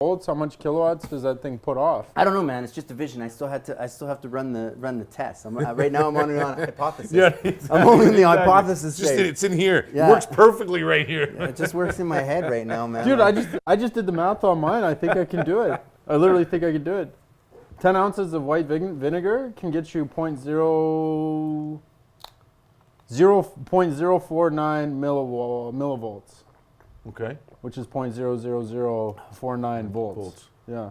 volts, how much kilowatts does that thing put off? I don't know, man. It's just a vision. I still have to run the test. Right now I'm only on a hypothesis. Yeah, exactly. I'm only in the hypothesis Just stage. it's in here. Yeah. It works perfectly right here. Yeah, it just works in my head right now, man. Dude, I just did the math on mine. I think I can do it. I literally think I can do it. 10 ounces of white vinegar can get you 0.049 millivolts. Okay. Which is 0.00049 volts. Yeah.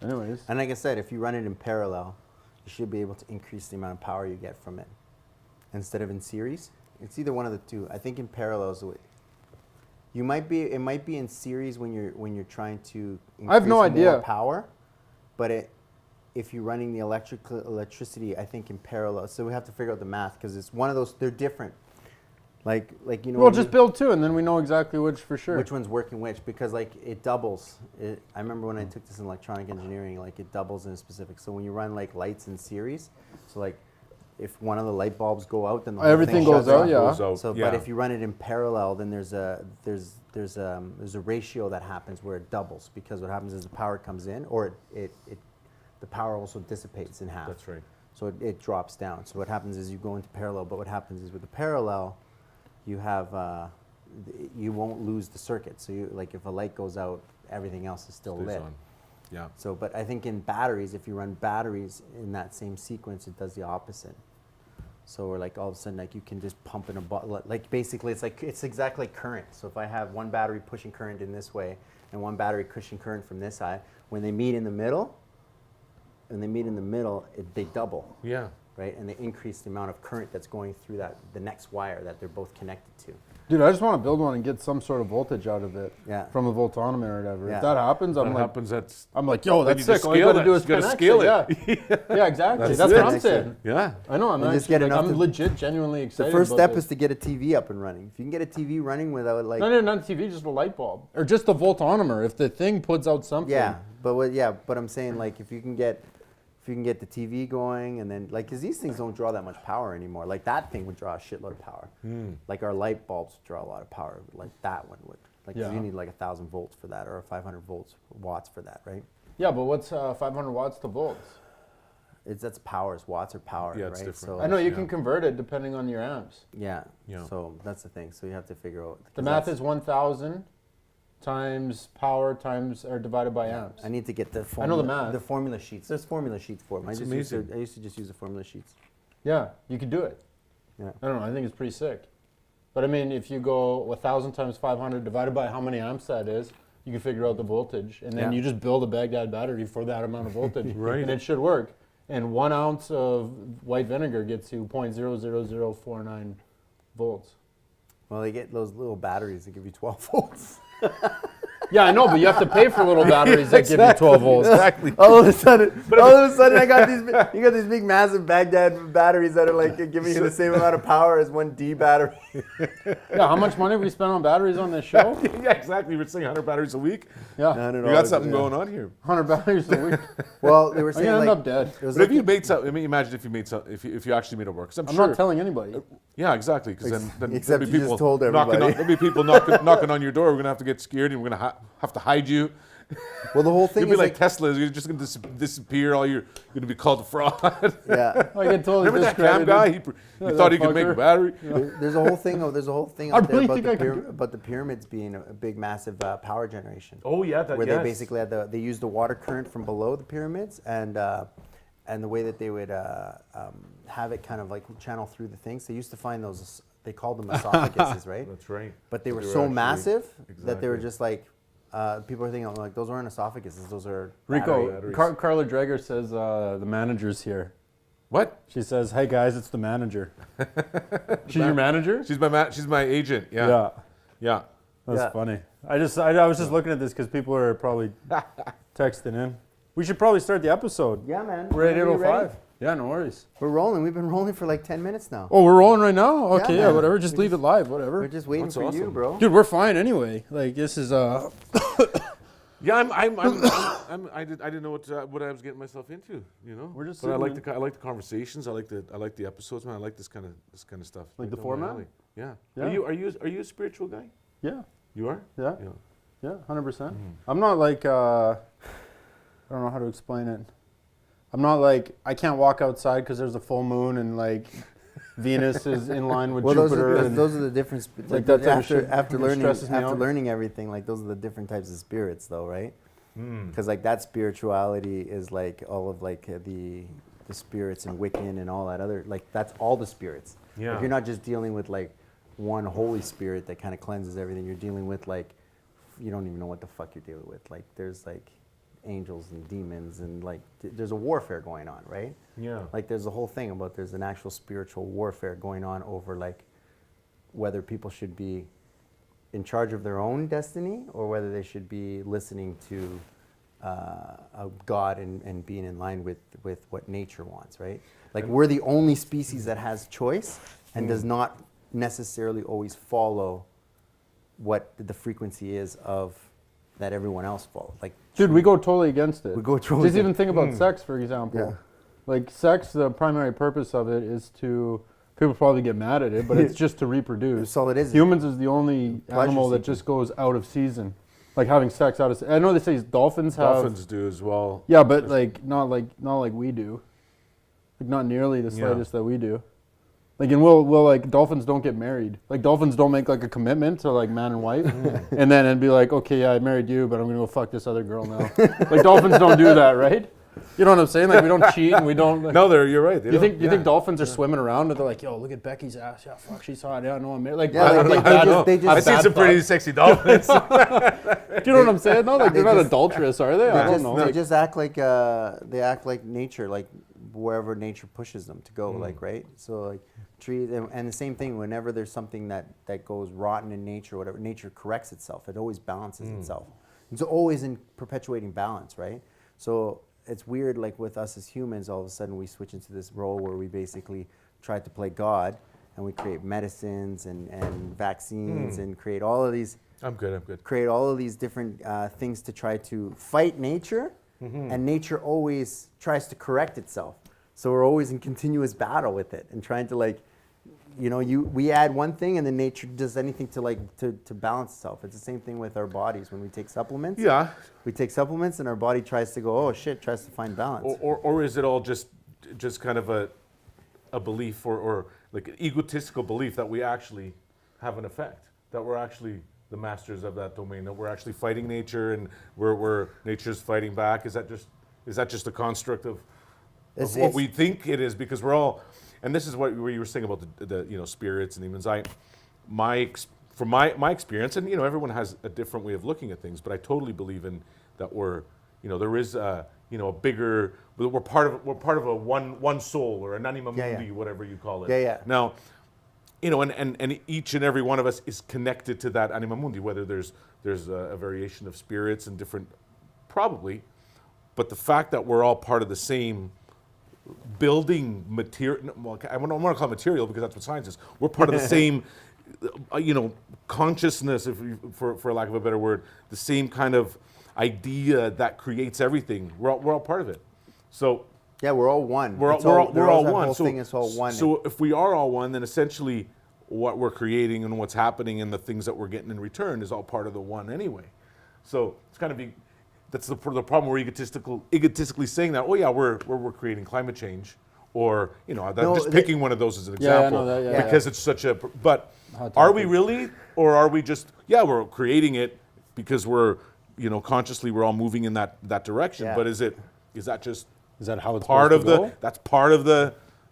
Anyways. And like I said, if you run it in parallel, you should be able to increase the amount of power you get from it. Instead of in series, it's either one of the two. I think in parallel is the way. It might be in series when you're trying to increase I have no idea. more power, but if you're running the electricity, I think in parallel. So we have to figure out the math because it's one of those. They're different. Like you know. We'll just build two, and then we know exactly which for sure. Which one's working which, because like it doubles. I remember when I took this in electronic engineering, like it doubles in a specific. So when you run like lights in series, so like if one of the light bulbs go out, then the whole everything thing goes shuts out. off. Yeah. So, but if you run it in parallel, then there's a ratio that happens where it doubles, because what happens is the power comes in, or the power also dissipates in half. That's right. So it drops down. So what happens is you go into parallel, but what happens is with the parallel, you have you won't lose the circuit. So you, like if a light goes out, everything else is still lit. On. Yeah. So, but I think in batteries, if you run batteries in that same sequence, it does the opposite. So we're like all of a sudden, like you can just pump in a bottle. Like basically, it's exactly like current. So if I have one battery pushing current in this way and one battery pushing current from this side, when they meet in the middle, they double. Yeah. Right, and they increase the amount of current that's going through the next wire that they're both connected to. Dude, I just want to build one and get some sort of voltage out of it. Yeah. From a voltometer or whatever. Yeah. If that happens, I'm like, yo, that's sick. All you got to do is gotta connect scale it. Yeah. Yeah, exactly. That's what I'm saying. Yeah. I know. I'm legit, genuinely excited. The first step is to get a TV up and running. If you can get a TV running without like not TV, just a light bulb or just a voltometer. If the thing puts out something. Yeah, but I'm saying like if you can get the TV going, and then like, because these things don't draw that much power anymore. Like that thing would draw a shitload of power. Like our light bulbs draw a lot of power. Like that one would. Like 'cause you need like 1,000 volts for that, or 500 watts for that, right? Yeah, but what's 500 watts to volts? That's power. Watts or power, yeah, it's right? different. So I know you can convert it depending on your amps. Yeah. So that's the thing. So you have to figure out. The math is 1,000 times power times or divided by amps. I need to get the formula. I know the math. The formula sheets. There's formula sheets for them. I used to just use the formula sheets. Yeah, you could do it. Yeah. I don't know. I think it's pretty sick. But I mean, if you go 1,000 times 500 divided by how many amps that is, you can figure out the voltage, and then you just build a Baghdad battery for that amount of voltage, right? And it should work. And 1 ounce of white vinegar gets you 0.00049 volts. Well, they get those little batteries that give you 12 volts. Yeah, I know, but you have to pay for little batteries that give you 12 volts. Exactly. All of a sudden, I got these big massive Baghdad batteries that are like giving you the same amount of power as one D battery. Yeah, how much money have we spent on batteries on this show? Yeah, exactly. We're saying 100 batteries a week. Yeah. We got something going on here. 100 batteries a week. Well, they were saying I'm like, end up dead. But if you made something, I mean, imagine if you made something, if you actually made it work. I'm sure. not telling anybody. Yeah, exactly. Because then except there'll be you people just told everybody. there'll be people knocking on your door. We're gonna have to get scared, and we're gonna have to hide you. Well, the whole thing You'll be is like Tesla. You're just gonna disappear. You're gonna be called a fraud. Yeah. I get totally Remember that cam guy? He thought he could make a battery. There's a whole thing. There's a whole thing out there about the pyramids being a big, massive power generation. Oh yeah, where they basically had they used the water current from below the pyramids, and the way that they would have it kind of like channel through the things. They used to find those. They called them esophaguses, right? That's right. But they were so massive that they were just like. People are thinking like those aren't esophaguses; those are Rico. Carla Dreger says the manager's here. What? She says, "Hey guys, it's the manager." She's your manager? She's my agent. Yeah. Yeah. That's funny. I was just looking at this because people are probably texting in. We should probably start the episode. Yeah, man. We're at 8:05. Yeah, no worries. We're rolling. We've been rolling for like 10 minutes now. Oh, we're rolling right now? Okay, Yeah, whatever. Just leave it live, whatever. We're just waiting for you, bro. Dude, we're fine anyway. Like this is Yeah, I didn't know what I was getting myself into, you know. We're just. But I like the conversations. I like the episodes, man. I like this kind of stuff. Like the format. Yeah. Yeah. Are you a spiritual guy? Yeah. You are. Yeah. Yeah, 100%. I'm not like, I don't know how to explain it. I'm not like, I can't walk outside because there's a full moon and like Venus is in line with Jupiter. Those are the different, like that type of shit after stresses me out. learning everything, like those are the different types of spirits though, right? Because like that spirituality is like all of like the spirits and Wiccan and all that other, like that's all the spirits. Yeah. Like, you're not just dealing with like one Holy Spirit that kind of cleanses everything. You're dealing with like, you don't even know what the fuck you're dealing with. Like there's like angels and demons and like there's a warfare going on, right? Yeah. Like there's a whole thing about there's an actual spiritual warfare going on over like whether people should be in charge of their own destiny or whether they should be listening to a God and being in line with what nature wants, right? Like we're the only species that has choice and does not necessarily always follow what the frequency is of that everyone else follows. Like, Dude, we go totally against it. We go totally Just even think about sex, for example. Yeah. Like sex, the primary purpose of it is to, people probably get mad at it, but it's just to reproduce. That's all it is. Humans is the only animal that just goes out of season. Like having sex out of season. I know they say dolphins have. Dolphins do as well. Yeah, but like not like we do. Like not nearly the slightest that we do. Like and we'll like dolphins don't get married. Like dolphins don't make like a commitment to like man and wife, and then and be like, okay, yeah, I married you, but I'm gonna go fuck this other girl now. Like dolphins don't do that, right? You know what I'm saying? Like we don't cheat and we don't. Like, No, you're right. you think dolphins are swimming around and they're like, yo, look at Becky's ass. Yeah, fuck, she's hot. Yeah, no, I'm married. Like, Yeah, I've seen some pretty sexy dolphins. do you know what I'm saying? No, like they're not adulterous, are they? I don't know. They Like, just act like they act like nature, like wherever nature pushes them to go, like right. So like trees, and the same thing. Whenever there's something that goes rotten in nature, whatever, nature corrects itself. It always balances itself. It's always in perpetuating balance, right? So it's weird, like with us as humans, all of a sudden we switch into this role where we basically try to play God, and we create medicines and vaccines and create all of these. I'm good. Create all of these different things to try to fight nature, and nature always tries to correct itself. So we're always in continuous battle with it and trying to like, we add one thing and then nature does anything to like to balance itself. It's the same thing with our bodies when we take supplements. Yeah. We take supplements and our body tries to go, oh shit, tries to find balance. Or is it all just kind of a belief or like an egotistical belief that we actually have an effect, that we're actually the masters of that domain, that we're actually fighting nature and we're nature's fighting back? Is that just a construct of what we think it is? Because we're all, and this is what you were saying about the spirits and demons. From my experience, and everyone has a different way of looking at things, but I totally believe in that there is a bigger, we're part of a one soul or an anima mundi, whatever you call it. Yeah. Now, and each and every one of us is connected to that anima mundi, whether there's a variation of spirits and different, probably, but the fact that we're all part of the same building material, well, I don't want to call it material because that's what science is. We're part of the same, consciousness, for lack of a better word, the same kind of idea that creates everything. We're all part of it. So yeah, we're all one. We're all one. It's all one. So if we are all one, then essentially what we're creating and what's happening and the things that we're getting in return is all part of the one anyway. So it's kind of that's the problem. We're egotistically saying that. Oh yeah, we're creating climate change, or just picking one of those as an example because it's such a. But are we really, or are we just? Yeah, we're creating it because we're consciously we're all moving in that direction. Yeah. But is that how it's part of the? That's part of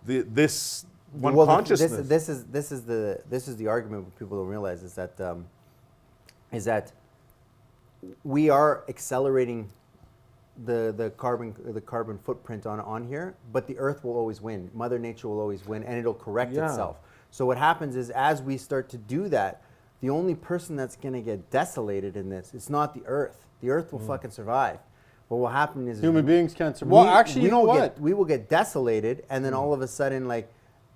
this one consciousness. This is the argument what people don't realize is that we are accelerating the carbon footprint on here, but the Earth will always win. Mother Nature will always win, and it'll correct itself. So what happens is, as we start to do that, the only person that's going to get desolated in this, it's not the Earth. The Earth will fucking survive. But what happens is human beings can't survive. Well, actually, we will get desolated, and then all of a sudden, like,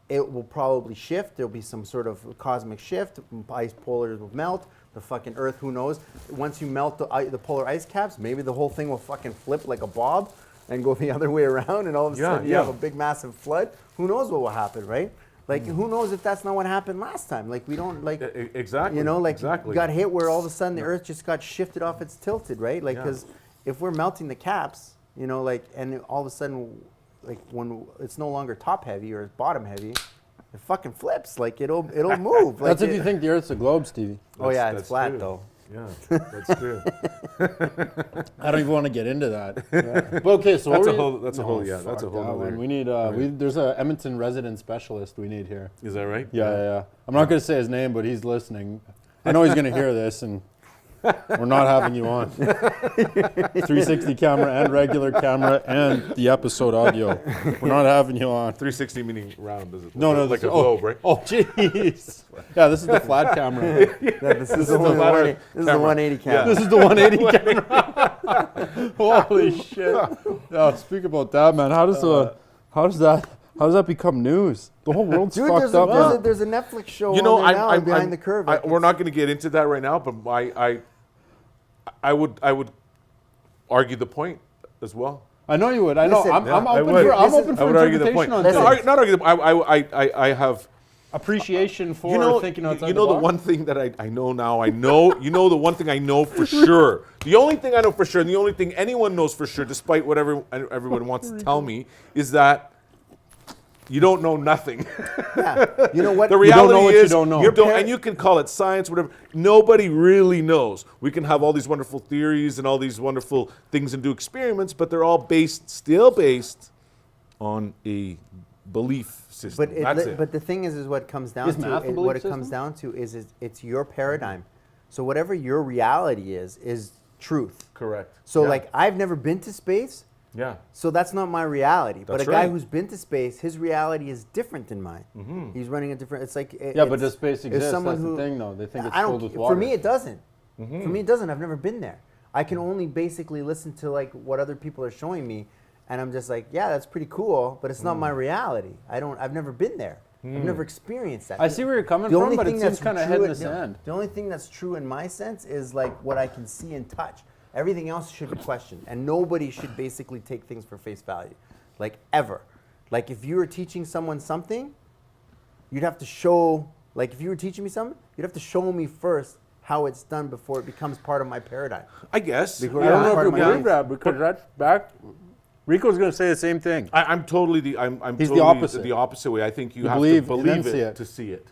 it will probably shift. There'll be some sort of cosmic shift. Ice polars will melt. The fucking Earth, who knows? Once you melt the polar ice caps, maybe the whole thing will fucking flip like a bob and go the other way around, and all of a sudden you have a big, massive flood. Who knows what will happen, right? Like, who knows if that's not what happened last time? Like, we don't, like, Exactly. you know, like, exactly. got hit where all of a sudden the Earth just got shifted off its tilted, right? Like, because if we're melting the caps, you know, like, and all of a sudden, like, when it's no longer top heavy or it's bottom heavy, it fucking flips. Like, it'll move. Like, That's if you think the Earth's a globe, Stevie. Oh yeah, it's That's flat true. though. Yeah, that's true. I don't even want to get into that. But okay, so That's what a were whole. you- That's a No, whole. Yeah, that's a fuck whole. that Other, one. We need. There's a Edmonton resident specialist we need here. Is that right? Yeah. I'm not going to say his name, but he's listening. I know he's going to hear this, and we're not having you on. 360 camera and regular camera and the episode audio. We're not having you on. 360 meaning round, is it? No, like a globe, right? Oh, jeez. Yeah, this is the flat camera. This is the 180 camera. This is the 180 camera. Holy shit. Oh, speak about that, man. How does that become news? The whole world's Dude, fucked up. there's a Netflix show You know, on there now, Behind the Curve. Like, we're not going to get into that right now, but I would argue the point as well. I know you would. I know. Listen, I'm I open would. for I interpretation would argue the point. on Listen. things. Not argue the point. I have. Appreciation for You know, thinking outside you know the the box. one thing that I know now. I know. You know the one thing I know for sure. The only thing I know for sure, and the only thing anyone knows for sure, despite what everyone wants to tell me, is that you don't know nothing. Yeah. You know what? The You don't reality know what you is, don't know. and you can call it science, whatever. Nobody really knows. We can have all these wonderful theories and all these wonderful things and do experiments, but they're all still based on a belief system. But the thing is what it comes down Is to. math a What belief it comes system? down to is it's your paradigm. So whatever your reality is truth. Correct. So Yeah. like I've never been to space. Yeah. So that's not my reality. But a That's guy right. who's been to space, his reality is different than mine. He's running a different. It's like Yeah, but does space it's exist? someone That's who- the thing, though. They think it's I don't. filled with water. For me, it doesn't. For me, it doesn't. I've never been there. I can only basically listen to like what other people are showing me, and I'm just like, yeah, that's pretty cool, but it's not my reality. I've never been there. I've never experienced that. I see where you're coming The from, only but it thing seems that's kind of true head in in- the sand. The only thing that's true in my sense is like what I can see and touch. Everything else should be questioned, and nobody should basically take things for face value, like ever. Like if you were teaching someone something, you'd have to show. Like if you were teaching me something, you'd have to show me first how it's done before it becomes part of my paradigm. I guess. Because- I don't know part if of you my believe that, because that's back. Rico's going to say the same thing. I'm totally I'm He's the totally opposite. the opposite way. I think you You have believe to and then believe see it it. to see it.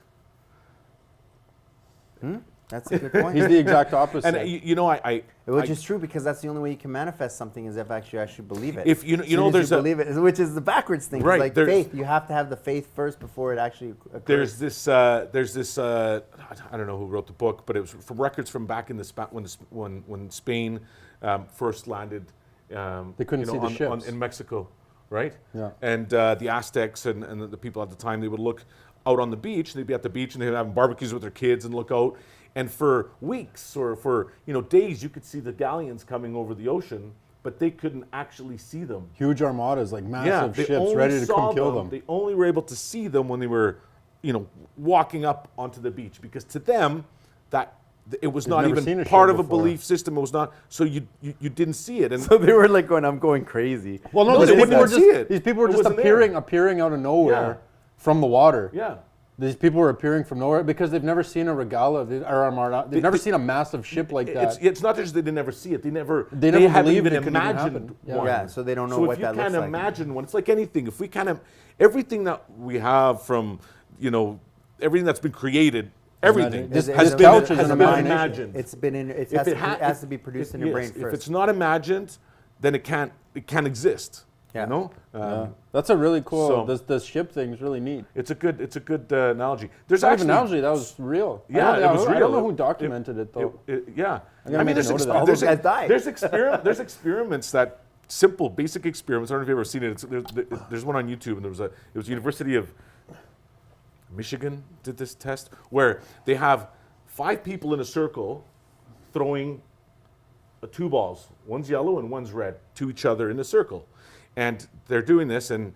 That's a good point. He's the exact opposite. And you know, Which is true because that's the only way you can manifest something is if actually actually believe it. If you Soon know, as there's you a believe it, which is the backwards thing. 'cause Right, like there's- faith, you have to have the faith first before it actually occurs. there's this I don't know who wrote the book, but it was from records from back in when Spain first landed. They couldn't see the ships. in Mexico, right? Yeah. And the Aztecs and the people at the time, they would look out on the beach. They'd be at the beach and they'd have barbecues with their kids and look out. And for weeks or for days, you could see the galleons coming over the ocean, but they couldn't actually see them. Huge armadas, like massive they ships only ready to saw come kill them. They only were able to see them when they were, walking up onto the beach, because to them, that it was not never seen even a ship part of a before. belief system. It was not. So you didn't see it. And So they were like going, I'm going crazy. Well, no, No, these they people wouldn't were see just it. these people were It just wasn't there. appearing out of nowhere Yeah. from the water. yeah. These people were appearing from nowhere because they've never seen a regala or armada. They've never seen a massive ship like that. It's not just that they never see it. They never never haven't believed even it could even imagined happen. Yeah. one. Yeah, so they don't know So what if you that looks can't like. imagine one, it's like anything. If we kind of everything that we have from everything that's been created, everything This Is it- has is it- been, couch is has an been imagination. imagined. It's been in. It If has, it to, ha- it has to be produced in your brain If first. it's not imagined, then it can't exist. Yeah. You know. Yeah. That's a really cool. so- This ship thing is really neat. It's a good analogy. There's It's not actually even analogy. That was real. Yeah, I it don't, was I don't real. know who documented it though. Yeah. gotta make a note of that. All those guys died. There's experiments that simple, basic experiments. I don't know if you've ever seen it. There's one on YouTube, and it was University of Michigan did this test where they have 5 people in a circle throwing 2 balls. One's yellow and one's red to each other in a circle, and they're doing this, and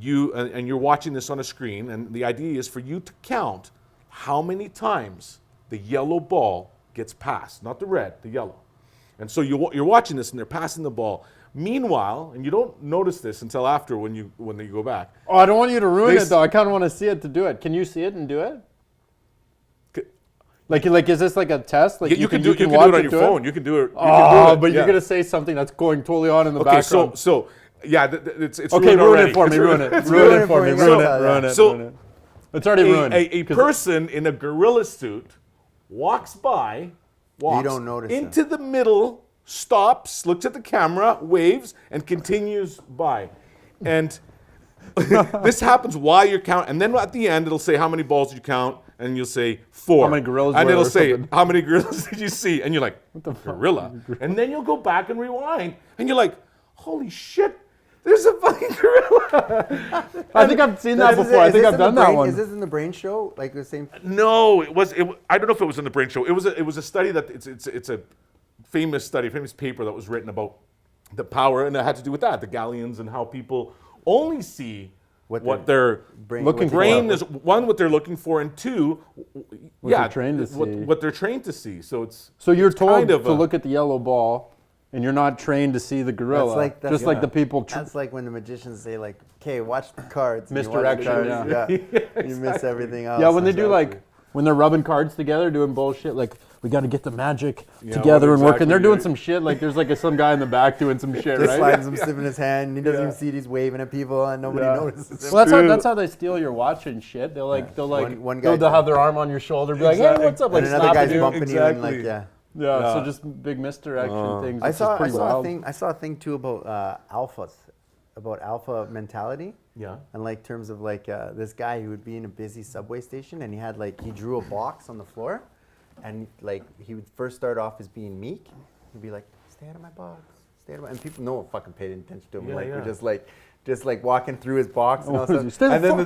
you're watching this on a screen, and the idea is for you to count how many times the yellow ball gets passed, not the red, the yellow. And so you're watching this, and they're passing the ball. Meanwhile, and you don't notice this until after when you go back. Oh, I don't want you to ruin They it though. I kind of want to see it to do it. Can you see it and do it? Like, is this like a test? Like You can do it on your phone. You can do it. Oh, but you're gonna say something that's going totally on in the background. So yeah, it's okay. Ruin it for me. Ruin it. Ruin it for me. Ruin it. So it's already ruined. A person in a gorilla suit walks don't notice into the middle, stops, looks at the camera, waves, and continues by. And this happens while you're counting. And then at the end, it'll say how many balls you count, and you'll say 4. How many gorillas And were it'll or say, something. how many gorillas did you see? And you're like, gorilla. And then you'll go back and rewind. And you're like, holy shit, there's a fucking gorilla. I think I've seen that before. I think I've done that one. Is this in the brain show? Like the same? No, I don't know if it was in the brain show. It was a study that it's a famous paper that was written about the power, and it had to do with that, the Galleons, and how people only see what their brain is, one, what they're looking for, and two, they're trained to see. What they're trained to see. So you're told to look at the yellow ball, and you're not trained to see the gorilla. Like the people. That's like when the magicians say, like, "Okay, watch the cards." Misdirection. Yeah. You miss everything else. Yeah, when they do when they're rubbing cards together, doing bullshit, like we got to get the magic together and work. And they're doing some shit. Like there's some guy in the back doing some shit, just right? slides him stuff in his hand. And he doesn't even see it. He's waving at people, and nobody notices him. Well, that's how they steal your watch and shit. They'll have their arm on your shoulder, be like, "Hey, what's up?" Like and another guy's bumping exactly. you, and Yeah, so just big misdirection things. I saw a thing too about alphas, about alpha mentality. Yeah. And terms of this guy who would be in a busy subway station, and he drew a box on the floor, and he would first start off as being meek. He'd be like, "Stay out of my box, stay out of my," and people no one fucking paid attention to him. We're just walking through his box and all stuff. And then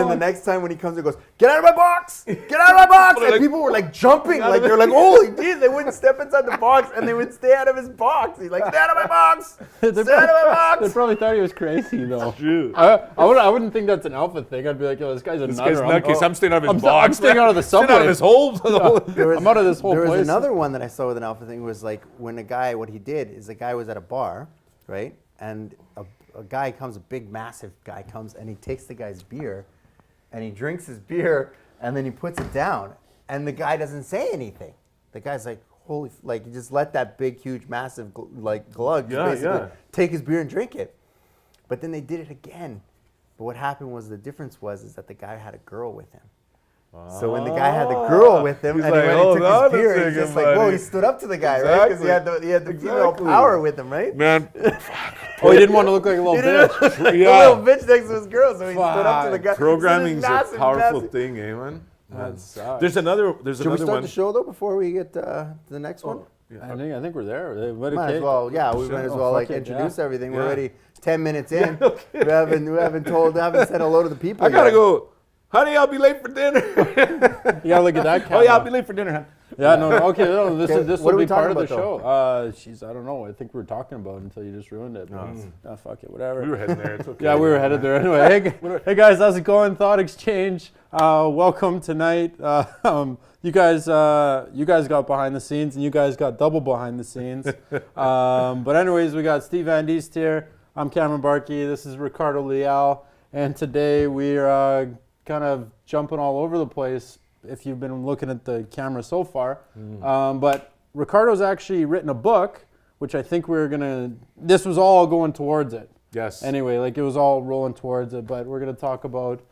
the next time when he comes and goes, "Get out of my box! Get out of my box!" And people were jumping, they're like, "Holy dude!" They wouldn't step inside the box, and they would stay out of his box. He's like, "Stay out of my box! Stay out of my box!" They probably thought he was crazy though. True. I wouldn't think that's an alpha thing. I'd be like, "Yo, this guy's a nutter. I'm staying out of his box. I'm staying out of the subway. Staying out of his hole. I'm out of this whole place. There was another one that I saw with an alpha thing was when what he did is the guy was at a bar, right, and a big massive guy comes, and he takes the guy's beer, and he drinks his beer, and then he puts it down, and the guy doesn't say anything. The guy's like, holy, he just let that big, huge, massive, glug take his beer and drink it. But then they did it again. But what happened was the difference was that the guy had a girl with him. So when the guy had the girl with him, and he went and took his beer, he's just whoa, he stood up to the guy, right? Because he had the female power with him, right? Man. Oh, he didn't want to look like a little bitch. A little bitch next to his girl, so he stood up to the guy. Programming's a powerful thing, man? That sucks. There's another Should we start the show though before we get to the next one? I think we're there. Might as well, we might as well introduce everything. We're already 10 minutes in. We haven't said hello to the people. I gotta go. Honey, I'll be late for dinner. You gotta look at that camera. Oh yeah, I'll be late for dinner, huh? Yeah, no, okay, this will be part of the show. Though? I don't know. I think we were talking about it until you just ruined it. Fuck it, whatever. We were heading there. It's okay. Yeah, we were headed there anyway. Hey guys, how's it going? ThoughtXchange. Welcome tonight. You guys got behind the scenes, and you guys got double behind the scenes. But anyways, we got Steve Van Diest here. I'm Cameron Barkey. This is Ricardo Leal, and today we're kind of jumping all over the place if you've been looking at the camera so far. But Ricardo's actually written a book, which I think this was all going towards it. Yes. Anyway, it was all rolling towards it, but we're going to talk about,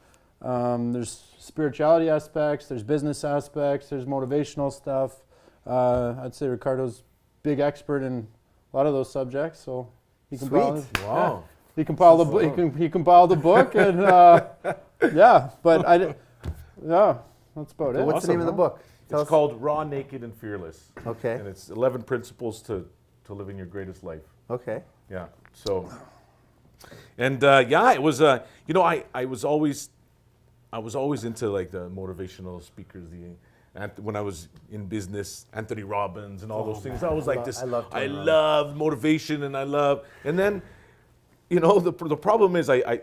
there's spirituality aspects, there's business aspects, there's motivational stuff. I'd say Ricardo's big expert in a lot of those subjects, so he can Wow. He compiled the book. He compiled the book, and that's about it. What's the name of the book? It's called Raw, Naked, and Fearless. Okay. And it's 11 principles to living your greatest life. Okay. Yeah. So, and it was I was always into the motivational speakers, when I was in business, Anthony Robbins and all those things. I was I love motivation, and then, the problem is I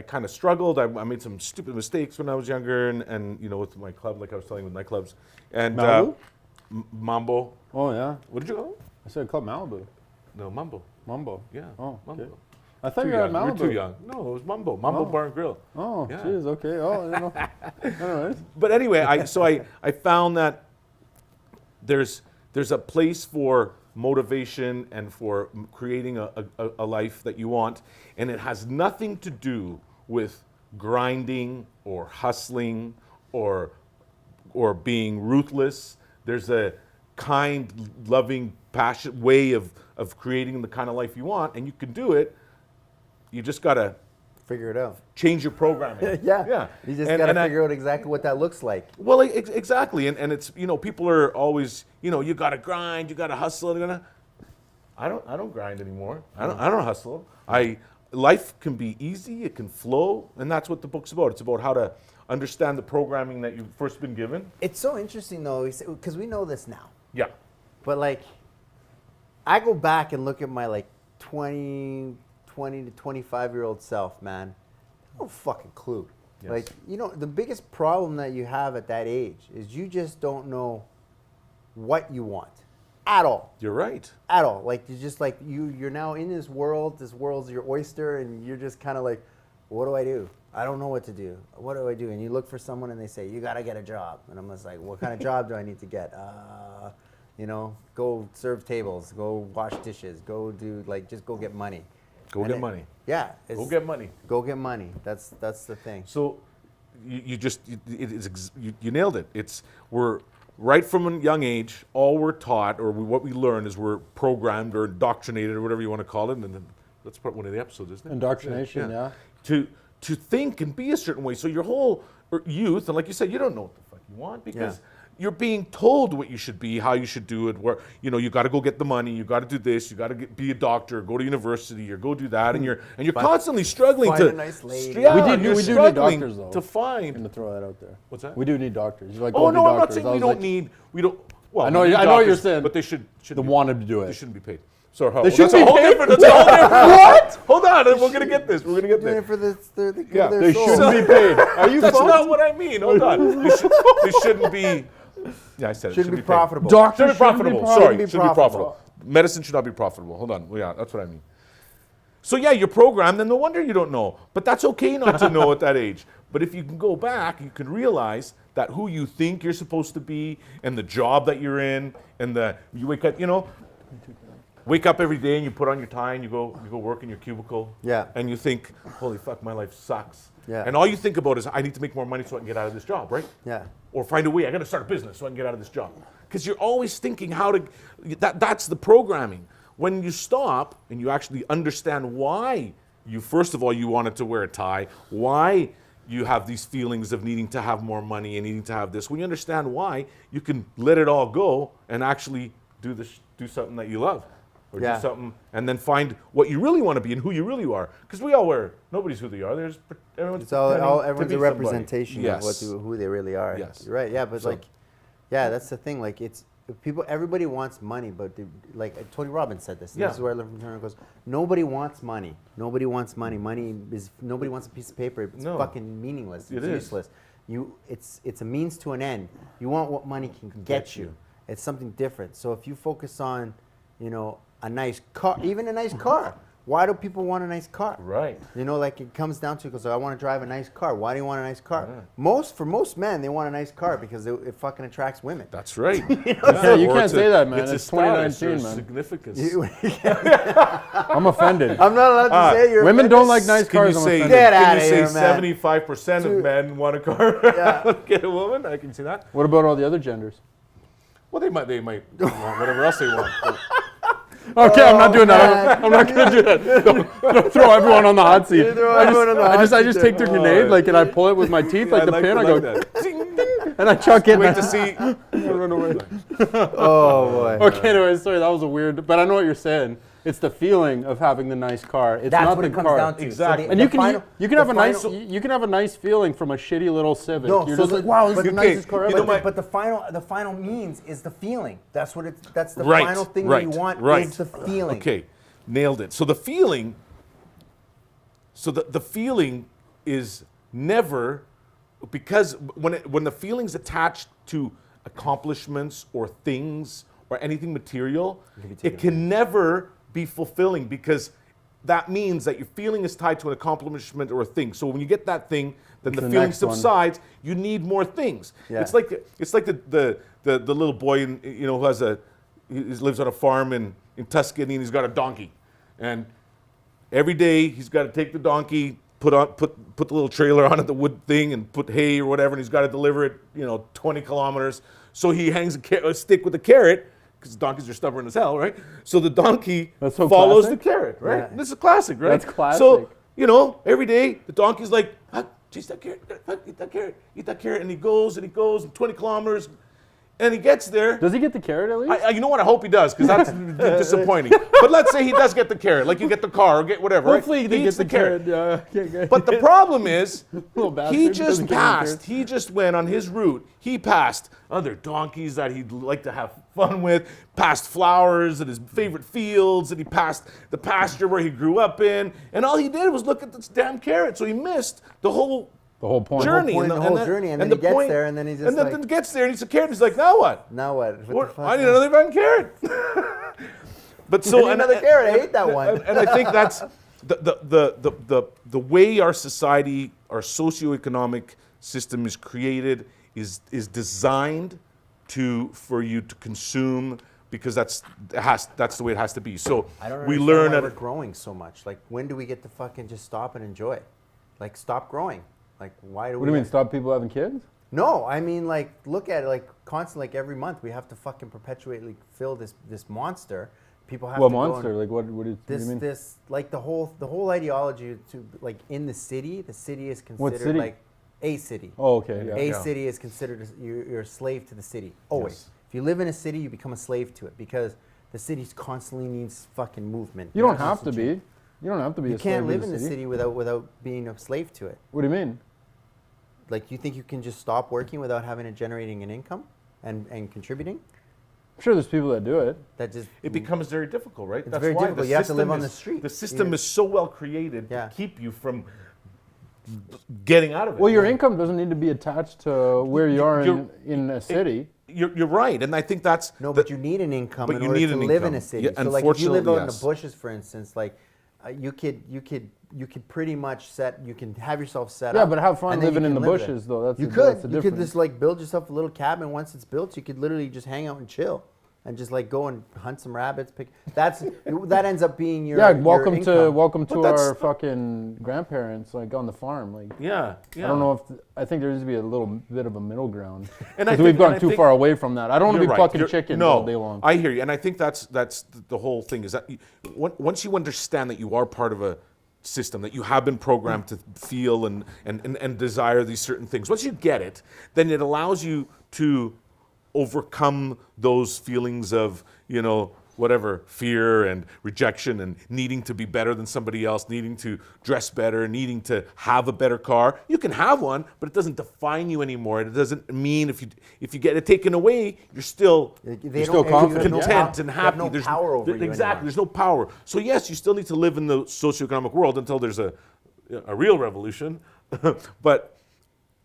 kind of struggled. I made some stupid mistakes when I was younger, and with my club, like I was telling you, with nightclubs. And Malibu? Mambo. Oh yeah. What did you call it? I said Club Malibu. No, Mambo. Mumbo. Yeah. Oh, Mumbo. okay. I thought Too you were at young. Malibu. You're too young. No, it was Mumbo. Mumbo Bar and Grill. Oh, Yeah. jeez. Okay. Oh, I don't know. All right. But anyway, I found that there's a place for motivation and for creating a life that you want, and it has nothing to do with grinding or hustling or being ruthless. There's a kind, loving, passionate way of creating the kind of life you want, and you can do it. You just gotta Figure it out. change your programming. Yeah. You just got to figure out exactly what that looks like. Well, exactly, and it's, you know, people are always, you know, you gotta grind, you gotta hustle. I don't grind anymore. I don't hustle. Life can be easy, it can flow, and that's what the book's about. It's about how to understand the programming that you've first been given. It's so interesting though, because we know this now. Yeah. But like, I go back and look at my like 20 to 25-year-old self, man. No fucking clue. Yes. Like, you know, the biggest problem that you have at that age is you just don't know what you want at all. You're right. At all. Like, you're just like, you're now in this world's your oyster, and you're just kind of like, what do I do? I don't know what to do. What do I do? And you look for someone and they say, you got to get a job. And I'm just like, what kind of job do I need to get? You know, go serve tables, go wash dishes, go do, like, just go get money. Go get money. Yeah. Go get money. Go get money. That's the thing. So you nailed it. We're right from a young age, all we're taught or what we learn is we're programmed or indoctrinated or whatever you want to call it. And then that's part one of the episodes, isn't it? Indoctrination, yeah. To think and be a certain way. So your whole youth, and like you said, you don't know what the fuck you want because you're being told what you should be, how you should do it, where, you know, you got to go get the money, you got to do this, you got to be a doctor, go to university, or go do that, and you're constantly struggling find to a nice lady. Yeah, We do you're need struggling doctors, though. to I'm find. going to throw that out there. What's that? We do need doctors. You're like, Oh go no, be I'm not doctors. saying I we was don't like, need. We don't. Well, I know we need what you're doctors, saying. but they should They be, wanted to do they it. shouldn't be paid. So how? They That's shouldn't a be whole paid? different. That's a whole different. What? Hold on, we're gonna get this. We're gonna get Doing this. it for the Yeah, their They soul. shouldn't be paid. Are you That's fucked? not what I mean. Hold on. They shouldn't be. Yeah, I said it. Shouldn't be paid. profitable. Doctors Shouldn't be profitable. Sorry, Shouldn't be shouldn't be profitable. profitable. Medicine should not be profitable. Hold on. Yeah, that's what I mean. So yeah, you're programmed, and no wonder you don't know. But that's okay not to know at that age. But if you can go back, you can realize that who you think you're supposed to be, and the job that you're in, and you wake up, you know, wake up every day and you put on your tie and you go work in your cubicle. Yeah. And you think, holy fuck, my life sucks. Yeah. And all you think about is, I need to make more money so I can get out of this job, right? Yeah. Or find a way, I got to start a business so I can get out of this job. Because you're always thinking how to, that's the programming. When you stop and you actually understand why you, first of all, you wanted to wear a tie, why you have these feelings of needing to have more money and needing to have this, when you understand why, you can let it all go and actually do something that you love. Or Yeah. do something, and then find what you really want to be and who you really are. Because we all wear, nobody's who they are. Everyone's It's all pretending to everyone's be a somebody. representation Yes. of who they really are. Yes. You're right. Yeah, but So- like, yeah, that's the thing. Like, it's people. Everybody wants money, but like Tony Robbins said this. And Yeah. This is where I learned from Tony. Goes, nobody wants money. Nobody wants money. Nobody wants a piece of paper. It's No. fucking meaningless. It It's is. useless. It's a means to an end. You want what money can get you. It's something different. So if you focus on, you know, a nice car, even a nice car. Why do people want a nice car? Right. You know, like it comes down to, because I want to drive a nice car. Why do you want a nice car? For most men, they want a nice car because it fucking attracts women. That's right. Yeah, you Or can't it's say that, man. a It's status or 2019, man. significance. I'm offended. I'm not allowed to say you're Women offended. don't like nice Can you cars. I'm say, offended. Get can outta you here, say man. 75% of Dude. men want a car? Yeah. Get a woman? I can see that. What about all the other genders? Well, they might want whatever else they want. But Okay, I'm not doing that. I'm not gonna do that. Don't throw everyone on the hot seat. You throw everyone on the hot I seat just there. take their grenade, like, and I pull it with my teeth, like the pin. I go, and I chuck it. wait to see. and run away. Oh boy. Okay, anyway, sorry, that was a weird, but I know what you're saying. It's the feeling of having the nice car. It's That's not what the it comes car. down to. Exactly. So And the you can final- you can the have a nice final- you can have a nice feeling from a shitty little Civic. No, You're so just the- like, wow, this is but the the- nicest car you ever. know, But the final means is the feeling. That's what it's. That's the Right, final thing right, that you want right. is the feeling. Okay, nailed it. So the feeling. So the feeling is never, because when the feeling's attached to accomplishments or things or anything material, it can never be fulfilling, because that means that your feeling is tied to an accomplishment or a thing. So when you get that thing, then the feeling subsides. You need more things. Yeah. It's like the little boy who lives on a farm in Tuscany, and he's got a donkey, and every day he's got to take the donkey, put the little trailer on it, the wood thing, and put hay or whatever, and he's got to deliver it 20 kilometers. So he hangs a stick with a carrot, because donkeys are stubborn as hell, right? So the donkey follows the carrot, right? Yeah. This is classic, right? That's classic. So, every day the donkey's like, chase that carrot, eat that carrot, and he goes 20 kilometers, and he gets there. Does he get the carrot at least? You know what? I hope he does, because that's disappointing. But let's say he does get the carrot, like you get the car or get whatever. Hopefully right? they He get eats the carrot. But the problem is, Little bastard he doesn't just get any passed. carrots. He just went on his route. He passed other donkeys that he'd like to have fun with, passed flowers and his favorite fields, and he passed the pasture where he grew up in, and all he did was look at this damn carrot. So he missed the whole point. journey. The whole journey, and then he gets there, and then he's just then gets there, and he's a carrot. He's like, now what? Now what? I need another fucking carrot. But I need another carrot. I ate that one. And I think that's the way our society, our socioeconomic system is created, is designed for you to consume, because that's the way it has to be. So I don't we understand learn why that we're growing so much. Like, when do we get to fucking just stop and enjoy? Like, stop growing. Like, why do we? What do you mean, stop people having kids? No, I mean, like, look at it, like, constantly, like, every month we have to fucking perpetually fill this monster. People have What to monster? go Like, what do you mean? this like the whole ideology to, like, in the city is considered city? like a city. Oh, okay. Yeah. A city is considered you're a slave to the city. Always. Yes. If you live in a city, you become a slave to it, because the city constantly needs fucking movement. You don't have to be. You don't have to be. You a slave can't live to in the city without being a slave to it. What do you mean? Like, you think you can just stop working without having it generating an income and contributing? I'm sure there's people that do it. That just it becomes very difficult, right? It's very difficult. You have to live on the street. The system is so well created Yeah. to keep you from getting out of it. Well, your income doesn't need to be attached to where you are in a city. You're right, and I think that's but you need an income but in you order need to an live income. in a city. Yeah, So, like, if you live out in the yes. bushes, for instance, like, you could pretty much you can have yourself set Yeah, up. but have fun and then living you in can the live there. bushes, though. That's You the could difference. just, like, build yourself a little cabin. Once it's built, you could literally just hang out and chill. And just, like, go and hunt some rabbits. That ends up being your welcome income. to our fucking grandparents, like, on the farm. Like, yeah. I don't know if I think there needs to be a little bit of a middle ground. And I Because we've think- gone and I too think- far away from that. I don't want to You're be right. fucking chickens no, all day long. I hear you, and I think that's the whole thing. Is that once you understand that you are part of a system, that you have been programmed to feel and desire these certain things. Once you get it, then it allows you to overcome those feelings of, whatever, fear and rejection and needing to be better than somebody else, needing to dress better, needing to have a better car. You can have one, but it doesn't define you anymore. It doesn't mean if you get it taken away, you're still still confident, content and happy. They have no power over you exactly. anymore. There's no power. So yes, you still need to live in the socioeconomic world until there's a real revolution, but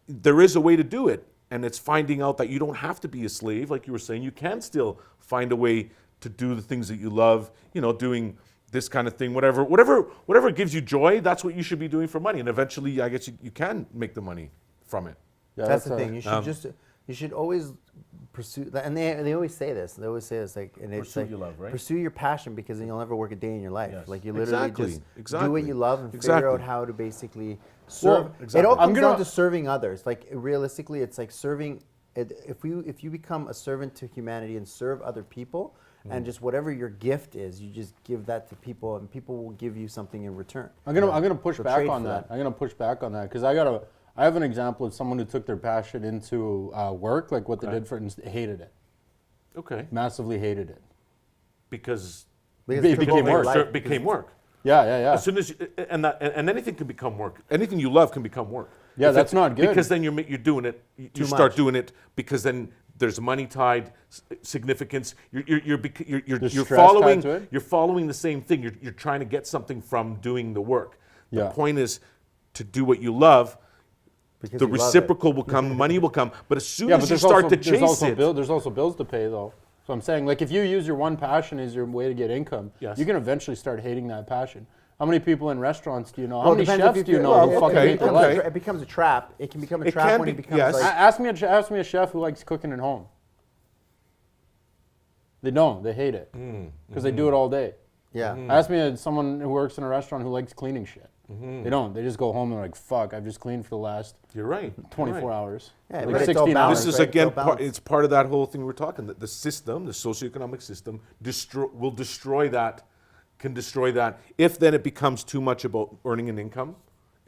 there is a way to do it, and it's finding out that you don't have to be a slave, like you were saying. You can still find a way to do the things that you love, doing this kind of thing, whatever gives you joy, that's what you should be doing for money. And eventually, I guess you can make the money from it. Yeah, That's the thing. You should always pursue that. And they always say this. They always say this, like, and it's Pursue like, your love, right? pursue your passion, because then you'll never work a day in your life. Yes. Like, you literally just do Exactly. what you love and figure Exactly. out how to basically serve. exactly. It all I'm comes gonna- down to serving others. Like, realistically, it's like serving. If you become a servant to humanity and serve other people, and just whatever your gift is, you just give that to people, and people will give you something in return. I'm gonna push So back trade on for that. I'm gonna push back on that because I have an example of someone who took their passion into work, like what they did for, and hated it, Okay. massively hated it. Because Because It it's became their work. life. it became work. Yeah. As soon as and anything can become work. Anything you love can become work. Yeah, If that's it's- not good. Because then you're doing it. You Too start much. doing it because then there's money tied, significance. You're stress following. tied to it? You're following the same thing. You're trying to get something from doing the work. The Yeah. point is to do what you love. Because The you love it. reciprocal will come. Money will come. But as soon Yeah, as but you start to there's chase also it, there's also bills to pay though. So I'm saying, like, if you use your one passion as your way to get income, Yes. you can eventually start hating that passion. How many people in restaurants do you know? How Well, it many depends if chefs you do you feel- know well, who fucking okay, hate their okay. life? It becomes a trap. It can become a It trap can when it be- becomes yes. like. Ask me a chef who likes cooking at home. They don't. They hate it because they do it all day. Yeah. Ask me someone who works in a restaurant who likes cleaning shit. They don't. They just go home and they're like, fuck, I've just cleaned for the last You're right. 24 hours. Yeah, like but it's all 16 balanced, hours. This is right? again, It's all balanced. it's part of that whole thing we're talking. That the system, the socioeconomic system, will destroy that. Can destroy that if then it becomes too much about earning an income.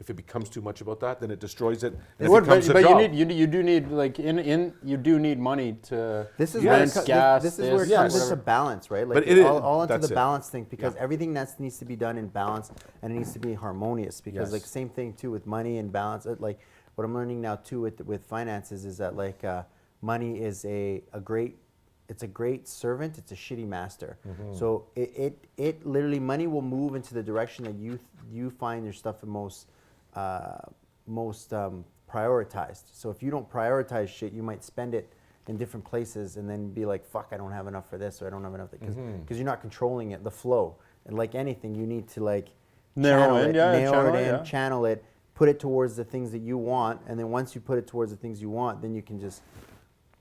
If it becomes too much about that, then it destroys it. And it becomes a but job. you do need like you do need money to This is Yes. where rent, this gas. is where it Yes. comes into balance, right? Like But it is- all into that's the it. balance thing because Yeah. everything that needs to be done in balance and it needs to be harmonious because Yes. like same thing too with money and balance. Like what I'm learning now too with finances is that like money is a great servant. It's a shitty master. So it literally money will move into the direction that you find your stuff the most prioritized. So if you don't prioritize shit, you might spend it in different places and then be like, fuck, I don't have enough for this or I don't have enough because you're not controlling it, the flow. And like anything, you need to like Narrow in, channel it, put it towards the things that you want, and then once you put it towards the things you want, then you can just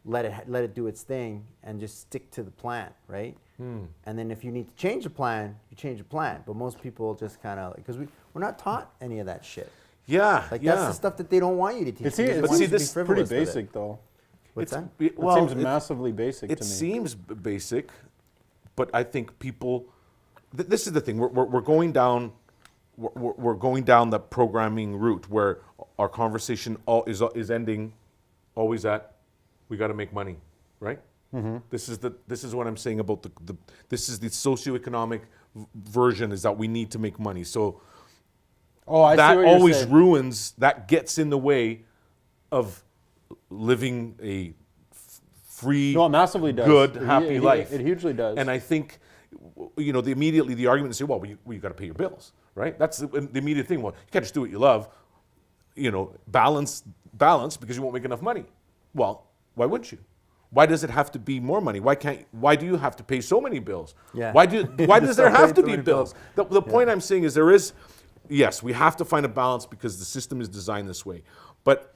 let it do its thing and just stick to the plan, right? And then if you need to change the plan, you change the plan. But most people just kind of because we're not taught any of that shit. Yeah, Like yeah. that's the stuff that they don't want you to teach. It's, They just it's want you to be this- pretty frivolous with it. basic though. What's that? It seems massively basic It to me. seems basic, but I think people. This is the thing. We're going down. We're going down the programming route where our conversation is ending, always at, we got to make money, right? This is what I'm saying about this is the socioeconomic version is that we need to make money. So I see that what you're always saying. ruins. That gets in the way of living a free, No, it massively does. good, It- happy it- life. It hugely does. And I think, immediately the argument is say, well, you got to pay your bills, right? That's the immediate thing. Well, you can't just do what you love. Balance because you won't make enough money. Well, why wouldn't you? Why does it have to be more money? Why do you have to pay so many bills? Yeah. Why does there Stop have paying to so be many bills? The point I'm saying is yes, we have to find a balance because the system is designed this way. But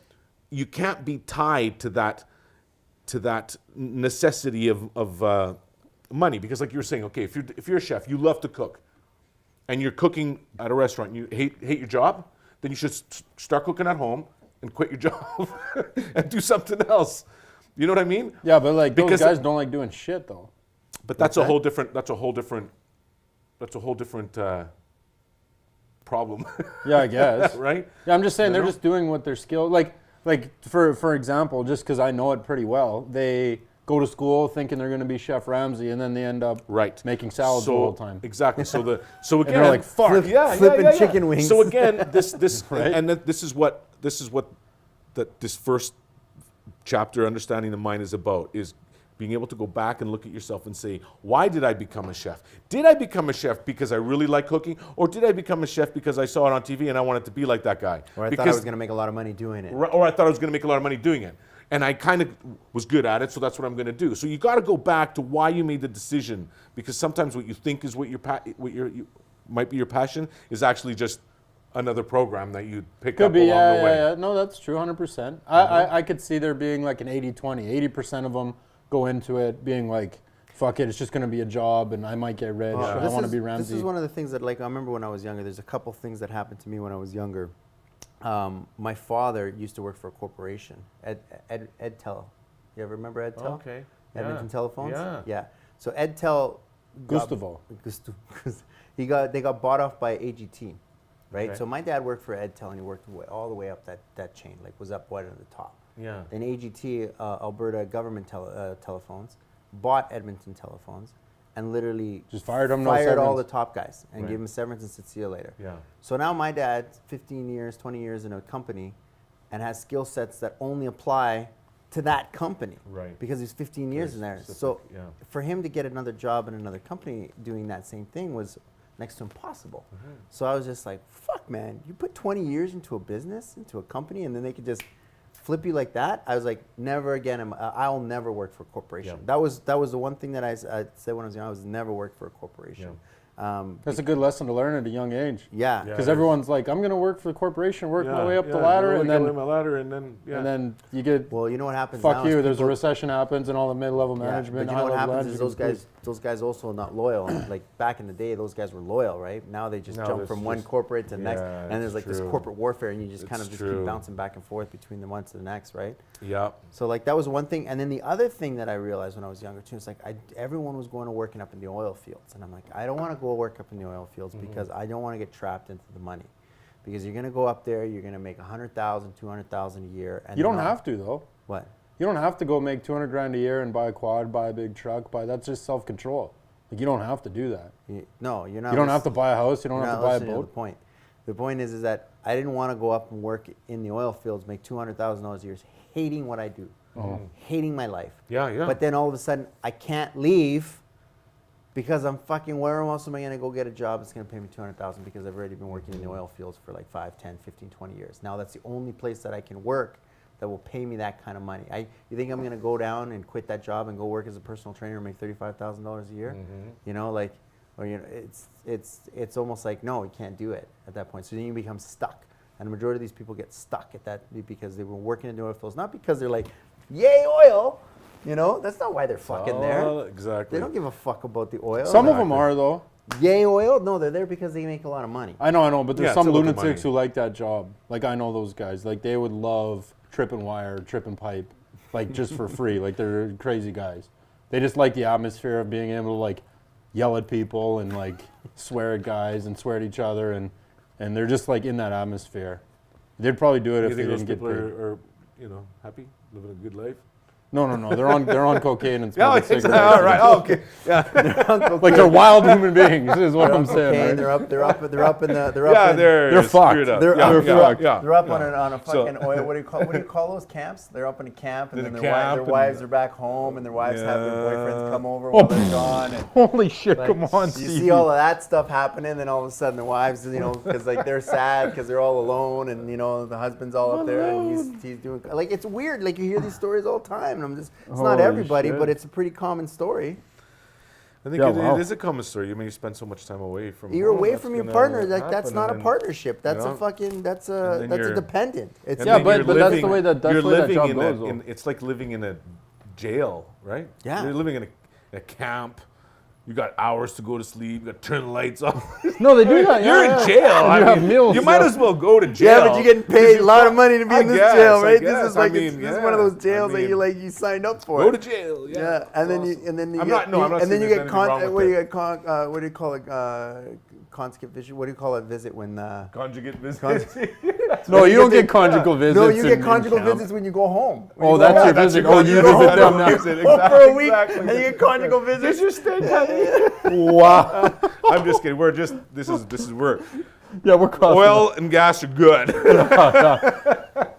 you can't be tied to that necessity of money because, like you were saying, okay, if you're a chef, you love to cook, and you're cooking at a restaurant, and you hate your job, then you should start cooking at home and quit your job and do something else. You know what I mean? yeah, but like those because- guys don't like doing shit though. But that's a whole different problem, Yeah, I guess. right? Yeah, I'm just saying You they're know? just doing what they're skilled. Like for example, just because I know it pretty well, they go to school thinking they're going to be Chef Ramsay, and then they end up Right. making salads the whole time. Exactly. So again, they're like, fuck. Flipping chicken wings. So again, this Right. and this is what this first chapter, understanding the mind, is about, is being able to go back and look at yourself and say, why did I become a chef? Did I become a chef because I really like cooking, or did I become a chef because I saw it on TV and I wanted to be like that guy? Or I thought I was going to make a lot of money doing it. Or I thought I was going to make a lot of money doing it. And I kind of was good at it, so that's what I'm going to do. So you got to go back to why you made the decision, because sometimes what you think is what might be your passion is actually just another program that you pick Could up be, along the way. yeah. No, that's true, 100%. I could see there being like an 80-20. 80% of them go into it being like, fuck it, it's just going to be a job and I might get rich. I This want to is- be Ramsay. This is one of the things that, like, I remember when I was younger, there's a couple things that happened to me when I was younger. My father used to work for a corporation, Edtel. You ever remember Edtel? Okay. Edmonton Yeah. Telephones? Yeah. Yeah. So Edtel Gustavo. they got bought off by AGT, right? Okay. So my dad worked for Edtel and he worked all the way up that chain, like was up right at the top. Yeah. Then AGT, Alberta Government Telephones, bought Edmonton Telephones and literally Just fired them, no fired all severance. the top guys and Right. gave them severance and said, see you later. Yeah. So now my dad's 15 years, 20 years in a company and has skill sets that only apply to that company. Right. Because he's 15 years in there. specific, So yeah. for him to get another job in another company doing that same thing was next to impossible. Mm-hmm. So I was just like, fuck, man, you put 20 years into a business, into a company, and then they could just flip you like that, I was like, never again. I'll never work for a corporation. Yeah. That was the one thing that I said when I was young. I was never work for a corporation. That's a good lesson to learn at a young age. Yeah. Because everyone's like, I'm going to work for the corporation, work my way up the ladder, and then you get. Well, you know what happens. Fuck now you. is There's a people, recession happens, and all the mid-level management. But you know what high-level happens is management those guys also not loyal. Like back in the day, those guys were loyal, right? Now they just jump from one corporate to the next, and there's like this corporate warfare, and you just kind of just keep bouncing back and forth between the one to the next, right? Yeah. So like that was one thing, and then the other thing that I realized when I was younger too is like everyone was going to working up in the oil fields, and I'm like, I don't want to go work up in the oil fields because I don't want to get trapped into the money, because you're going to go up there, you're going to make 100,000, 200,000 a year, and you don't have to though. What? You don't have to go make 200 grand a year and buy a quad, buy a big truck, that's just self-control. Like you don't have to do that. No, you're not. You don't have to buy a house. You don't have to buy a boat. The point. The point is that I didn't want to go up and work in the oil fields, make $200,000 a year, hating what I do, hating my life. Yeah. But then all of a sudden, I can't leave because I'm fucking, where else am I going to go get a job that's going to pay me $200,000 because I've already been working in the oil fields for like 5, 10, 15, 20 years. Now that's the only place that I can work that will pay me that kind of money. You think I'm going to go down and quit that job and go work as a personal trainer and make $35,000 a year? You know, like, or you know, it's almost like, no, you can't do it at that point. So then you become stuck. And the majority of these people get stuck at that because they were working in the oil fields, not because they're like, yay, oil. You know, that's not why they're fucking there. Exactly. They don't give a fuck about the oil. Some of them are though. Yay, oil? No, they're there because they make a lot of money. I know, but there's some it's about the lunatics money. who like that job. Like I know those guys. Like they would love tripping wire, tripping pipe, like just for free. Like they're crazy guys. They just like the atmosphere of being able to like yell at people and like swear at guys and swear at each other, and they're just like in that atmosphere. They'd probably do it if they didn't get paid. Are happy, living a good life? No. They're on cocaine and Yeah, smoking cigarettes. all right. Oh, okay. Like they're wild human beings. Is what I'm saying. Okay, Right? they're up in the They're fucked. screwed up. They're up Yeah. on a fucking oil. What do you call those camps? They're up in a camp, and then their camp wives are back home, and their wives have their boyfriends come over while they're gone. And Holy shit! like, Come on, you Steve. see all of that stuff happening, then all of a sudden the wives, you know, because like they're sad because they're all alone, and you know the husband's all up there, and he's doing like it's weird. Like you hear these stories all the time, and I'm just it's not Holy everybody, shit. but it's a pretty common story. I think it is a common story. I mean, you spend so much time away from You're home, away that's from your gonna partner. Like that's happen, not a and then, partnership. That's you know, a fucking. That's and a then you're- dependent. It's and Yeah, then but you're that's the living- way that you're job living goes, though. it's like living in a jail, right? Yeah. You're living in a camp. You got hours to go to sleep. You got to turn the lights off. No, they do that. You're in jail. And you have meals. You might as well go to jail. Yeah, but you're getting paid a lot of money to be in this jail, right? This is like this this is one of those jails that you signed up for. Go to jail. Yeah, Yeah, and then you I'm not saying you there's get anything wrong with what do you it. get what do you call it conjugate visit? What do you call it visit when Conjugate visit. No, you don't get conjugal visits. No, you get in conjugal camp. visits when you go home. When Oh, you go that's home. your visit. your Oh, you conjugal visit them now. visit. Home for a week, Exactly. and you get conjugal visits. Did you stay, honey? Wow. I'm just kidding. We're just this is work. Yeah, we're crossing. Oil and gas are good.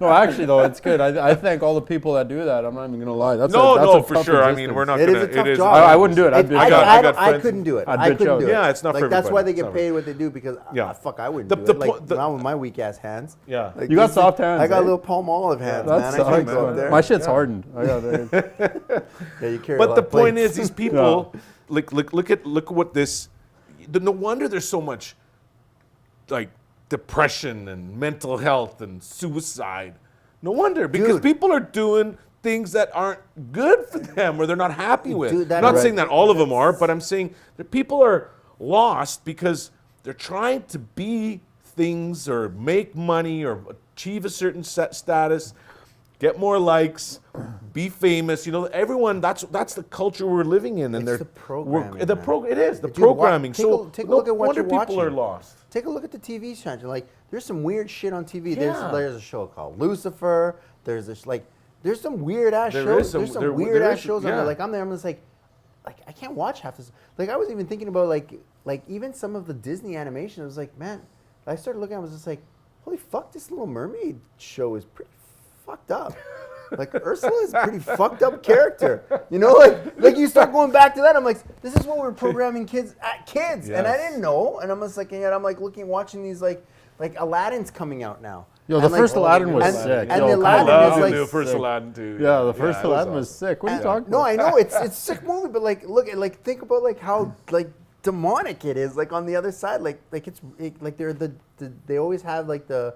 No, actually, though, it's good. I thank all the people that do that. I'm not even gonna lie. That's No, that's no, a for tough sure. I existence. mean, we're not It gonna. is a tough it is. job. I wouldn't do it. I'd bitch I out. got couldn't do it. I'd I bitch couldn't out. do it. Yeah, it's not for like that's why they everybody. get It's paid not what they do because Yeah. fuck, I wouldn't The- do the it. Like po- the- not with my weak ass hands. Yeah. Like, You got these- soft hands, I got eh? little palm olive hands, That man. I sucks, can't go up man. there. My shit's hardened. I got it. Yeah, you carry a But lot the of point plates. is, these people, look at what this. No wonder there's so much, like depression and mental health and suicide. No wonder because Dude. people are doing things that aren't good for them or they're not happy with. Dude, that I'm not is- saying that all of them are, but I'm saying that people are lost because they're trying to be things or make money or achieve a certain status, get more likes, be famous. You know, everyone. That's the culture we're living in, and It's they're the programming, It is the Dude, programming. take a- take a look at what wonder you're people watching. are lost. Take a look at the TV channel. Like, there's some weird shit on TV. Yeah. There's a show called Lucifer. There's some weird ass There shows. is some- There's some there- weird there ass is- shows on yeah. there. Like I'm there. I'm just like I can't watch half this. Like I was even thinking about like even some of the Disney animation. I was like, man. I started looking. I was just like, holy fuck, this Little Mermaid show is pretty fucked up. Like Ursula is a pretty fucked up character, you know. Like you start going back to that. I'm like, this is what we're programming kids, and I Yes. didn't know. And I'm just like, and yet I'm like watching these like Aladdin's coming out now. Yo, the And, like, first Aladdin was and- sick. and Yo, the come Aladdin on. is, like, the first sick. Aladdin too. Yeah, the first it was Aladdin was awesome. sick. What are you And- talking No, about? I know it's a sick movie, but like, look at like think about like how like demonic it is. Like on the other side, like like they're they always have like the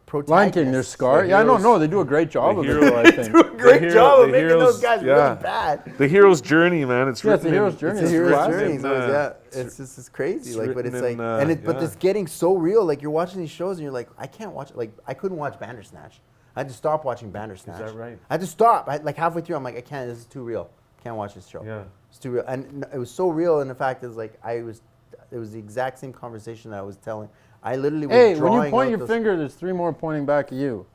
protagonist. Lion King, there's Scar. The Yeah, heroes- no, they do a great job the of hero- it, I think. Do a great hero- job of the making heroes- those guys yeah. really bad. The hero's journey, man. It's Yeah, it's written the hero's in- journey. It's a It's hero's classic. journey. So in, yeah, it's crazy. it's Like, but it's written like, in, but yeah. it's getting so real. Like you're watching these shows and you're like, I can't watch. Like I couldn't watch Bandersnatch. I had to stop watching Bandersnatch. Is that right? I had to stop. Like halfway through, I'm like, I can't. This is too real. Can't watch this show. Yeah. It's too real. And it was so real. And the fact is, like, it was the exact same conversation that I was telling. I literally was Hey, when drawing you point out your those- finger, there's 3 more pointing back at you.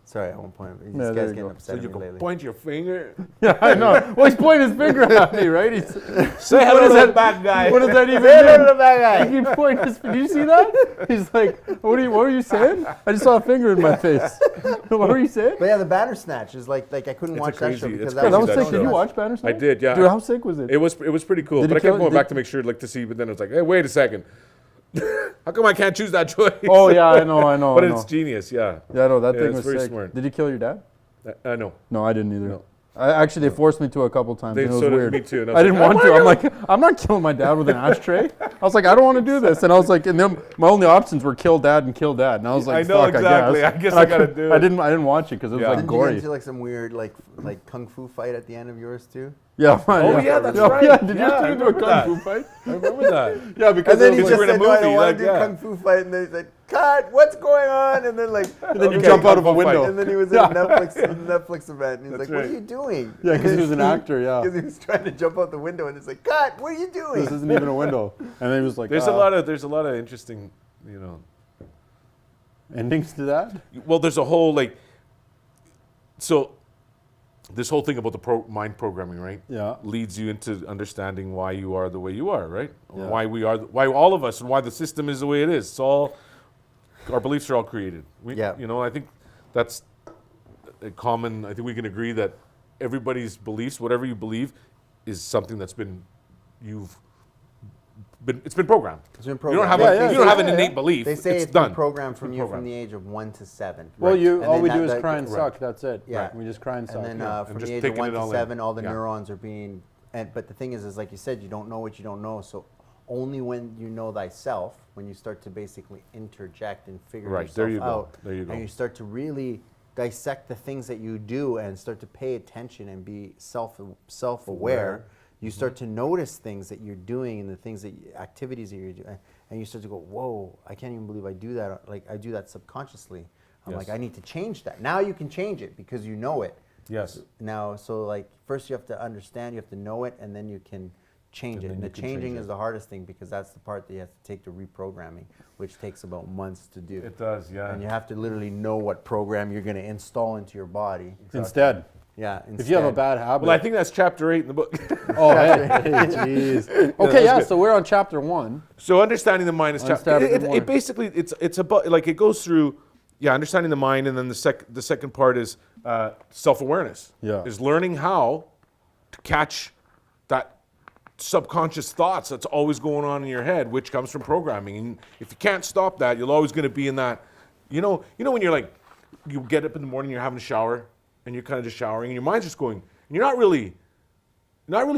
Sorry, I won't point. These Yeah, there guys you getting go. upset So at you me can lately. point your finger. Yeah, I know. Well, he's pointing his finger at me, right? He's, Say What hello is to that- the bad guy. what does that even Say hello to mean? the bad He guy. keeps pointing his. Did you see that? He's like, what were you saying? I just saw a finger in my face. What were you saying? But yeah, the Bandersnatch is like I couldn't It's watch a that show crazy- because it's Yeah, that crazy, was that sick. Did you show. watch Bandersnatch? I did, yeah. Dude, how sick was it? It was pretty cool, Did but he I kept kill- going did- back to make sure, like, to see. But then it was like, hey, wait a second. How come I can't choose that choice? Oh yeah, I know. But I know. it's genius, yeah. Yeah, no, that Yeah, thing it's was very sick. smart. Did he kill your dad? No. No, I didn't either. No. Actually, they forced me to a couple times. They and it was so did weird. me too, and I I, was didn't like, want to. I'm like, I'm not killing my dad with an ashtray. I was like, I don't want to do this. And I was like, and then my only options were kill dad and kill dad. And I was like, I know, fuck, exactly. I I guess. guess And I gotta couldn't- do I it. didn't watch it because it was Yeah. like Didn't you get gory. into like some weird like kung fu fight at the end of yours too? Yeah. Oh, yeah, that's Yeah, right. Yeah, did Yeah, I you do a remember kung that. fu fight? I remember that. Yeah, because And then it he was just we're in a said, "No, I don't movie, want like, to do yeah. kung fu fight." And then he said, "Cut! What's going on?" And then like, and then you okay, jump out of a kung fu fight. window. And then he was Yeah. at a Netflix event, and he's like, "What right. are you doing?" Yeah, because he was an actor. Yeah. Because he was trying to jump out the window, and it's like, "Cut! What are you doing?" This isn't even a window. And then he was like, There's a lot of interesting, endings to that. Well, there's a whole like, so this whole thing about the mind programming, right? Yeah. Leads you into understanding why you are the way you are, right? Or Yeah. why we are, why all of us, and why the system is the way it is. It's all, our beliefs are all created. Yeah. I think that's a common. I think we can agree that everybody's beliefs, whatever you believe, is something that's been, it's been programmed. It's been You don't have, programmed. you don't have an Yeah, innate yeah. belief. They say it's it's done. been programmed from It's you been from programmed. the age of 1 to 7. Well, Right. And all then we that- do is that- cry and right. suck. That's it. Yeah. We just cry and suck. And then yeah. from just the age of taking 1 it to all in. 7, all the Yeah. neurons are being. But the thing is like you said, you don't know what you don't know. So only when you know thyself, when you start to basically interject and figure Right, yourself there you go. out, There you go. and you start to really dissect the things that you do and start to pay attention and be self-aware. You start to notice things that you're doing and the things that activities that you're doing, and you start to go, "Whoa! I can't even believe I do that. Like I do that subconsciously." I'm Yes. like, I need to change that. Now you can change it because you know it. Yes. Now, so like first you have to understand, you have to know it, and then you can change And it. then And the you can change changing it. is the hardest thing because that's the part that you have to take to reprogramming, which takes about months to do. It does, yeah. And you have to literally know what program you're going to install into your body. Instead, Yeah. if you have a instead. bad habit. Well, I think that's chapter 8 in the book. Oh, hey, jeez. Okay, yeah. So we're on chapter 1. So understanding the mind is Understanding the it mind. basically it's about like it goes through understanding the mind, and then the second part is self-awareness. Yeah. Is learning how to catch that subconscious thoughts that's always going on in your head, which comes from programming. And if you can't stop that, you're always going to be in that. You know when you're like, you get up in the morning, you're having a shower, and you're kind of just showering, and your mind's just going, and you're not really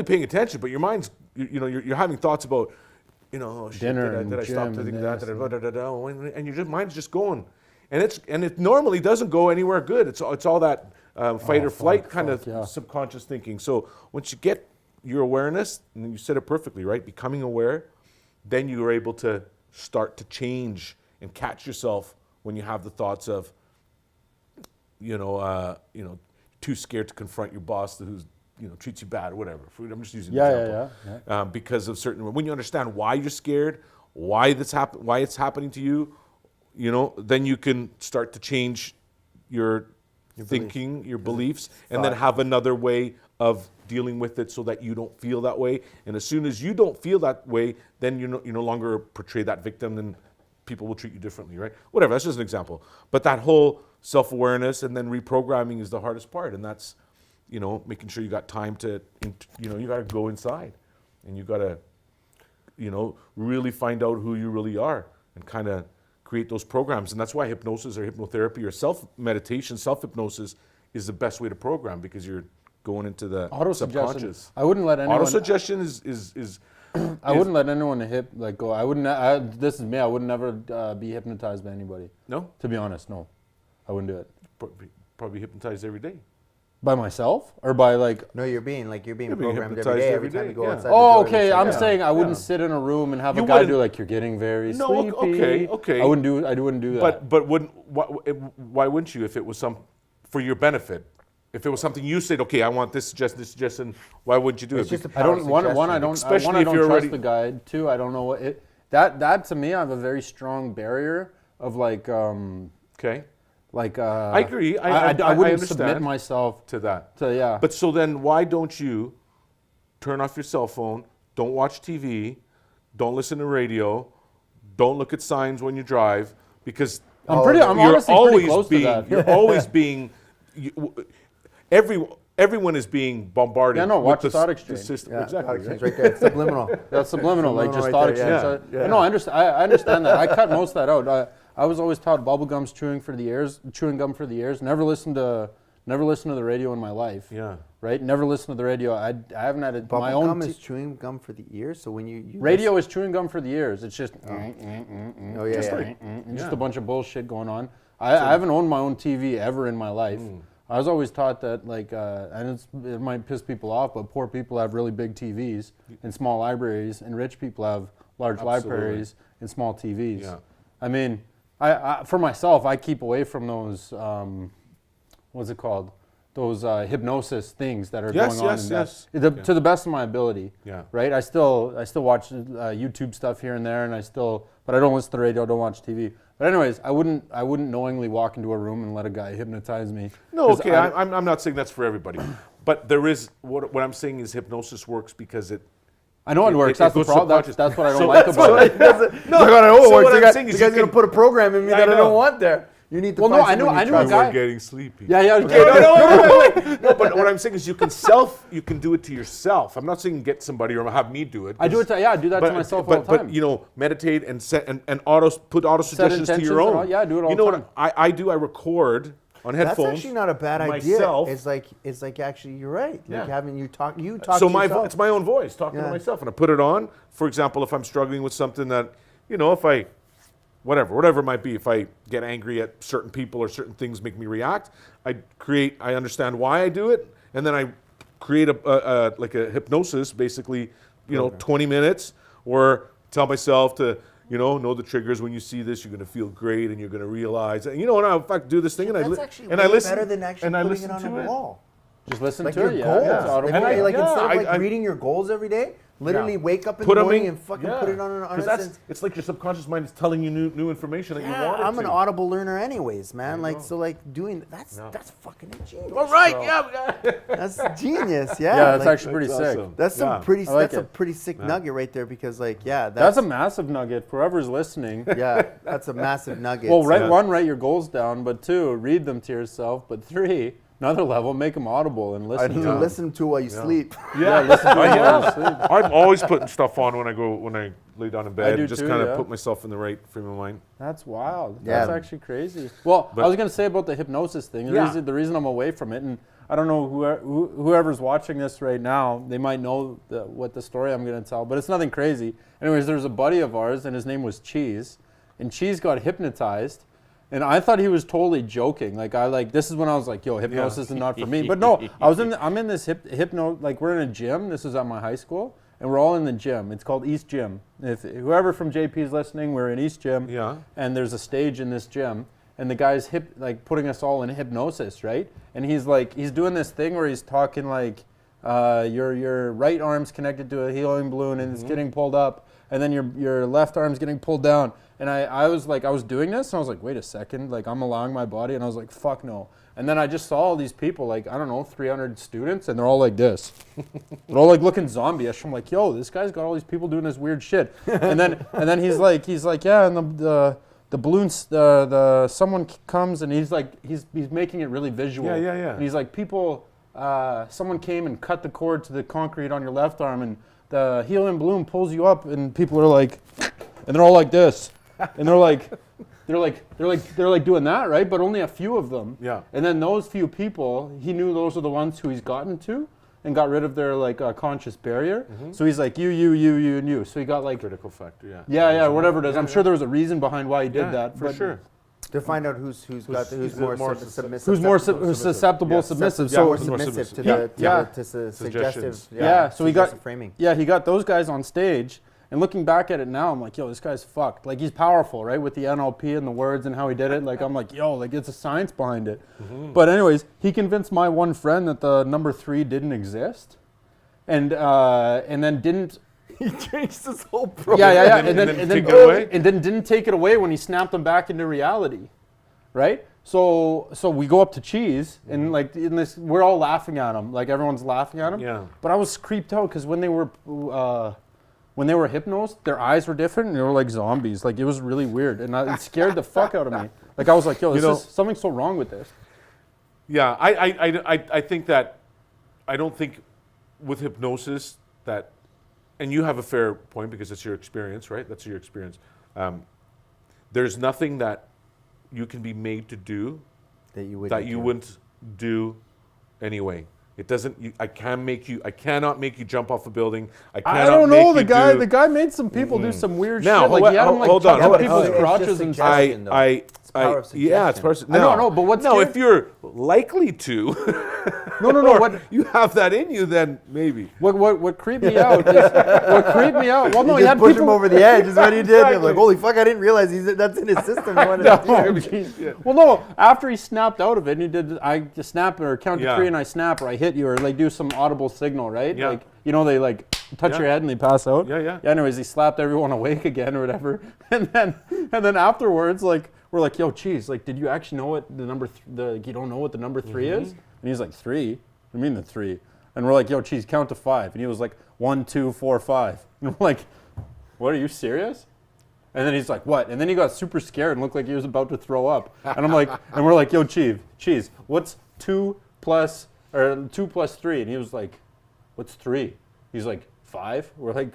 paying attention, but your mind's, you're having thoughts about, oh shit, Dinner did I and stop gym to think and that, this and your mind's just going, and it normally doesn't go anywhere good. It's all that fight or flight kind of yeah. subconscious thinking. So once you get your awareness, and you said it perfectly, right? Becoming aware, then you are able to start to change and catch yourself when you have the thoughts of, too scared to confront your boss who's treats you bad or whatever. I'm just using an example. Yeah. Because of certain, when you understand why you're scared, why it's happening to you, then you can start to change your thinking, your beliefs, and then have another way of dealing with it so that you don't feel that way. And as soon as you don't feel that way, then you no longer portray that victim, and people will treat you differently, right? Whatever, that's just an example. But that whole self-awareness and then reprogramming is the hardest part, and that's, making sure you got time to, you got to go inside, and you got to, really find out who you really are, and kind of create those programs. And that's why hypnosis or hypnotherapy or self-meditation, self-hypnosis is the best way to program, because you're going into the subconscious. I wouldn't let anyone. Auto-suggestion is I wouldn't let anyone go. I wouldn't. This is me. I would never be hypnotized by anybody. No? To be honest, no. I wouldn't do it. Probably hypnotized every day. By myself or by No, you're being being programmed hypnotized every day. every Every time day, you go yeah. outside. Oh, the door, okay. you say, I'm yeah. saying I wouldn't sit in a room and have You a guy wouldn't- do like, you're getting very No, sleepy. okay. I wouldn't do that. But why wouldn't you if it was for your benefit? If it was something you said, okay, I want this suggestion, why wouldn't you do It's it? just a I don't power one. I suggestion. don't. Especially One, I if don't you're trust already- the guy. Two, I don't know what it. That to me, I have a very strong barrier of like. Okay. Like. I agree. I wouldn't understand submit myself to that. to yeah. But so then why don't you turn off your cell phone, don't watch TV, don't listen to radio, don't look at signs when you drive, because I'm you're honestly pretty always close to being, that. You're always being, everyone is being bombarded. Yeah, no, watch with the Thought Yeah, Exchange. Exactly. ThoughtXchange Right? right there. It's subliminal. That's subliminal, like just Subliminal thought right there, exchange. yeah. No, I understand that. I cut most of that out. I was always taught bubblegum's chewing gum for the ears. Never listened to the radio in my life. Yeah. Right? Never listened to the radio. I haven't had it. My own Gum is chewing gum for the ears. So when you radio is chewing gum for the ears. It's just Oh yeah, Just yeah. like- just a bunch of bullshit going on. I haven't owned my own TV ever in my life. I was always taught that, like, and it might piss people off, but poor people have really big TVs and small libraries, and rich people have large libraries and small TVs. Yeah. I mean, I for myself, I keep away from those, what's it called? Those hypnosis things that are going on. To the best of my ability. Yeah. Right? I still watch YouTube stuff here and there, but I don't listen to the radio, I don't watch TV. But anyways, I wouldn't knowingly walk into a room and let a guy hypnotize me. No, okay, I'm not saying that's for everybody. But there is, what I'm saying is hypnosis works because it, I know it works. it That's the goes problem. subconscious. That's what I don't So like that's about what it. No, so what I'm the saying is guy's you gonna can- put a program in me Yeah, that I I know. don't want there. You need to Well, find no, I knew someone you a trust. guy- we're getting sleepy. Yeah, yeah. Okay, no, but what I'm saying is you can do it to yourself. I'm not saying get somebody or have me do it. I do it. I do that to myself all the time. But you know, meditate and set and put auto suggestions to intentions your and own. all- yeah, I do it all You the know time. what I do? I record on That's headphones. actually not a bad idea. myself. It's like actually you're right. Yeah. Like having you talk So to my yourself. it's my own voice talking to Yeah. myself, and I put it on. For example, if I'm struggling with something that, you know, if I, whatever it might be, if I get angry at certain people or certain things make me react, I understand why I do it, and then I create a like a hypnosis, basically, you know, 20 minutes, or tell myself to, you know the triggers. When you see this, you're going to feel great, and you're going to realize, and and I in fact do this thing, and That's I actually and way I listen, better than actually and I putting listen it on to a it. wall. Just listen Like to your it. goals. Yeah, it's audible. Like, And like yeah, instead of like I- reading your goals every day, literally Yeah. wake up in Put the 'em morning in- and fucking yeah. put it on a 'Cause that's it's like your subconscious mind is telling you new information that you Yeah, want. I'm an audible learner anyways, man. Like so, like doing that's fucking genius. All right, bro. yeah. That's genius. Yeah, Yeah, that's like, actually pretty That's sick. awesome. that's some Yeah. pretty. I like That's a it. pretty sick nugget right there because, like, yeah, That's a massive nugget for whoever's listening. yeah, that's a massive nugget. Well, Yeah. write your goals down, but two, read them to yourself, but three, another level, make them audible and listen to them. Listen to while you sleep. Yeah, listen to it while you sleep. I'm always putting stuff on when I lay down in bed, do and just too, kind of yeah. put myself in the right frame of mind. That's wild. Yeah. That's actually crazy. Well, But- I was going to say about the hypnosis thing. Yeah. The reason I'm away from it, and I don't know whoever's watching this right now, they might know what the story I'm going to tell, but it's nothing crazy. Anyways, there's a buddy of ours, and his name was Cheese, and Cheese got hypnotized. And I thought he was totally joking. This is when I was like, yo, hypnosis is not for me. But no, I'm in this hypno, like we're in a gym. This is at my high school. And we're all in the gym. It's called East Gym. If whoever from JP is listening, we're in East Gym. Yeah. And there's a stage in this gym. And the guy's putting us all in hypnosis, right? And he's doing this thing where he's talking like, your right arm's connected to a helium balloon and it's getting pulled up. And then your left arm's getting pulled down. And I was doing this, and I was like, wait a second, like I'm allowing my body, and I was like, fuck no. And then I just saw all these people, like, I don't know, 300 students, and they're all like this. They're all like looking zombie-ish. I'm like, yo, this guy's got all these people doing this weird shit. And then he's like, yeah, and the balloons, someone comes, and he's making it really visual. Yeah. And he's like, people, someone came and cut the cord to the concrete on your left arm, and the helium balloon pulls you up, and people are like, and they're all like this. And they're like, they're like doing that, right? But only a few of them. Yeah. And then those few people, he knew those are the ones who he's gotten to, and got rid of their like conscious barrier. So he's like you, and you. So he got like Critical factor, yeah. Yeah, whatever it is. I'm sure there was a reason behind why he did that. For sure. To find out who's more submissive. Who's more susceptible, submissive. So So more submissive to the suggestive. So he got suggestive framing. Yeah, he got those guys on stage. And looking back at it now, I'm like, yo, this guy's fucked. Like, he's powerful, right? With the NLP and the words and how he did it. Like, I'm like, yo, like, it's a science behind it. But anyways, he convinced my one friend that the number 3 didn't exist. And then didn't... He changed his whole program. Yeah. And then take it away? And then didn't take it away when he snapped them back into reality, right? So we go up to Cheese, and like in this, we're all laughing at him. Like, everyone's laughing at him. Yeah. But I was creeped out because when they were hypnosed, their eyes were different, and they were like zombies. Like, it was really weird, and it scared the fuck out of me. Like, I was like, yo, this is something so wrong with this. Yeah, I think that, I don't think with hypnosis that, and you have a fair point because it's your experience, right? That's your experience. There's nothing that you can be made to do that you wouldn't do anyway. It doesn't. I cannot make you jump off a building. I don't know. The guy made some people do some weird shit. Like, he had them like hold on. touching people's It's crotches and stuff. It's power of yeah, it's suggestion. power. I know, but what's no? scary- If you're likely to, No. or What you have that in you, then maybe. What creeped me out is Well, no, You he just had push people him over the edge is what he did. I'm Exactly. like, holy fuck, I didn't realize that's in his system. He wanted to do Oh, it. geez. Well, no. After he snapped out of it, and he did. I just snap or count to Yeah. 3 and I snap or I hit you or like do some audible signal, right? Yeah. Like, you know, they like touch Yeah. your head and they pass out. Yeah. Anyways, he slapped everyone awake again or whatever, and then afterwards, like, we're like, yo, Cheese, like, did you actually know what the number? You don't know what the number 3 is? And he's like, 3. I mean the 3. And we're like, yo, Cheese, count to 5. And he was like, 1, 2, 4, 5. And we're like, what? Are you serious? And then he's like, what? And then he got super scared and looked like he was about to throw up. And I'm like, and we're like, yo, Cheese, what's 2 plus 3? And he was like, what's 3? He's like, 5? We're like,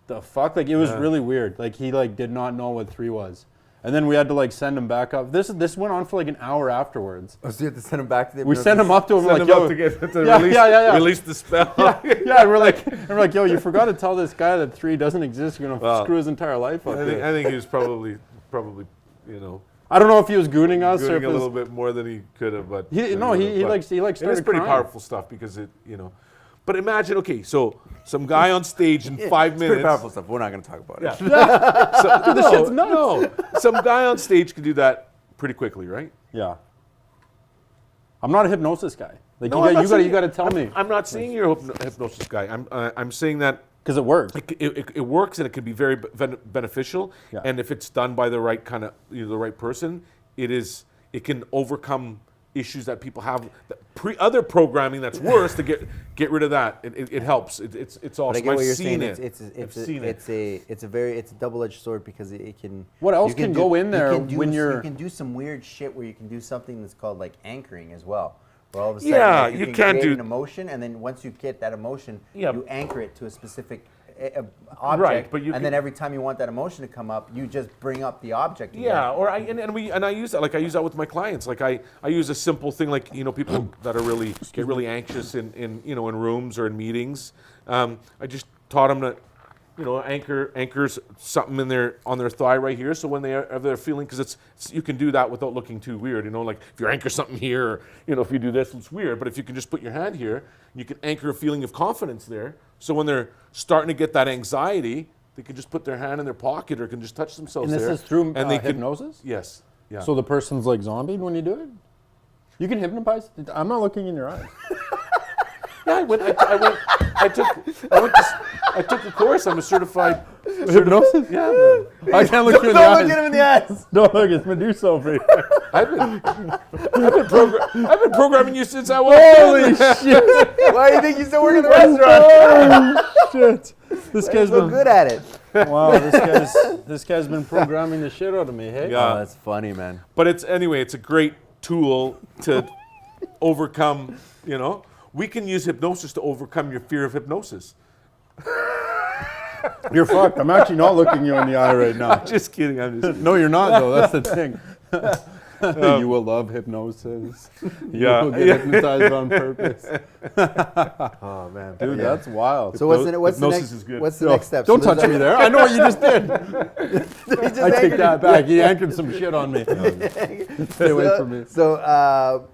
the fuck? Like, it was really weird. Like, he like did not know what 3 was. And then we had to like send him back up. This went on for like an hour afterwards. Oh, so you have to send him back to the We sent him up to him, Send like, him yo, up to release the spell. yeah, and we're like, yo, you forgot to tell this guy that 3 doesn't exist. You're gonna screw his entire life up. I think he was probably, I don't know if he was gooning us or if doing a little bit more than he could have, but he likes It started is pretty crying. powerful stuff because But imagine, okay, so some guy on stage in 5 It's minutes. pretty powerful stuff. We're not going to talk about it. No, some guy on stage could do that pretty quickly, right? Yeah. I'm not a hypnosis guy. Like, No, I'm not saying- you got to tell me I'm not saying you're a hypnosis guy. I'm saying that because it works. it works and it can be very beneficial. Yeah. And if it's done by the right kind of the right person, it can overcome issues that people have. Other programming that's worse to get rid of that. It helps. It's But awesome. I get what I've you're seen saying. it. It's a double-edged sword because it can. What else you can go in there you can when you're- You can do some weird shit where you can do something that's called like anchoring as well. Where all of a sudden, Yeah, like, you can can create do- an emotion, and then once you get that emotion, Yeah. you anchor it to a specific object, Right, but you and can- then every time you want that emotion to come up, you just bring up the object. Again. Yeah, or I use that. Like, I use that with my clients. Like, I use a simple thing, like, people that are get really anxious in rooms or in meetings. I just taught them to anchors something on their thigh right here. So when they're feeling, because you can do that without looking too weird. Like if you anchor something here, or, if you do this, it's weird. But if you can just put your hand here, you can anchor a feeling of confidence there. So when they're starting to get that anxiety, they can just put their hand in their pocket or can just touch themselves And this there. is through and they can- hypnosis? Yes. Yeah. So the person's like zombied when you do it? You can hypnotize? I'm not looking in your eyes. Yeah, I took a course. I'm a certified Hypnosis? Yeah, man. I can't look you in the Don't eyes. look at him in the eyes. Don't look, it's Medusa over here. I've been programming you since I was. Holy shit! Why do you think you still work in the restaurant? Oh, shit. This guy's So been good at it. wow. This guy's been programming the shit out of me. Hey. Yeah. Oh, that's funny, man. But it's a great tool to overcome. We can use hypnosis to overcome your fear of hypnosis. You're fucked. I'm actually not looking you in the eye right now. Just kidding. I'm just No, you're not though. That's the thing. You will love hypnosis. You will get hypnotized on purpose. Oh man, Dude, that's wild. So what's the Hypnosis next? is good. What's the No, next step? Don't So touch me there. I know what you just did. I take anchored that back. He anchored some shit on me. Stay away from me. So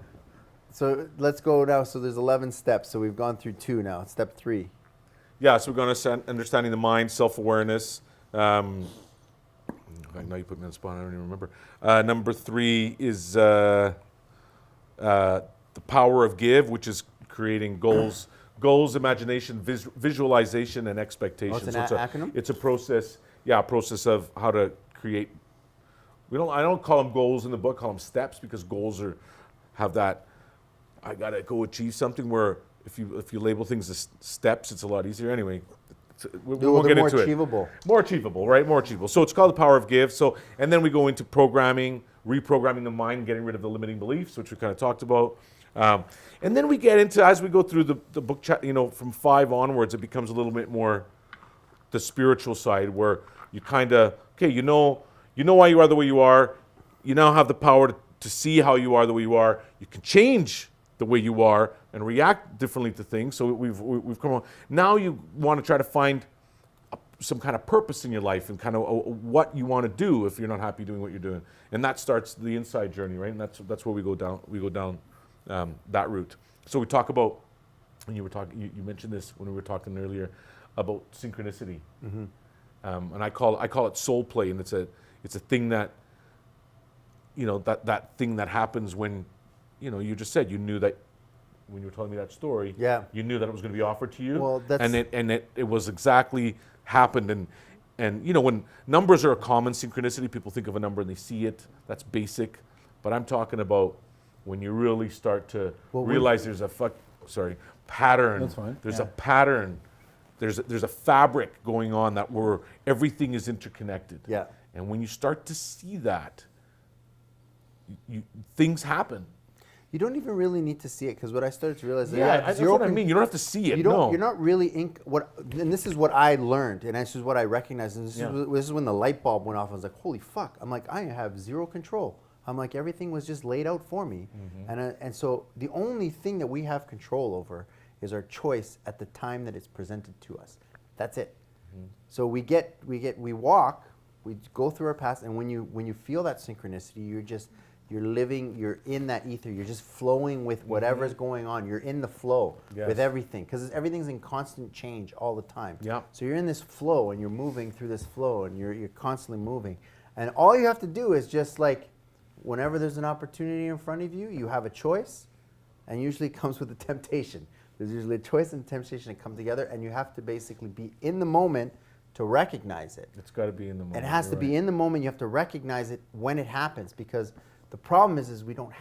let's go now. So there's 11 steps. So we've gone through 2 now. Step 3. Yeah, so we're going to understanding the mind, self-awareness. Now you put me on the spot. I don't even remember. Number 3 is the power of give, which is creating goals, imagination, visualization, and expectation. Oh, it's an acronym? It's a process. Yeah, a process of how to create. I don't call them goals in the book. Call them steps, because goals have that. I gotta go achieve something. Where if you label things as steps, it's a lot easier. Anyway, we won't get into achievable. it. More achievable, right? More achievable. So it's called the power of give. So, and then we go into programming, reprogramming the mind, getting rid of the limiting beliefs, which we kind of talked about. And then we get into, as we go through the book, from 5 onwards, it becomes a little bit more the spiritual side, where you kind of, okay, you know why you are the way you are. You now have the power to see how you are the way you are. You can change the way you are and react differently to things. So we've come on. Now you want to try to find some kind of purpose in your life and kind of what you want to do if you're not happy doing what you're doing. And that starts the inside journey, right? And that's where we go down. We go down that route. So we talk about, when you were talking, you mentioned this when we were talking earlier about synchronicity, and I call it soul play, and it's a thing that, that thing that happens when, you just said you knew that when you were telling me that story, you knew that it was going to be offered to you, Well, and it was exactly happened, and when numbers are a common synchronicity, people think of a number and they see it. That's basic, but I'm talking about when you really start to realize there's a pattern. That's fine. There's a pattern. There's a fabric going on where everything is interconnected. Yeah. And when you start to see that, things happen. You don't even really need to see it, because what I started to realize That's what I mean. You don't have to see it. You're not really and this is what I learned, and this is what I recognized, and this is when the light bulb went off. I was like, holy fuck! I'm like, I have zero control. I'm like, everything was just laid out for me, and so the only thing that we have control over is our choice at the time that it's presented to us. That's it. So we walk, we go through our past, and when you feel that synchronicity, you're living, you're in that ether, you're just flowing with whatever's going on. You're in the flow with everything, because everything's in constant change all the time. Yeah. So you're in this flow, and you're moving through this flow, and you're constantly moving. And all you have to do is just like, whenever there's an opportunity in front of you, you have a choice, and usually it comes with a temptation. There's usually a choice and temptation that come together, and you have to basically be in the moment to recognize it. It's got to be in the moment. It has to be in the moment. You have to recognize it when it happens, because the problem is we don't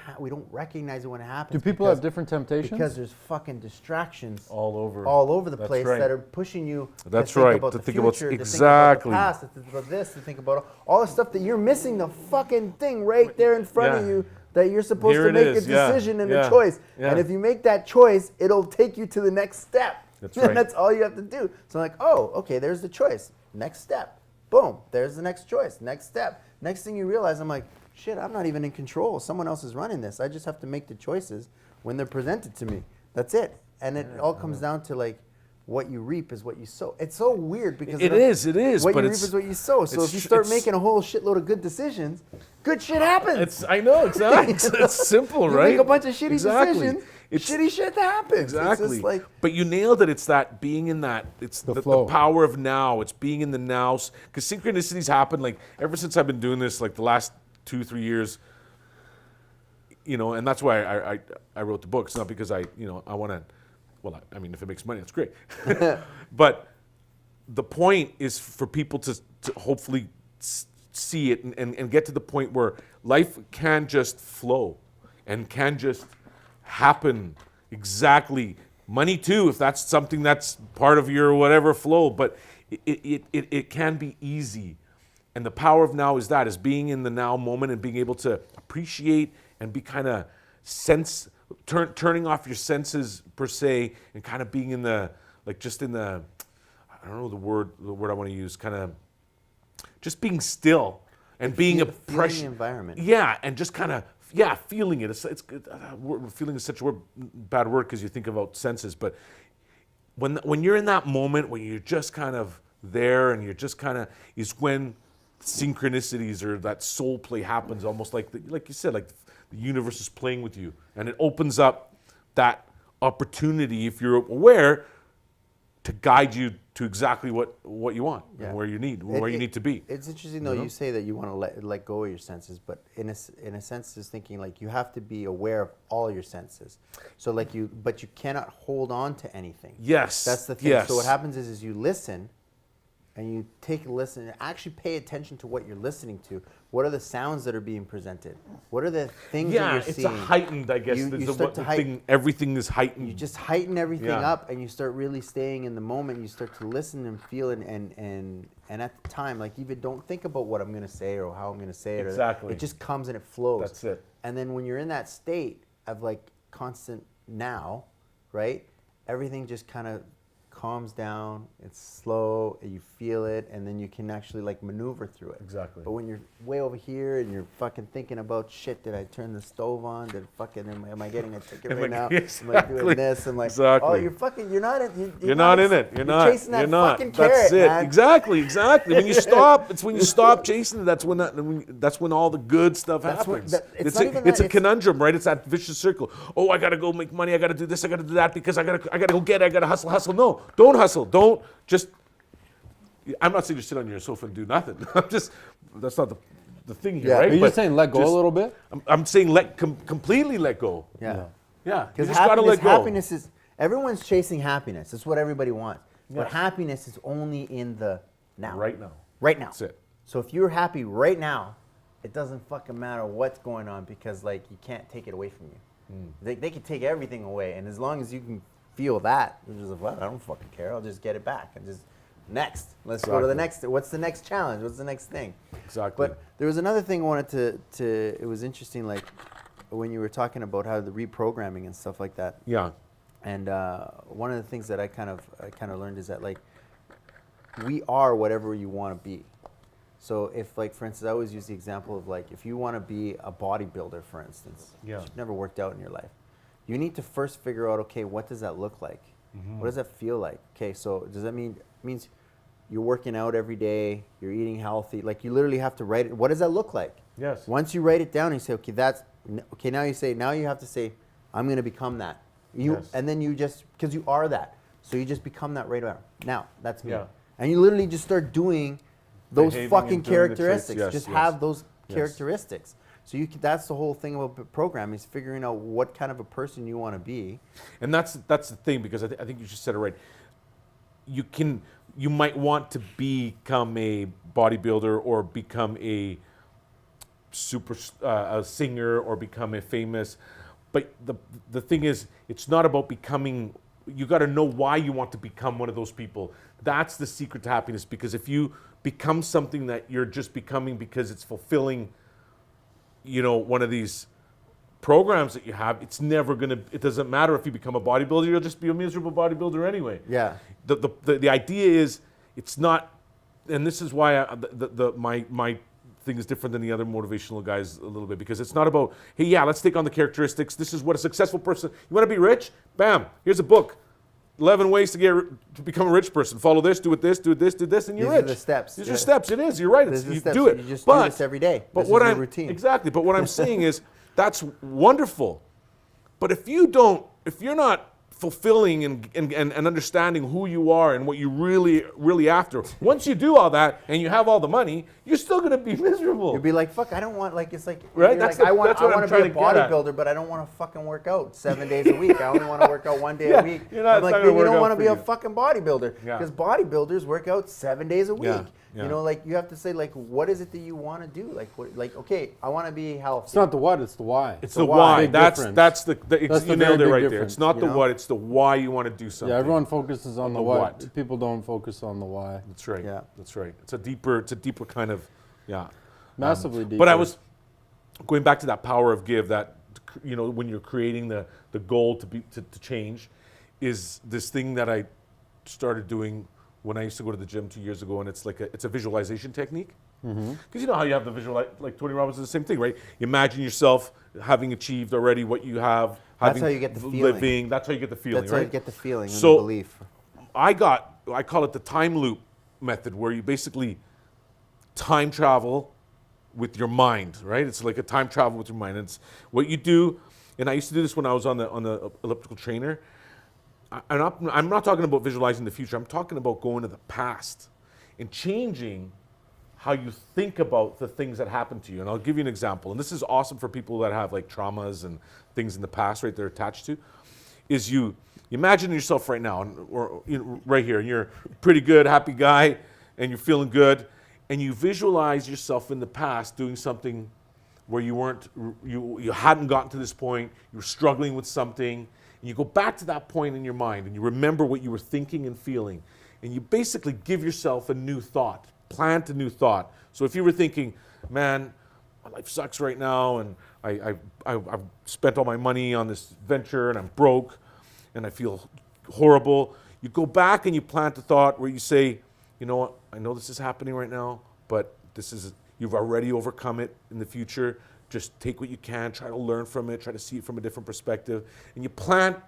recognize it when it happens. Do people have different temptations? Because there's fucking distractions all over the place that are pushing you That's to think right. about To the think future, about to think about the exactly. past, to think about this, to think about all the stuff that you're missing, the fucking thing right there in front of you that you're supposed to make a decision and a choice. And if you make that choice, it'll take you to the next step. That's right. That's all you have to do. So I'm like, oh, okay, there's the choice. Next step. Boom. There's the next choice. Next step. Next thing you realize, I'm like, shit, I'm not even in control. Someone else is running this. I just have to make the choices when they're presented to me. That's it. And it all comes down to like, what you reap is what you sow. It's so weird because it is. What But you reap is what you sow. So if you start making a whole shitload of good decisions, good shit happens. I know, exactly. It's simple, right? You make a bunch of shitty decisions, shitty shit happens. Exactly. It's just like, but you nailed it. It's that being in that. It's the power of now. It's being in the now. Because synchronicities happen like ever since I've been doing this, like the last 2-3 years. And that's why I wrote the book. It's not because I want to. Well, I mean, if it makes money, that's great. But the point is for people to hopefully see it and get to the point where life can just flow and can just happen exactly. Money too, if that's something that's part of your whatever flow. But it can be easy. And the power of now is being in the now moment and being able to appreciate and be kind of turning off your senses per se and kind of being in the, like just in the, I don't know the word I want to use, kind of just being still and being a feeling the environment. Yeah, and just kind of feeling it. It's good. Feeling is such a bad word because you think about senses, but when you're in that moment when you're just kind of there and you're just kind of is when synchronicities or that soul play happens, almost like you said, like the universe is playing with you, and it opens up that opportunity, if you're aware, to guide you to exactly what you want and where you need to be. It's interesting though, you say that you want to let go of your senses, but in a sense is thinking like you have to be aware of all your senses. So like but you cannot hold on to anything. Yes. That's the thing. Yes. So what happens is you listen and you take a listen and actually pay attention to what you're listening to. What are the sounds that are being presented? What are the things that you're seeing? Yeah, it's a heightened, I guess. You start to heighten. Everything is heightened. You just heighten everything up, and you start really staying in the moment. You start to listen and feel it, and at the time, like even don't think about what I'm going to say or how I'm going to say it. Exactly. It just comes and it flows. That's it. And then when you're in that state of like constant now, right? Everything just kind of calms down, it's slow, and you feel it, and then you can actually like maneuver through it. Exactly. But when you're way over here and you're fucking thinking about shit, did I turn the stove on? Did fucking am I getting a ticket right now? Exactly. Am I doing this? I'm like, Exactly. oh, you're not in. You're not in it. You're not chasing that you're not. fucking That's carrot, it. man. Exactly. When you stop, it's when you stop chasing it. That's when all the good stuff happens. It's a conundrum, right? It's that vicious circle. Oh, I gotta go make money. I gotta do this. I gotta do that because I gotta go get it. I gotta hustle. No, don't hustle. Don't just. I'm not saying just sit on your sofa and do nothing. That's not the thing here, right? Are you just saying let go a little bit? I'm saying completely let go. Yeah. Yeah. Because You just gotta let go. happiness is, everyone's chasing happiness. It's what everybody wants. But Yes. happiness is only in the now. Right now. Right now. That's it. So if you're happy right now, it doesn't fucking matter what's going on because like you can't take it away from you. They can take everything away, and as long as you can feel that, you're just like, well, I don't fucking care. I'll just get it back and just next. Let's go to the next. What's the next challenge? What's the next thing? Exactly. But there was another thing I wanted to. It was interesting, like when you were talking about how the reprogramming and stuff like that. Yeah. And one of the things that I kind of learned is that like we are whatever you want to be. So if like, for instance, I always use the example of like if you want to be a bodybuilder, for instance, Yeah. you've never worked out in your life, you need to first figure out, okay, what does that look like? What does that feel like? Okay, so does that means you're working out every day, you're eating healthy, like you literally have to write it. What does that look like? Yes. Once you write it down and you say, okay, now you have to say, I'm going to become that. Yes. And then you just, because you are that, so you just become that right now. That's me. Yeah. And you literally just start doing those Behaving fucking and doing the traits, characteristics. yes, Just yes. have those Yes. characteristics. So that's the whole thing about programming, is figuring out what kind of a person you want to be. And that's the thing, because I think you just said it right. You might want to become a bodybuilder or become a a singer or become a famous, but the thing is, it's not about becoming. You got to know why you want to become one of those people. That's the secret to happiness, because if you become something that you're just becoming because it's fulfilling, one of these programs that you have, it doesn't matter if you become a bodybuilder, you'll just be a miserable bodybuilder anyway. Yeah. The idea is, it's not, and this is why my thing is different than the other motivational guys a little bit, because it's not about, hey, yeah, let's take on the characteristics. This is what a successful person, you want to be rich? Bam, here's a book. 11 ways to become a rich person. Follow this, do this, and you're rich. These are the steps. These are steps. It is. You're right. These are You steps. do it. You just but, do this every day. But This what is your I'm routine. Exactly. But what I'm saying is, that's wonderful. But if you're not fulfilling and understanding who you are and what you really after, once you do all that and you have all the money, you're still going to be miserable. You'd be like, fuck, I don't want, like, it's like, Right? you're That's like, the- I want that's what I'm to trying be a to get at. bodybuilder, but I don't want to fucking work out 7 days a week. I only want to work out 1 day Yeah, a week. you're not- I'm like, it's not then gonna you work don't out want to for be a you. fucking bodybuilder, Yeah. because bodybuilders work out 7 days a week. Yeah, yeah. Like, you have to say, like, what is it that you want to do? Like, okay, I want to be healthy. It's not the what, it's the why. It's the why. Big That's difference. that's the That's the you nailed it very right big there. difference, It's not the you know? what, it's the why you want to do something. Yeah, everyone focuses on the the what. what. People don't focus on the why. That's right. Yeah. That's right. It's a deeper kind of, yeah. Massively deeper. But I was going back to that power of give, that, when you're creating the goal to change, is this thing that I started doing when I used to go to the gym 2 years ago, and it's a visualization technique. Because you know how you have the visual, like Tony Robbins is the same thing, right? You imagine yourself having achieved already what you have, That's how you get the feeling. living. That's how you get the feeling, That's right? how you get the feeling and So- the belief. I call it the time loop method, where you basically time travel with your mind, right? It's like a time travel with your mind. It's what you do, and I used to do this when I was on the elliptical trainer. I'm not talking about visualizing the future. I'm talking about going to the past and changing how you think about the things that happen to you. And I'll give you an example. And this is awesome for people that have like traumas and things in the past, right? They're attached to. Is you imagine yourself right now, or right here, and you're a pretty good, happy guy, and you're feeling good, and you visualize yourself in the past doing something where you hadn't gotten to this point, you were struggling with something, and you go back to that point in your mind, and you remember what you were thinking and feeling, and you basically give yourself a new thought, plant a new thought. So if you were thinking, man, my life sucks right now, and I've spent all my money on this venture, and I'm broke, and I feel horrible, you go back and you plant a thought where you say, you know what, I know this is happening right now, but you've already overcome it in the future. Just take what you can, try to learn from it, try to see it from a different perspective. And you plant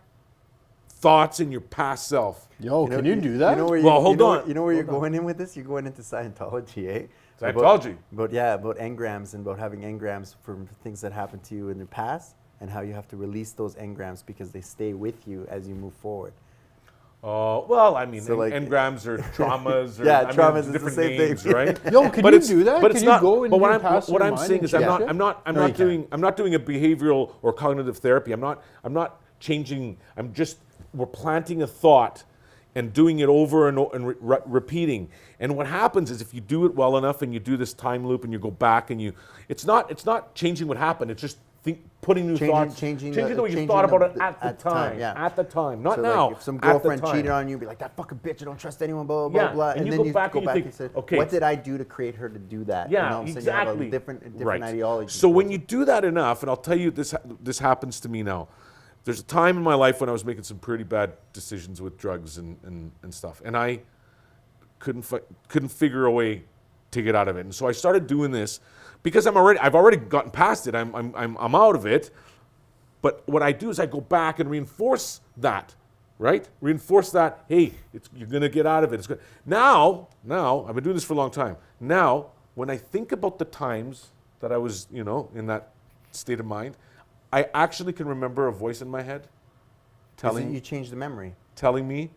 thoughts in your past self. Yo, can you do that? Well, hold on. You know where you're going in with this? You're going into Scientology, eh? Scientology. About engrams and about having engrams for things that happened to you in the past, and how you have to release those engrams because they stay with you as you move forward. Well, I mean, So, like- engrams or traumas. Or, Yeah, I mean, traumas is the different same names, thing. right? Yo, can But you it's- do that? But Can it's you not. go into But your past what or I'm mind saying and is, change it? I'm not No, you can't. I'm not doing a behavioral or cognitive therapy. I'm not changing. We're planting a thought and doing it over and repeating. And what happens is, if you do it well enough and you do this time loop and you go back and it's not changing what happened. It's just putting new thoughts, changing the way you thought about it at the time. yeah. At the time, not So now. like if some at the girlfriend time. cheated on you, be like, that fucking bitch, I don't trust anyone, blah, blah, Yeah, blah. and And you then go you back go and you back think, and say, okay. what did I do to create her to do that? Yeah, and all of a sudden exactly. you have a different Right. ideology. So when you do that enough, and I'll tell you, this happens to me now. There's a time in my life when I was making some pretty bad decisions with drugs and stuff, and I couldn't figure a way to get out of it. And so I started doing this because I've already gotten past it. I'm out of it. But what I do is I go back and reinforce that, right? Reinforce that. Hey, you're gonna get out of it. It's good. Now I've been doing this for a long time. Now, when I think about the times that I was, in that state of mind, I actually can remember a voice in my head you change the memory. telling me,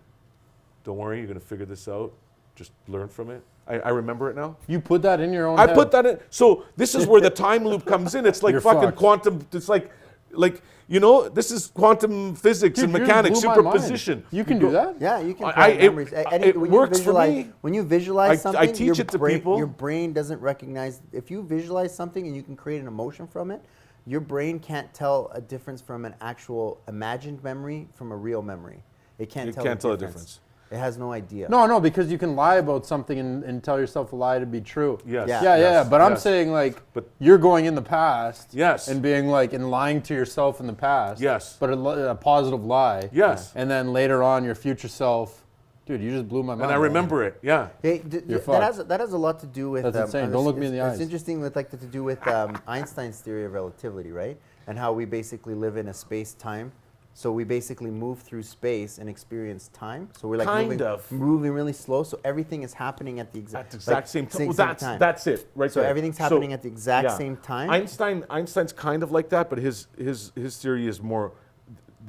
"Don't worry, you're gonna figure this out. Just learn from it." I remember it now. You put that in your own I head. put that in. So this is where the time loop comes in. It's like You're fucking fucked. quantum. It's like this is quantum physics Dude, and you just mechanics, blew my mind. superposition. You can do that? Yeah, you can I- plant it- memories. it When works you for visualize, me. When you visualize I something, teach it to people. your brain doesn't recognize. If you visualize something and you can create an emotion from it, your brain can't tell a difference from an actual imagined memory from a real memory. It can't It tell can't the tell a difference. difference. It has no idea. No, because you can lie about something and tell yourself a lie to be true. Yes. Yeah. Yeah. yes, But I'm yes. saying But- you're going in the past. Yes. And being and lying to yourself in the past. Yes. But a positive lie. Yes. And then later on, your future self, dude, you just blew my mind. And I remember it. Yeah. Hey, You're that has a lot to do with. That's insane. Don't look me in the eyes. It's interesting with to do with Einstein's theory of relativity, right? And how we basically live in a space-time. So we basically move through space and experience time. So we're moving really slow. So everything is happening at the exact same time. same Well, time. that's it, right So there. everything's happening at the exact yeah. same time. Einstein's kind of like that, but his theory is more.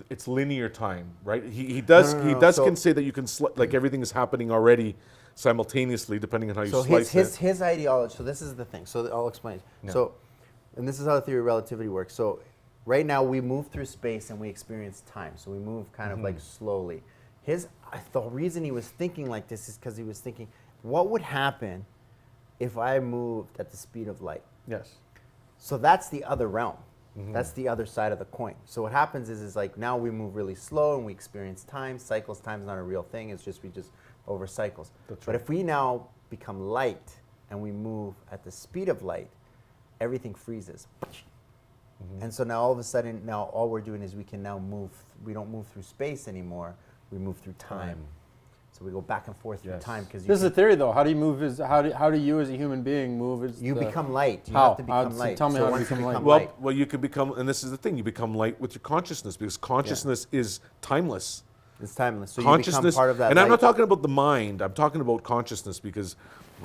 It's linear time, right? He does So- can say that you can everything is happening already simultaneously, depending on how you So slice it. his ideology. So this is the thing. So I'll explain. Yeah. So, and this is how the theory of relativity works. So, right now we move through space and we experience time. So we move kind of slowly. The reason he was thinking like this is because he was thinking, what would happen if I moved at the speed of light? Yes. So that's the other realm. That's the other side of the coin. So what happens is now we move really slow and we experience time. Cycles, time is not a real thing. It's just we just over cycles. That's But right. if we now become light and we move at the speed of light, everything freezes. And so now all of a sudden, now all we're doing is we can now move. We don't move through space anymore. We move through time. So we go back and forth through time because This is a theory, though. How do you move? How do you, as a human being, move? You become light. You How? have to become light. Tell me how to once you become light. Well, you can become, and this is the thing, you become light with your consciousness because consciousness is timeless. It's timeless. So you become part of that. And light. I'm not talking about the mind. I'm talking about consciousness because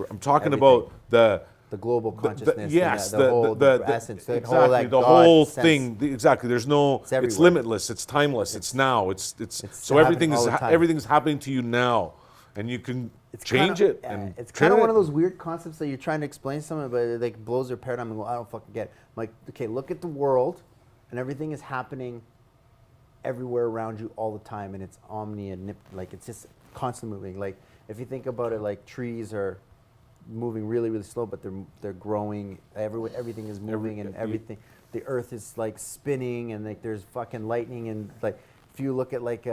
I'm talking about the global consciousness. the whole essence. Exactly, the whole thing. Exactly. There's no. It's everywhere. limitless. It's timeless. It's now. It's so everything's happening to you now, and you can change it. And it's kind of one of those weird concepts that you're trying to explain something, but it like blows their paradigm and go, I don't fucking get it. I'm like, okay, look at the world, and everything is happening everywhere around you all the time, and it's like it's just constantly moving. Like if you think about it, like trees are moving really, really slow, but they're growing. Everything is moving, and everything. The earth is like spinning, and like there's fucking lightning, and like if you look at like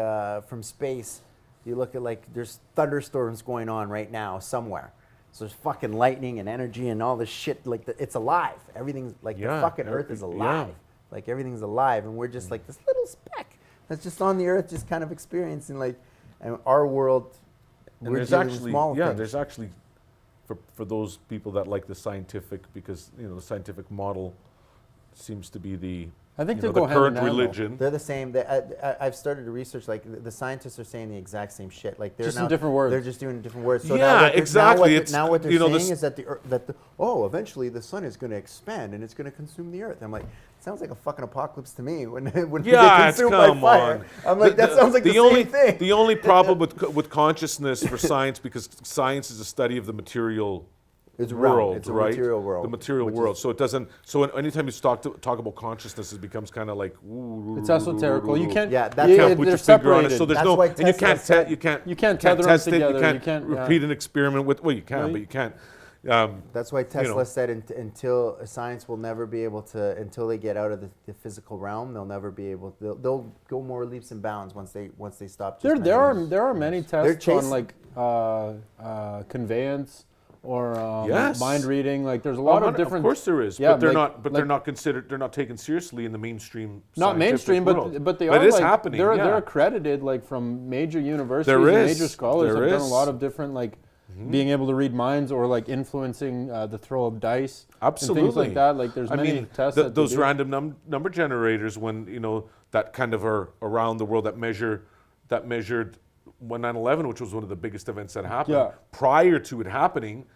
from space, you look at like there's thunderstorms going on right now somewhere. So there's fucking lightning and energy and all this shit. Like it's alive. Everything's like the fucking earth is alive. Yeah. Like everything's alive, and we're just like this little speck that's just on the earth, just kind of experiencing like, and our world. And we're there's dealing with actually, small things. there's actually, for those people that like the scientific, because the scientific model seems to be the I think they the go hand in current hand, though. religion. They're the same. I've started to research. Like the scientists are saying the exact same shit. Like they're Just now in different words. They're just doing different words. So Yeah, now what exactly. Now what they're saying this- is that eventually the sun is going to expand and it's going to consume the earth. I'm like, sounds like a fucking apocalypse to me when when Yeah, they it's consume by come fire. on. I'm like, that sounds like the only same thing. The only problem with consciousness for science, because science is a study of the material It's realm. world, It's a right? material world. The material which world. So it doesn't. So anytime you talk about consciousness, it becomes kind of like It's esoterical. You can't. Yeah, that's You how- can't put they're your finger on it. separated. So there's That's no, why and you Tesla can't said- You can't tether them test it. together. You You can't can't, repeat an experiment with. Well, you can, Really? but you can't. That's why Tesla know. said until science will never be able to, until they get out of the physical realm, they'll never be able. They'll go more leaps and bounds once they stop. Just There are many tests on chasing- like conveyance or Yes. mind reading. Like there's a lot of different. Of course there is, Yeah, but they're like- not. But like- they're not considered. They're not taken seriously in the mainstream. Not scientific mainstream, world. but they But are. it is like, happening. They're accredited like from major universities. There and is. major scholars There have done a is. lot of different like being able to read minds or like influencing the throw of dice. Absolutely. And things like that. Like there's many tests. that they those do. random number generators, when that kind of are around the world that measured when 9/11, which was one of the biggest events that happened. Yeah. Prior to it happening,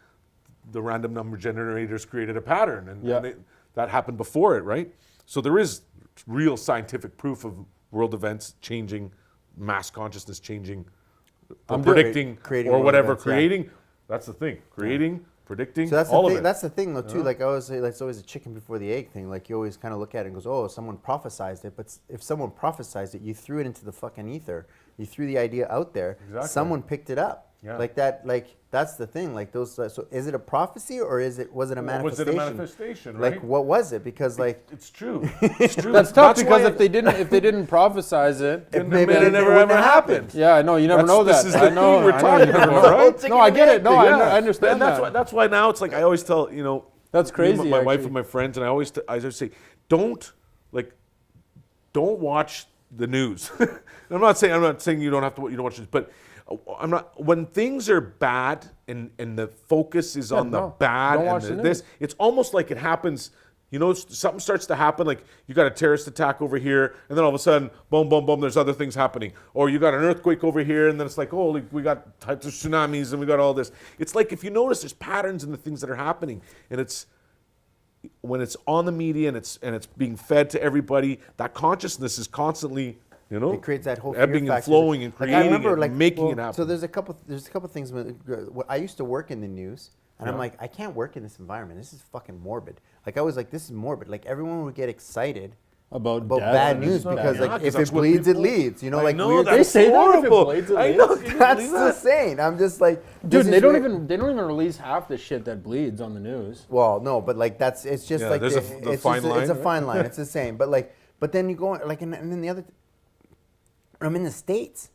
the random number generators created a pattern, and that happened before it, right? So there is real scientific proof of world events changing, mass consciousness changing, or predicting, creating or world whatever, events, yeah. creating. That's the thing. Creating, predicting, So that's all the of thing. it. That's the thing, though, too. Like I always say, like, it's always a chicken before the egg thing. Like you always kind of look at it and goes, "Oh, someone prophesized it." But if someone prophesized it, you threw it into the fucking ether. You threw the idea out there. Exactly. Someone picked it up. Yeah. Like that. Like that's the thing. Like those. So is it a prophecy or was it a Was manifestation? it a manifestation, right? Like what was it? Because like It's true. It's true. That's tough why because if they didn't prophesize it, then maybe it it never wouldn't ever have happened. yeah, I know you never know This that. is I the know, thing we're I know, talking you never about, know. right? No, I get it. No, I understand And that's that. why. That's why now it's like I always tell That's crazy. my wife actually. and my friends, and I always say, don't watch the news. I'm not saying you don't have to watch it, but I'm not. When things are bad and the focus is on the bad don't watch and the this, news. it's almost like it happens. Something starts to happen, like you got a terrorist attack over here, and then all of a sudden, boom, boom, boom, there's other things happening. Or you got an earthquake over here, and then it's like, oh, we got types of tsunamis, and we got all this. It's like if you notice, there's patterns in the things that are happening, and it's when it's on the media and it's being fed to everybody, that consciousness is constantly, it creates that whole fear ebbing and factor. flowing and Like, creating I remember, it, like, and making well, it happen. So there's a couple things. I used to work in the news, and I'm like, I can't work in this environment. This is fucking morbid. Like I was like, this is morbid. Like everyone would get excited about about death bad and news stuff. because Yeah, like 'cause if that's it what bleeds, it people- leads. You know, I like know, weird. that's They say that if it horrible. bleeds, it I leads. know. Can you That's believe that? insane. I'm just like, Dude, this they is don't weird. even release half the shit that bleeds on the news. Well, no, but like it's just Yeah, like there's a it's fine just, line, It's a right? fine line. It's the same, but then you go like and then the other. I'm in the States.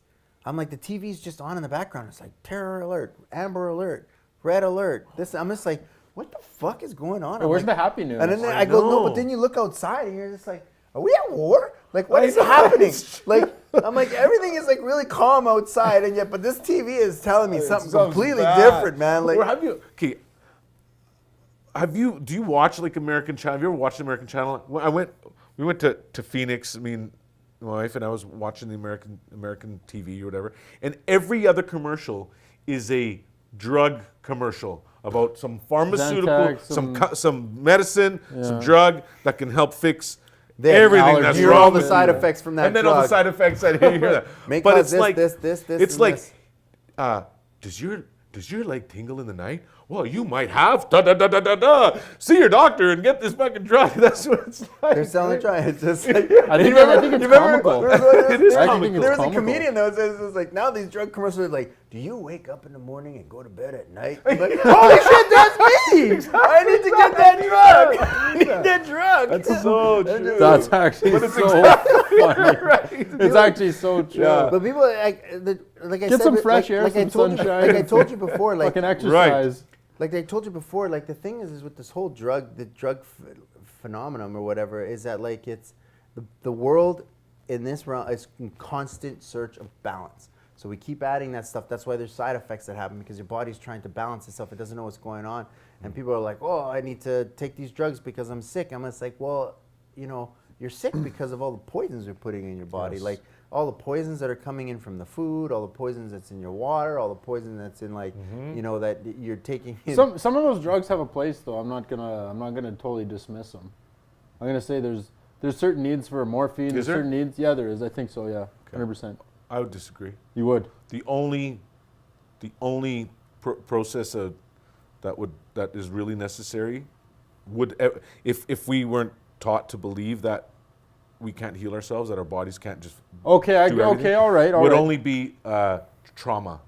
I'm like the TV's just on in the background. It's like terror alert, amber alert, red alert. This I'm just like, what the fuck is going on? Oh, I'm where's like, the happy news? And then I I go, no, know. but then you look outside and you're just like, are we at war? Like what I is know, happening? it's Like I'm like, everything is like really calm outside, and yet, but this TV is telling me something completely bad. different, man. Like, Or do you watch like American Channel? Have you ever watched American Channel? We went to Phoenix, my wife and I was watching the American TV or whatever, and every other commercial is a drug commercial about some pharmaceutical, Zantac, some medicine, some drug that can help fix They everything that's hear wrong all the with side you. effects from that and then drug. all the side effects. I hear that. May But cause it's this, like this, it's and like, this. does your leg tingle in the night? Well, you might have. Da da da da da da. See your doctor and get this fucking drug. That's what it's like. They're selling drugs. It's just like, I think it's comical. It is I comical. think There was a comical. comedian that was like, now these drug commercials are like, do you wake up in the morning and go to bed at night? I'm like, holy shit, that's me! I need to get that drug. I need that drug. That's so true. That's actually But it's so funny. right. It's actually so true. Yeah. But people like I Get said, some fresh air, like I some told you, sunshine. like I told you before, like Fucking exercise. like I told you before, like the thing is with this whole drug phenomenon or whatever, is that like it's the world in this realm is in constant search of balance. So we keep adding that stuff. That's why there's side effects that happen, because your body's trying to balance itself. It doesn't know what's going on. And people are like, oh, I need to take these drugs because I'm sick. I'm just like, well, you're sick because of all the poisons you're putting in your body. Yes. Like all the poisons that are coming in from the food, all the poisons that's in your water, all the poison that's in like, that you're taking in. Some of those drugs have a place, though. I'm not gonna totally dismiss them. I'm gonna say there's certain needs for morphine. Is There's there? certain needs. Yeah, there is. I think so. Yeah, 100%. I would disagree. You would. The only process that is really necessary would if we weren't taught to believe that we can't heal ourselves, that our bodies can't just Okay. everything, All right. would only be trauma.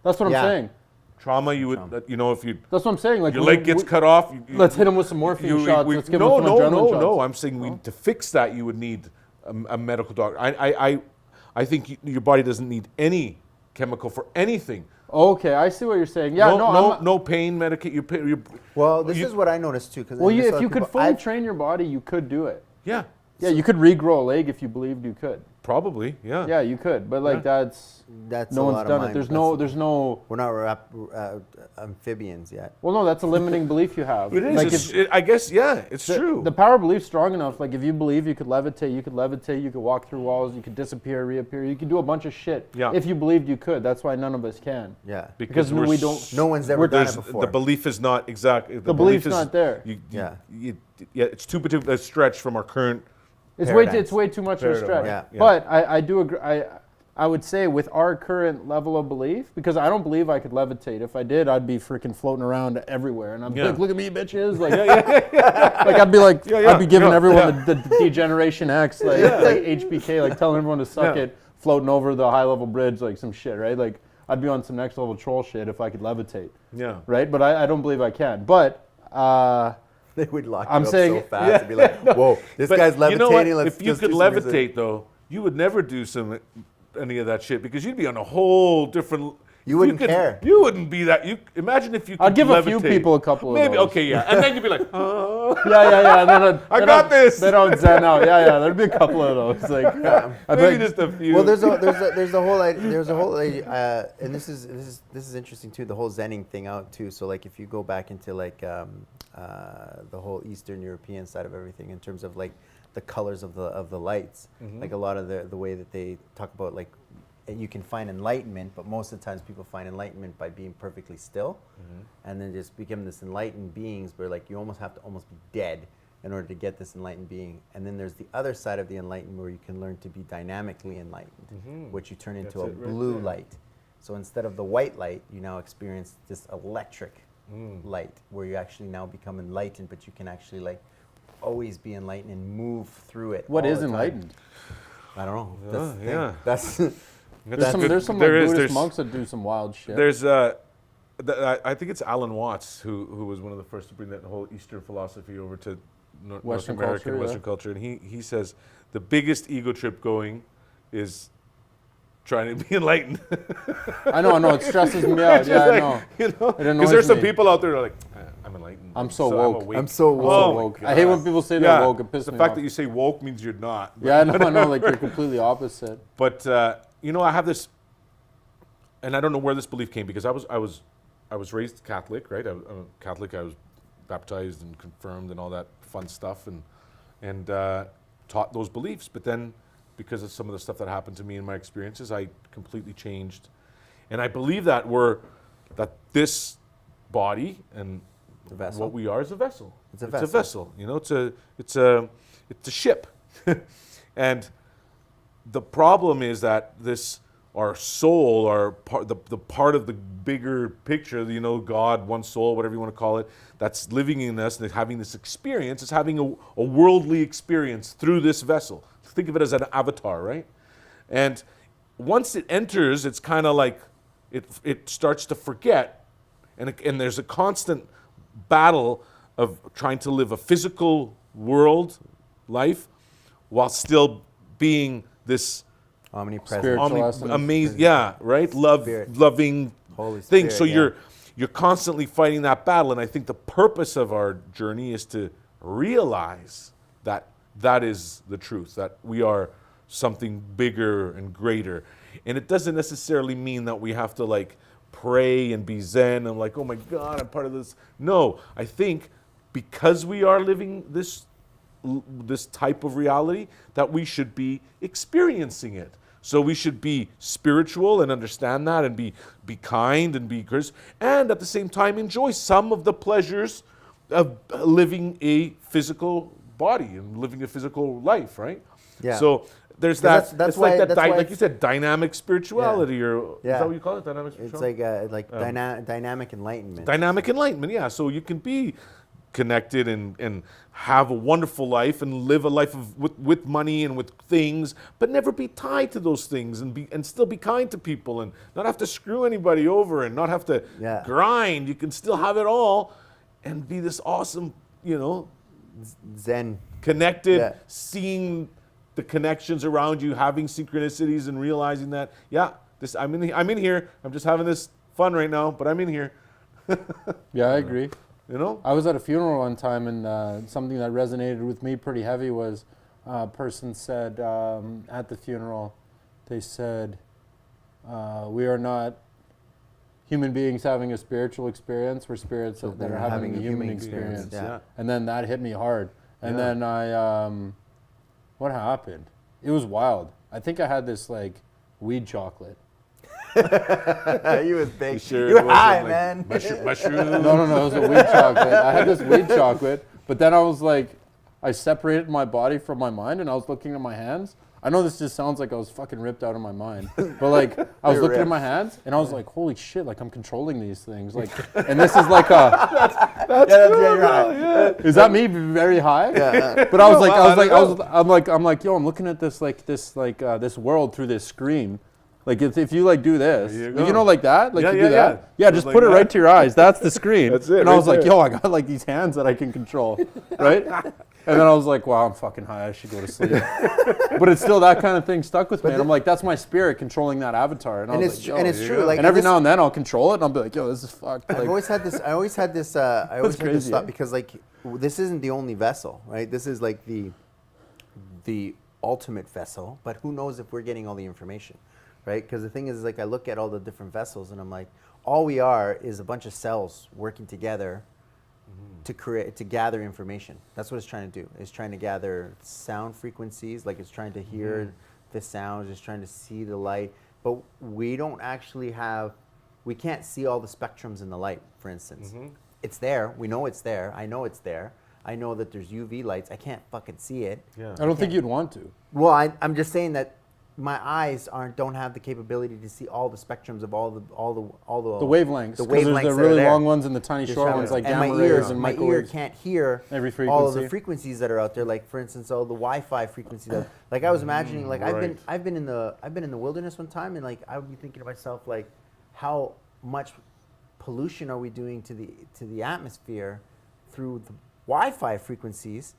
That's what Yeah. I'm saying. Trauma, you would if you That's what I'm saying. Like your leg gets cut off. Let's hit him with some morphine shots. Let's give him some adrenaline shots. No. I'm saying to fix that, you would need a medical doctor. I think your body doesn't need any chemical for anything. Okay, I see what you're saying. Yeah, no pain medication. Well, this is what I noticed too. Cause Well, I just if saw you could people- fully train your body, you could do it. Yeah, Yeah, you could regrow a leg if you believed you could. probably. Yeah. Yeah, you could. But like That's no a one's lot of done mind. it. There's no. We're not amphibians yet. Well, no, that's a limiting belief you have. It is. Like I guess. Yeah, it's true. The power of belief's strong enough. Like if you believe you could levitate, you could walk through walls, you could disappear, reappear, you could do a bunch of shit. Yeah. If you believed you could. That's why none of us can. Yeah. Because we don't. No one's ever done it There's- before. The belief is not exactly. The belief's not there. It's too big of a stretch from our current. It's Paradigms. way too much of a Paradigm, stretch. right. Yeah. But I do agree. I would say with our current level of belief, because I don't believe I could levitate. If I did, I'd be freaking floating around everywhere, and I'd be like, "Look at me, bitches!" Like, like I'd be like, I'd be giving everyone the Degeneration X, like HBK, like telling everyone to suck it, floating over the high level bridge, like some shit, right? Like I'd be on some next level troll shit if I could levitate, Yeah. right? But I don't believe I can. But They would lock I'm you up saying- so fast and be like, whoa, this But guy's levitating. You know what? Let's If you just could do some research." levitate, though, you would never do any of that shit because you'd be on a whole different. You wouldn't care. You wouldn't be that. Imagine if you could I'd give a few levitate. people a couple of Maybe those. okay, yeah, and then you'd be like, oh, yeah. And then I got this. Then I would zen out. Yeah. There'd be a couple of those. Like, I'd be maybe like, just a few. Well, there's a whole and this is interesting too. The whole Zenning thing out too. So like if you go back into like the whole Eastern European side of everything in terms of like the colors of the lights, like a lot of the way that they talk about like you can find enlightenment, but most of the times people find enlightenment by being perfectly still, and then just become this enlightened beings where like you almost have to almost be dead in order to get this enlightened being. And then there's the other side of the enlightened where you can learn to be dynamically enlightened, which you turn into a That's it right blue there. light. So instead of the white light, you now experience this electric light where you actually now become enlightened, but you can actually like always be enlightened and move through it. what all is the time. enlightened? I don't know. That's the thing. yeah. That's There's some like, Buddhist monks that do some wild shit. There's I think it's Alan Watts who was one of the first to bring that whole Eastern philosophy over to North Western American culture, Western yeah. culture, and he says the biggest ego trip going is trying to be enlightened. I know, it stresses me out. Yeah, I know. You know, It annoys because there's some me. people out there that are like, I'm enlightened. I'm so woke. awake. I'm so woke. Oh my woke. God. I hate when people say they're woke. It pisses the me fact off. that you say woke means you're not. Yeah, I know, like you're completely opposite. But I have this, and I don't know where this belief came, because I was raised Catholic, right? I'm a Catholic. I was baptized and confirmed and all that fun stuff, and taught those beliefs. But then, because of some of the stuff that happened to me in my experiences, I completely changed, and I believe that this body and The vessel. what we are is a vessel. It's a vessel. It's a ship, and the problem is that our soul, our part, the part of the bigger picture, God, one soul, whatever you want to call it, that's living in us and having this experience, is having a worldly experience through this vessel. Think of it as an avatar, right? And once it enters, it's kind of like it starts to forget, and there's a constant battle of trying to live a physical world life while still being this Omnipresent. Spiritual essence. amazing, right? Spirit. Loving Holy thing. Spirit, So yeah. you're constantly fighting that battle, and I think the purpose of our journey is to realize that is the truth, that we are something bigger and greater. And it doesn't necessarily mean that we have to like pray and be zen and like, oh my God, I'm part of this. No, I think because we are living this type of reality, that we should be experiencing it. So we should be spiritual and understand that, and be kind and be gracious, and at the same time enjoy some of the pleasures of living a physical body and living a physical life, right? Yeah. So there's That's that. why- It's like that, that's why like it's- you said, dynamic spirituality, or Yeah. is that what you call it? Dynamic It's spirituality. like dynamic enlightenment. Dynamic enlightenment, yeah. So you can be connected and have a wonderful life and live a life with money and with things, but never be tied to those things, and still be kind to people and not have to screw anybody over and not have to Yeah. grind. You can still have it all and be this awesome, Zen. connected, Yeah. seeing the connections around you, having synchronicities, and realizing that, I'm in here. I'm just having this fun right now, but I'm in here. Yeah, I agree. I I was at a funeral one time, and something that resonated with me pretty heavy was a person said at the funeral, they said, we are not human beings having a spiritual experience, we're spirits that are having a human experience. Yeah. And then that hit me hard. And Yeah. then what happened? It was wild. I think I had this like weed chocolate. You was big. Sure You were it wasn't, high, like, man. Mushroom. No, it was a weed chocolate. I had this weed chocolate, but then I was like, I separated my body from my mind, and I was looking at my hands. I know this just sounds like I was fucking ripped out of my mind, but like I was You're looking at ripped. my hands, and I was like, holy shit, like I'm controlling these things, like, and this is like a, You're high. is that me very high? Yeah. But I was like, well, I'm like, yo, I'm looking at this this world through this screen. Like if you like do this, There you like, go. like that, like Yeah, you yeah, do that, yeah. yeah, Just just like put it that. right to your eyes. That's the screen. That's it, And I right was like, there. yo, I got like these hands that I can control, right? And then I was like, wow, I'm fucking high. I should go to sleep. But it's still that kind of thing stuck with me. And I'm like, that's my spirit controlling that avatar. And, I And was it's like, tr- yo. and it's there you true. go. Like And every this- now and then I'll control it, and I'll be like, yo, this is fucked. I've Like, always had this. I always had this crazy, thought eh? because like this isn't the only vessel, right? This is like the ultimate vessel. But who knows if we're getting all the information, right? Because the thing is, like, I look at all the different vessels, and I'm like, all we are is a bunch of cells working together to gather information. That's what it's trying to do. It's trying to gather sound frequencies, like it's trying to hear the sounds, it's trying to see the light. But we don't actually we can't see all the spectrums in the light, for instance. It's there. We know it's there. I know it's there. I know that there's UV lights. I can't fucking see it. Yeah. I don't think you'd want to. Well, I'm just saying that my eyes don't have the capability to see all the spectrums of all the The wavelengths. The 'cause there's wavelengths the that are really there. long ones and the tiny short ones, like and gamma my ear, rays and my ear microwaves. can't hear Every all of the frequency. frequencies that are out there. Like, for instance, all the Wi-Fi frequencies. Like I was imagining, like right. I've been in the wilderness one time, and like I would be thinking to myself, like, how much pollution are we doing to the atmosphere through the Wi-Fi frequencies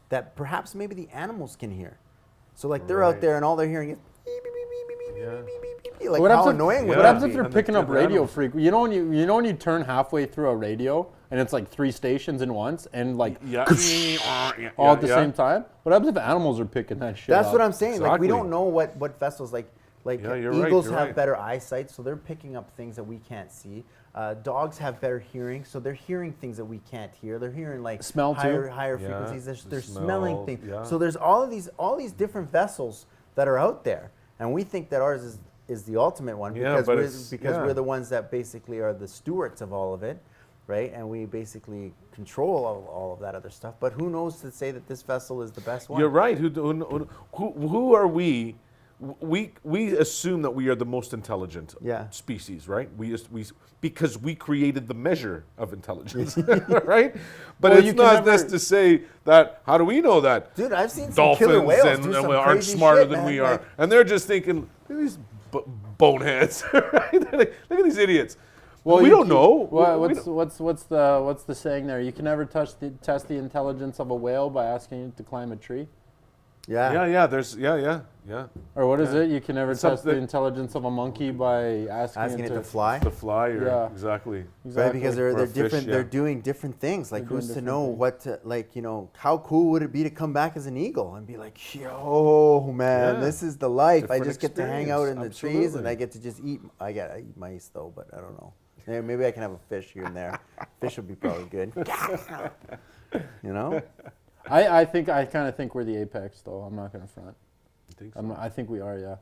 that perhaps maybe the animals can hear. So like they're out Right. there and all they're hearing is beep, beep, beep, beep, beep, beep, Yeah. beep, beep, beep, beep. Like What how happens if- annoying would What that happens if be? you're And the picking up other radio animals. frequency? You know when you turn halfway through a radio and it's like 3 stations in once, and like Yeah. all at the same time. What happens if animals are picking that shit That's up? what I'm saying. Like we Exactly. don't know what vessels like Yeah, you're right, eagles you're have right. better eyesight, so they're picking up things that we can't see. Dogs have better hearing, so they're hearing things that we can't hear. They're hearing like Smell too. higher Yeah, frequencies. the They're smelling smell, things. yeah. So there's all these different vessels that are out there, and we think that ours is the ultimate one Yeah, but it's- because yeah. we're the ones that basically are the stewards of all of it, right? And we basically control all of that other stuff. But who knows to say that this vessel is the best one? You're right. Who are we? We assume that we are the most intelligent Yeah. species, right? We because we created the measure of intelligence, right? But Well, you it's can not never- this to say that. How do we know that? Dude, I've seen some killer Dolphins whales and do some aren't crazy smarter shit, than man. we are, Like, and they're just thinking, look at these boneheads, right? They're like, look at these idiots. Well, we you don't can- know. Well, We don't- what's the saying there? You can never test the intelligence of a whale by asking it to climb a tree. Yeah. There's yeah. Or what is it? You can never It's test the something- intelligence of a monkey by asking it to to fly. The flyer, Yeah. exactly. Right, Exactly. because Or they're a fish, different. yeah. They're doing different things. Like, They're doing who's to different know things. what to like? How cool would it be to come back as an eagle and be like, yo, man, Yeah. this is the life. I Different just get to hang out in the experience. trees and I get to just eat. I eat mice though, but I don't know. Yeah, maybe I can have a fish here and there. Fish would be probably good. You know? I kind of think we're the apex, though. I'm not gonna front. I think so. I think we are, yeah.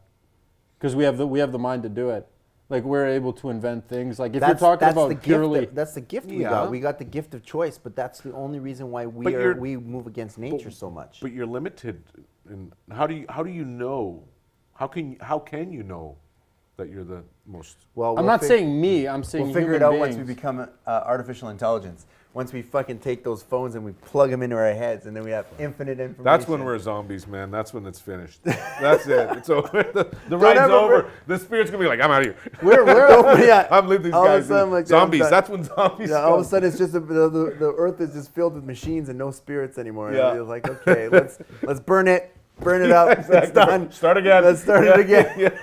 Because we have the mind to do it. Like we're able to invent things. Like if you're talking about the purely, gift. That's the gift we Yeah. got. We got the gift of choice, but that's the only reason why But we move against nature so much. But you're limited. In how do you know? How can you know that you're the most? Well, I'm not saying me. I'm saying we'll figure human it out beings. once we become artificial intelligence. Once we fucking take those phones and we plug them into our heads, and then we have infinite information. That's when we're zombies, man. That's when it's finished. That's it. It's over. The Don't ride's ever over. The spirit's gonna be like, I'm out of here. yeah. I'm leaving these All of a guys. sudden, like, zombies. I'm done. That's when zombies. Yeah, all of a come. sudden it's just the earth is just filled with machines and no spirits anymore. Yeah. And it's like, okay, let's burn it up. It's done. Start again. Let's start it again.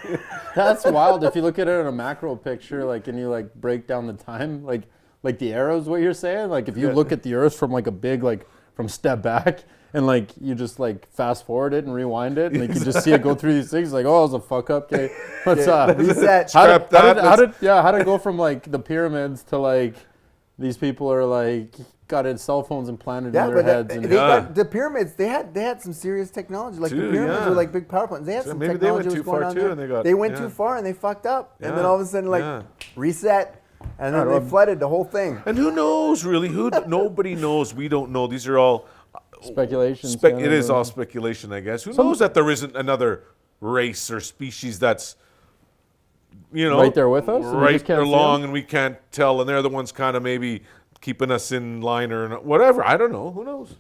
That's wild. If you look at it in a macro picture, like, and you like break down the time, like the arrows, what you're saying, like if you look at the Earth from like a big, like from step back, and like you just like fast forward it and rewind it, and like you just see it go through these things, like, oh, it was a fuck up. Okay, what's up? Reset. How did Scrap how did it go from like the pyramids to like these people are like got cell phones implanted in their heads? And they got the pyramids. They had some serious technology. Like the Dude, pyramids yeah. were like big power plants. They had So some maybe they technology went was too going far on too, there. and they got- They went yeah. too far and they fucked up. And Yeah. then all of a sudden, like Yeah. reset, and then they flooded the whole thing. And who knows, really? Nobody knows. We don't know. These are all speculations. it is all speculation, I guess. Who knows that there isn't another race or species that's, Right there with us, and we right just can't see along, them? and we can't tell, and they're the ones kind of maybe keeping us in line or whatever. I don't know. Who knows?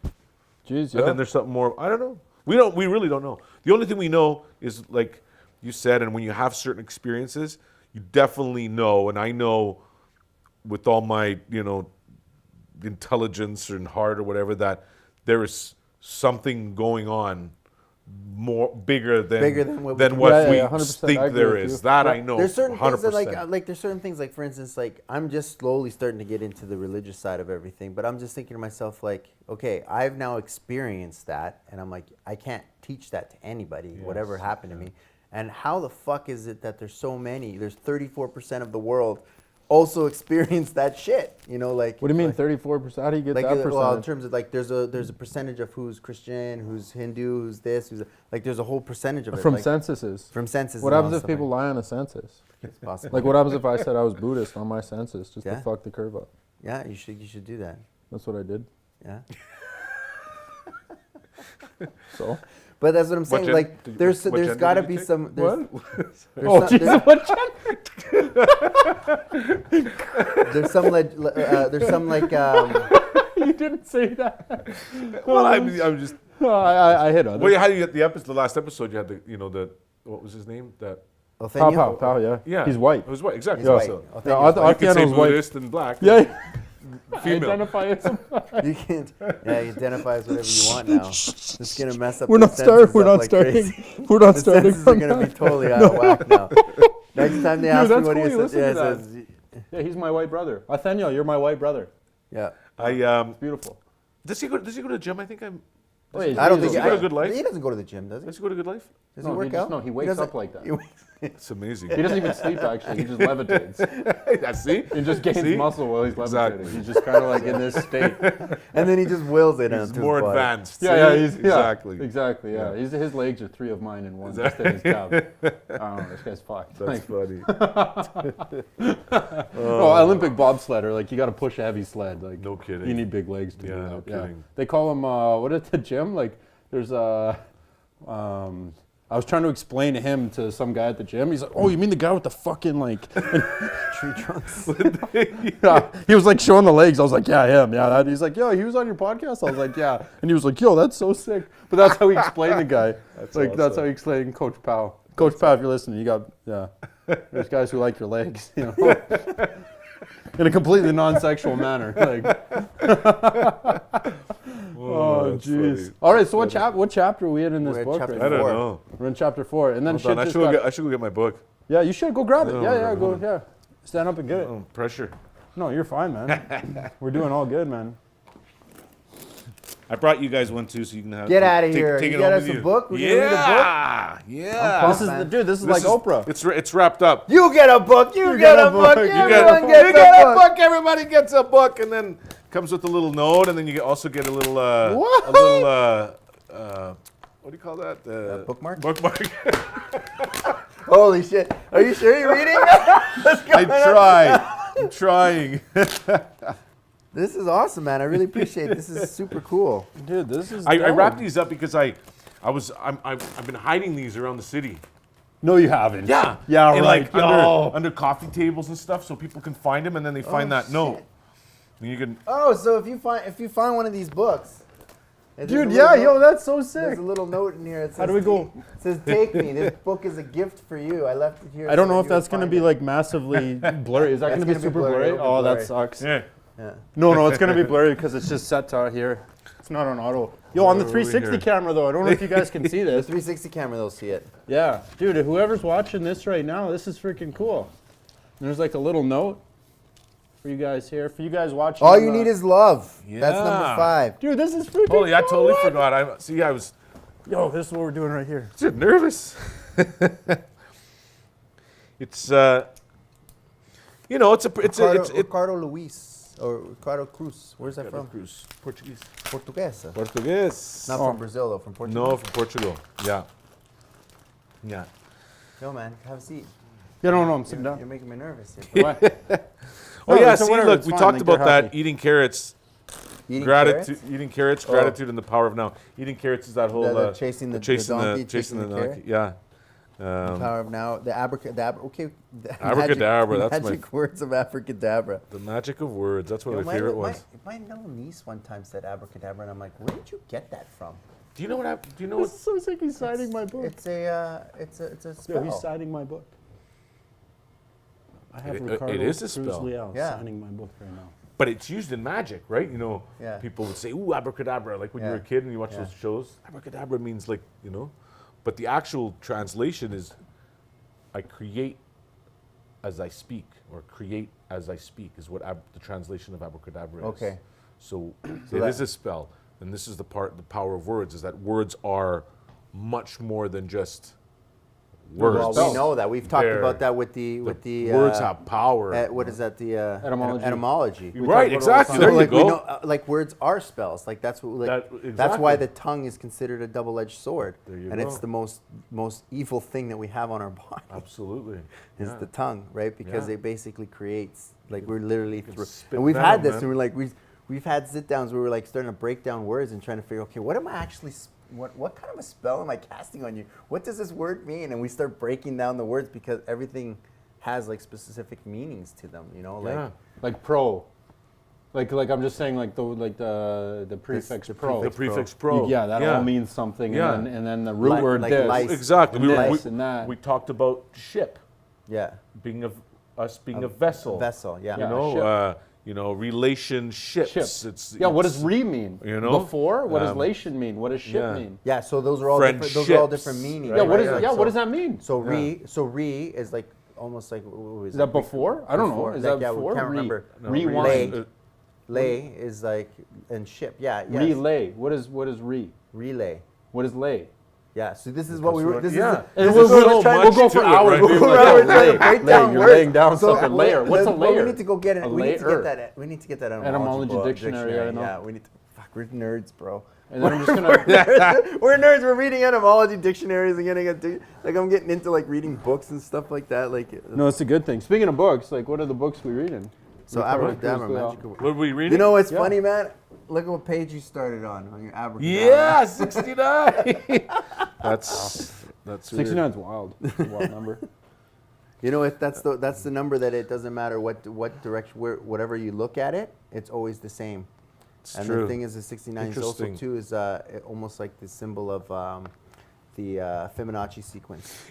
Jeez, And yeah. then there's something more. I don't know. We really don't know. The only thing we know is, like you said, and when you have certain experiences, you definitely know, and I know with all my, intelligence and heart or whatever, that there is something going on more bigger than what than we- what Yeah, we 100%, I think agree there with is. you. That I know. There's certain 100%. things that there's certain things like, for instance, like I'm just slowly starting to get into the religious side of everything, but I'm just thinking to myself, like, okay, I've now experienced that, and I'm like, I can't teach that to anybody, whatever happened to me. And how the fuck is it that there's 34% of the world also experience that shit? Like. What do you mean 34%? How do you get Like, that percentage? well, in terms of like, there's a percentage of who's Christian, who's Hindu, who's this, like, there's a whole percentage of it. From like, censuses. From census. What and all happens if stuff people like lie on a census? that. It's possible. Like what happens if I said I was Buddhist on my census just Yeah. to fuck the curve up? Yeah, you should do that. That's what I did. Yeah. So. But that's what I'm saying. gen- Like, did you- there's what gender got to did be you take? some. What? There's Oh, some, Jesus! What there's some there's some like you didn't say that. Well, I'm just. I hit on Well, it. how do you get the last episode? You had the what was his name? Pow, Othniel. pow, yeah. Yeah, He's white. It was white, exactly. He's white. So Yeah, Othniel's white. you could say Othniel's white. Buddhist and black. Yeah. Female. Identify as a You can identify as whatever you want now. Just gonna mess up. We're the not starting. census We're up not like starting. crazy. We're not The starting. census are gonna be totally out of whack now. Next time they ask me that's what cool, he you says, listen to yeah, that. it says, Yeah, he's my white brother. Othniel, you're my white brother. Yeah. It's beautiful. Does he go to the gym? I think I'm. Wait, I don't Does think he go to Good Life? He doesn't go to the gym, does he? Does he go to Good Life? Does No, he work he just- out? no, he wakes doesn't- up like that. It's amazing. He doesn't even sleep, actually. He just levitates. See? He just gains See? muscle while he's levitating. Exactly. He's just kind of like in this state. And then he just wills it He's onto more his body. advanced. Yeah, See? he's exactly. Yeah, exactly. Yeah, his legs are 3 of mine in one. Just in his calf. I don't know. This guy's fucked. That's funny. Olympic bobsledder. Like you got to push a heavy sled. Like No kidding. You need big legs to do Yeah, that. no kidding. They call them what at the gym? Like there's a. I was trying to explain to him to some guy at the gym. He's like, "Oh, you mean the guy with the fucking like Tree trunks. yeah." He was like showing the legs. I was like, "Yeah, him. Yeah." That. He's like, "Yo, he was on your podcast." I was like, "Yeah," and he was like, "Yo, that's so sick." But that's how he explained the guy. That's That's how he explained Coach Powell. Coach Powell, if you're listening, you got There's guys who like your legs, you know, in a completely non-sexual manner. Like. Oh, that's jeez. funny. All right, so what chapter are we in this We're at book? chapter Right I don't now? 4. know. We're in chapter 4, and then Hold on, I should go get my book. Yeah, you should go grab it. No, Yeah, hold go. on. Yeah, stand up and get it. Oh, pressure. No, you're fine, man. We're doing all good, man. I brought you guys one too, so you can have. Get out of here. Take You it got home us with a you. book? We're gonna read a book? Yeah. This is man. this is like Oprah. It's wrapped up. You get a book. You get a book. You Everyone get gets a book. Everybody gets a book, and then comes with a little note, and then you also get a little What? a little what do you call that? Bookmark? Bookmark. Holy shit. Are you sure you're reading that? What's I going on? tried. I'm trying. This is awesome, man. I really appreciate it. This is super cool. Dude, this is. I dope. wrapped these up because I've been hiding these around the city. No, you haven't. Yeah. Yeah, and right. like Yo. under coffee tables and stuff, so people can find them, and then they find that shit. note. And you can. Oh, so if you find one of these books, there's a Dude, little yeah, note- yo, that's so sick. There's a little note in here. It says, How do we go? It says, "Take me. This book is a gift for you. I left it here." I don't so know that if you that's would gonna find be it." like massively blurry. Is that That's gonna be gonna be super blurry. blurry? It'll be Oh, that blurry. sucks. Yeah. Yeah. No, it's gonna be blurry because it's just set to here. It's not on auto. Yo, on the Where are we 360 here? camera though, I don't know if you guys can see The this. 360 camera, they'll see it. Yeah, dude, whoever's watching this right now, this is freaking cool. And there's like a little note for you guys here. For you guys watching. All on you the- need is love. That's Yeah. number 5. Dude, this is freaking Holy, I cool. totally What? forgot. I was Yo, this is what we're doing right here. nervous. It's Ricardo Luis or Ricardo Cruz. Where's that from? Cruz, Portuguese. Portuguesa. Portuguese. Not from Brazil though. From Portugal. No, from Portugal. Yeah. Yeah. Yo, man, have a seat. Yeah, no, I'm sitting You're down. making me nervous. Here. Why? Oh No, yeah. it's See, whatever, look, it's we fine, talked like, about they're that. happy. Eating carrots. Eating Gratitude. carrots? Eating carrots. Oh. Gratitude and the power of now. Eating carrots is that whole The chasing the donkey, chasing the carrot? donkey. Yeah. The power of now. The abracadabra. Okay. The Abracadabra, that's my- magic words of abracadabra. The magic of words. That's one Yo, of my favorite ones. My little niece one time said abracadabra, and I'm like, where did you get that from? Do you know what? Do you know This what? is so sick. He's signing my book. It's a spell. Yo, he's signing my book. I have Ricardo it is a Cruz spell. Leal Yeah. signing my book right now. But it's used in magic, right? You know, Yeah. people would say, "Ooh, abracadabra," like when you were a Yeah. kid and you watch Yeah. those shows. Abracadabra means like, you know, but the actual translation is, "I create as I speak," or "create as I speak" is what the translation of abracadabra is. Okay. So, So it that- is a spell, and this is the power of words, is that words are much more than just words. Well, we know that. We've talked They're- about that with the words have power. what is that? The Etymology. etymology. Right, talk about it exactly. all the There time. you like we go. know, like words are spells. Like that's what. Like, That- That's why exactly. the tongue is considered a double-edged sword, There you and it's go. the most evil thing that we have on our body. Absolutely. Is Yeah. the tongue, right? Because Yeah. it basically creates, like we're literally, spit and we've venom, had this, man. and we're like, we've had sit-downs where we're like starting to break down words and trying to figure, okay, what am I actually, what kind of a spell am I casting on you? What does this word mean? And we start breaking down the words because everything has like specific meanings to them, you know? Like, Yeah. Like pro. Like I'm just saying like the prefix the pro. The prefix pro. Yeah, that all means something. Yeah. And then the root Like- word like this. lice. Exactly. And We, this we, and that. we talked about ship yeah, being us being a vessel. vessel, yeah. You Yeah, know, relationships. Ships. It's Yeah, what it's- does re mean? you know? Before? What does Um, lation mean? What does ship yeah. mean? Yeah, so those are all different. Those are all different Friendships, meanings. right? Yeah, what right? is Like, yeah, so, what does that mean? So re is like almost like what was Is that before? I don't know. Is that yeah, before? We can't remember. No, Rewind. Lay. Lay is like, and ship. Yeah. Yes. Relay. What is re? Relay. What is lay? Yeah. So this is what we were. This Yeah. is. And This is what we're trying we'll to go to for it, hours. right? We'll be We're like, trying lay, to break lay. down You're words. laying down So, something. Layer. What's a well, layer? we need to go get it. We need to layer. get that. We need to get that Etymology dictionary, I know. Yeah. We need to. Fuck, we're nerds, bro. And then I'm just we're, gonna. nerds. We're nerds. We're reading etymology dictionaries and like I'm getting into like reading books and stuff like that. Like No, it's a good thing. Speaking of books, like what are the books we reading? so Ricardo abracadabra, Cruz Leal. magical. What are we reading? You know what's Yeah. funny, man? Look at what page you started on your abracadabra. Yeah, 69. That's 69 is wild. It's a wild number. You know, if that's the number that it doesn't matter what direction, whatever you look at it, it's always the same. It's And true. the thing is, the 69 is also Interesting. too is almost like the symbol of the Fibonacci sequence.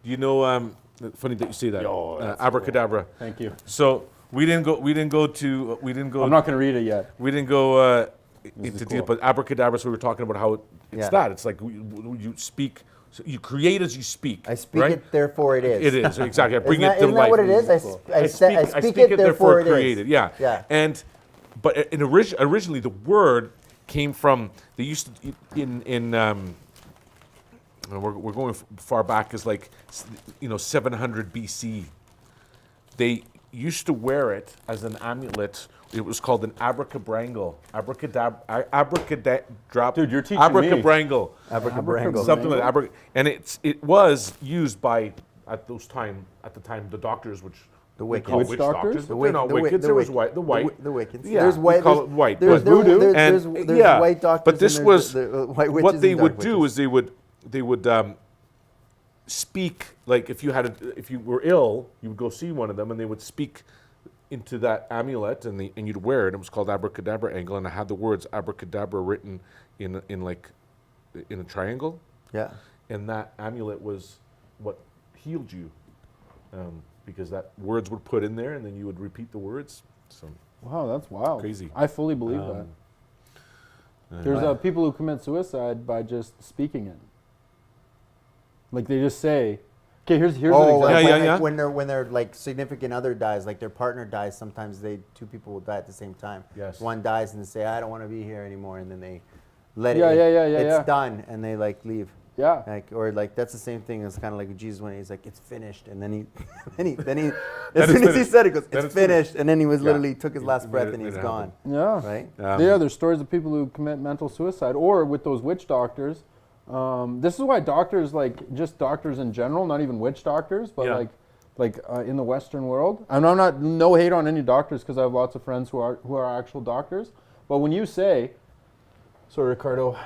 You know, funny that you say that. Yo, that's Abracadabra. Thank you. So we didn't go to I'm not going to read it yet. we didn't go into is detail, cool. but abracadabra. So we were talking about how it's Yeah. that. It's like you speak, so you create as you speak. I speak right? it, therefore it is. It is exactly. I bring Isn't it to isn't life. that what it is? I speak it, therefore it is. created. Yeah. Yeah. But originally the word came from they used to we're going far back as like 700 BC. They used to wear it as an amulet. It was called an abracabrangle. Abracadabra. Dude, you're teaching me. Abracabrangle. Abracabrangle. Something like abra, and it was used by at the time the doctors, which The we Wiccans. call Witch witch doctors? doctors. They're not Wiccans. There was white. The white. The Wiccans. Yeah, There's white. we call it white. There's but voodoo. There's yeah, white doctors. but this and was there's the white witches what they and would dark do witches. is they would speak like if you were ill, you would go see one of them, and they would speak into that amulet, and you'd wear it. It was called abracadabra angle, and it had the words abracadabra written in a triangle, Yeah. and that amulet was what healed you, because that words were put in there, and then you would repeat the words. So Wow, that's wild. Crazy. I fully believe that. There's people who commit suicide by just speaking it. Like they just say, okay, here's an example. Yeah. When their like significant other dies, like their partner dies, sometimes two people will die at the same time. Yes. One dies and they say, I don't want to be here anymore, and then they let Yeah, it. yeah, It's done, and they like leave. Yeah. Like or like that's the same thing as kind of like Jesus when he's like it's finished, and then he as Then soon it's as he finished. said it, goes Then it's it's finished, and then he was Yeah. literally took his He last breath made and it he's happen. gone. Yeah. Right? Yeah, there's stories of people who commit mental suicide, or with those witch doctors. This is why doctors, like just doctors in general, not even witch doctors, but Yeah. like in the Western world. And I'm not no hate on any doctors because I have lots of friends who are actual doctors. But when you say, so Ricardo,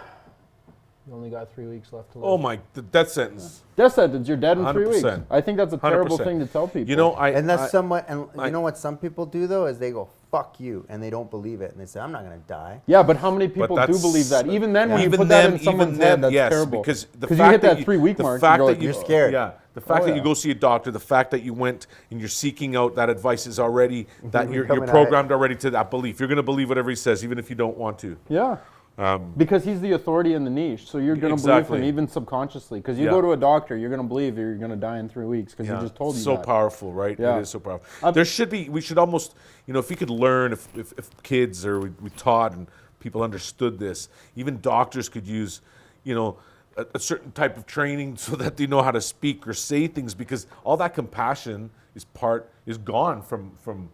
you only got 3 weeks left to live. Oh my, the death sentence. Death sentence, you're dead in 3 weeks. 100%. I think that's a terrible 100%. thing to tell people. You know, And that's I- somewhat, and I- you know what some people do though is they go fuck you, and they don't believe it, and they say I'm not gonna die. Yeah, but how many people do that's- believe that? Even then, when you even put that then- in someone's even head, then, that's yes, terrible. because the you fact hit that that 3 week the mark, fact you're that like, you're scared. Yeah, the fact Oh, that yeah. you go see a doctor, the fact that you went and you're seeking out that advice is already that you're coming at it. programmed already to that belief. You're going to believe whatever he says, even if you don't want to. Yeah. Because he's the authority in the niche, so you're going to believe Exactly. him even subconsciously. Because you Yeah. go to a doctor, you're going to believe you're going to die in 3 weeks because he just told you so that. powerful, right? Yeah. It is so powerful. There should be. We should almost, if you could learn, if kids or we taught and people understood this, even doctors could use, a certain type of training so that they know how to speak or say things, because all that compassion is gone from.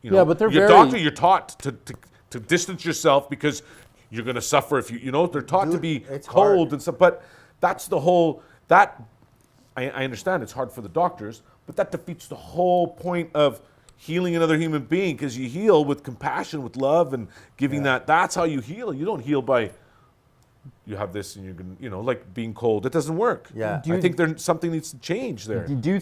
Yeah, but they're your very- doctor. You're taught to distance yourself because you're going to suffer if you. They're taught to Dude, be it's cold hard. and stuff. But that's the whole that. I understand it's hard for the doctors, but that defeats the whole point of healing another human being, because you heal with compassion, with love, and giving that. That's how you heal. You don't heal by you have this and you're gonna, like being cold. It doesn't work. Yeah. Do you- I think something needs to change there. Do you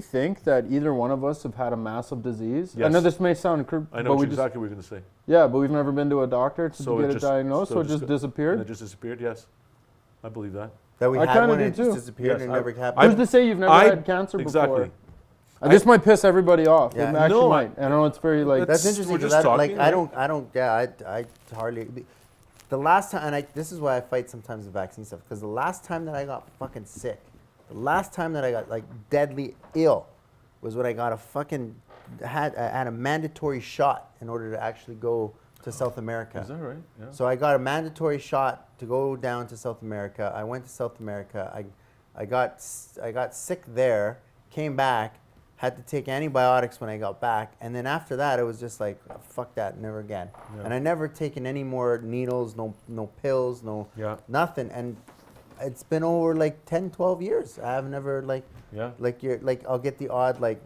think that either one of us have had a massive disease? I Yes. know this may sound crude, I know but we exactly what you're gonna say. but we've never been to a doctor to get it diagnosed, so it just And disappeared. it just disappeared. Yes, I believe that. That we I had kinda one do and it too. just disappeared Yes, and I- never happened. Who's to say you've never had cancer exactly. before? This might piss everybody off. Yeah. It actually No, might. I know it's very like. That's It's- interesting. we're 'Cause just like talking, I don't. Yeah, I hardly. The last time, and this is why I fight sometimes the vaccine stuff, because the last time that I got fucking sick, the last time that I got like deadly ill, was when I got a fucking had a mandatory shot in order to actually go to South America. Is that right? Yeah. So I got a mandatory shot to go down to South America. I went to South America. I got sick there, came back, had to take antibiotics when I got back, and then after that it was just like, fuck that, never again. Yeah. And I never taken any more needles, no pills, nothing. And it's been over like 10, 12 years. I have never like I'll get the odd like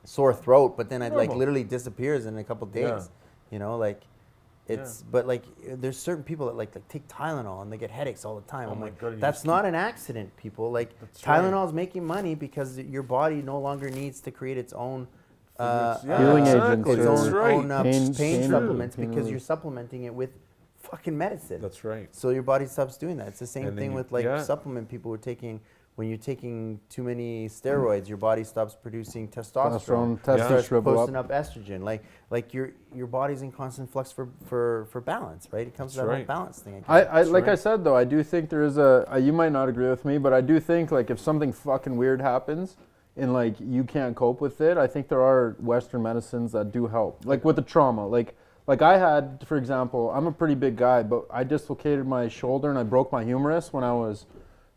sore throat, but then it like literally disappears in a couple days. Yeah. You know, like it's but like there's certain people that like take Tylenol and they get headaches all the time. Oh I'm my like, God, that's not an accident, people. Like Tylenol is making money because your body no longer needs to create its own healing agents, its own pain supplements because you're supplementing it with fucking medicine. That's right. So your body stops doing that. It's the same thing with like yeah. supplement people were taking. When you're taking too many steroids, your body stops producing testosterone. Starts posting up estrogen. Like your body's in constant flux for balance, right? It comes to that whole balance thing. I said though, I do think there is you might not agree with me, but I do think like if something fucking weird happens and like you can't cope with it, I think there are Western medicines that do help. Like with the trauma, like I had, for example, I'm a pretty big guy, but I dislocated my shoulder and I broke my humerus when I was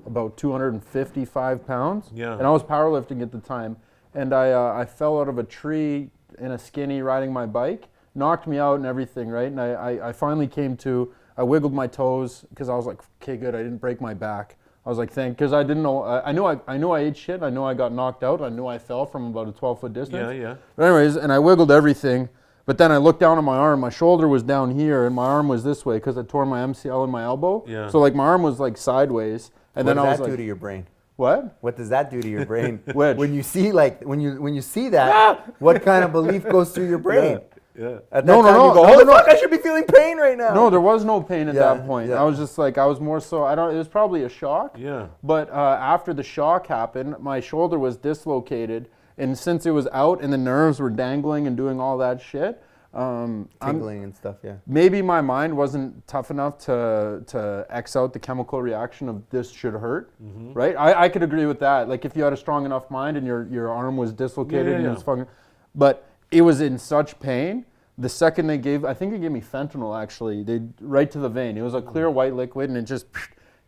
about 255 pounds. Yeah. And I was powerlifting at the time. And I fell out of a tree in a skinny riding my bike, knocked me out and everything, right? And I finally came to, I wiggled my toes because I was like, okay, good, I didn't break my back. I was like, because I didn't know, I knew I ate shit, I knew I got knocked out, I knew I fell from about a 12-foot distance. Yeah. But anyways, and I wiggled everything. But then I looked down at my arm, my shoulder was down here and my arm was this way because I tore my MCL in my elbow. Yeah. So like my arm was like sideways. And what then does I was that like, do to your brain? What? What does that do to your brain? Which? When you see when you see that, what kind of belief goes through your brain? Yeah. At that No, time you go, no, oh fuck, I should be feeling pain right now. No, there was no pain at that point. Yeah. I was just like, I was more so, it was probably a shock. Yeah. But after the shock happened, my shoulder was dislocated. And since it was out and the nerves were dangling and doing all that shit, tingling and stuff, yeah. Maybe my mind wasn't tough enough to X out the chemical reaction of this should hurt, right? I could agree with that. Like if you had a strong enough mind and your arm was dislocated and it was fucking, but it was in such pain. The second they gave, I think they gave me fentanyl actually, right to the vein. It was a clear white liquid and it just,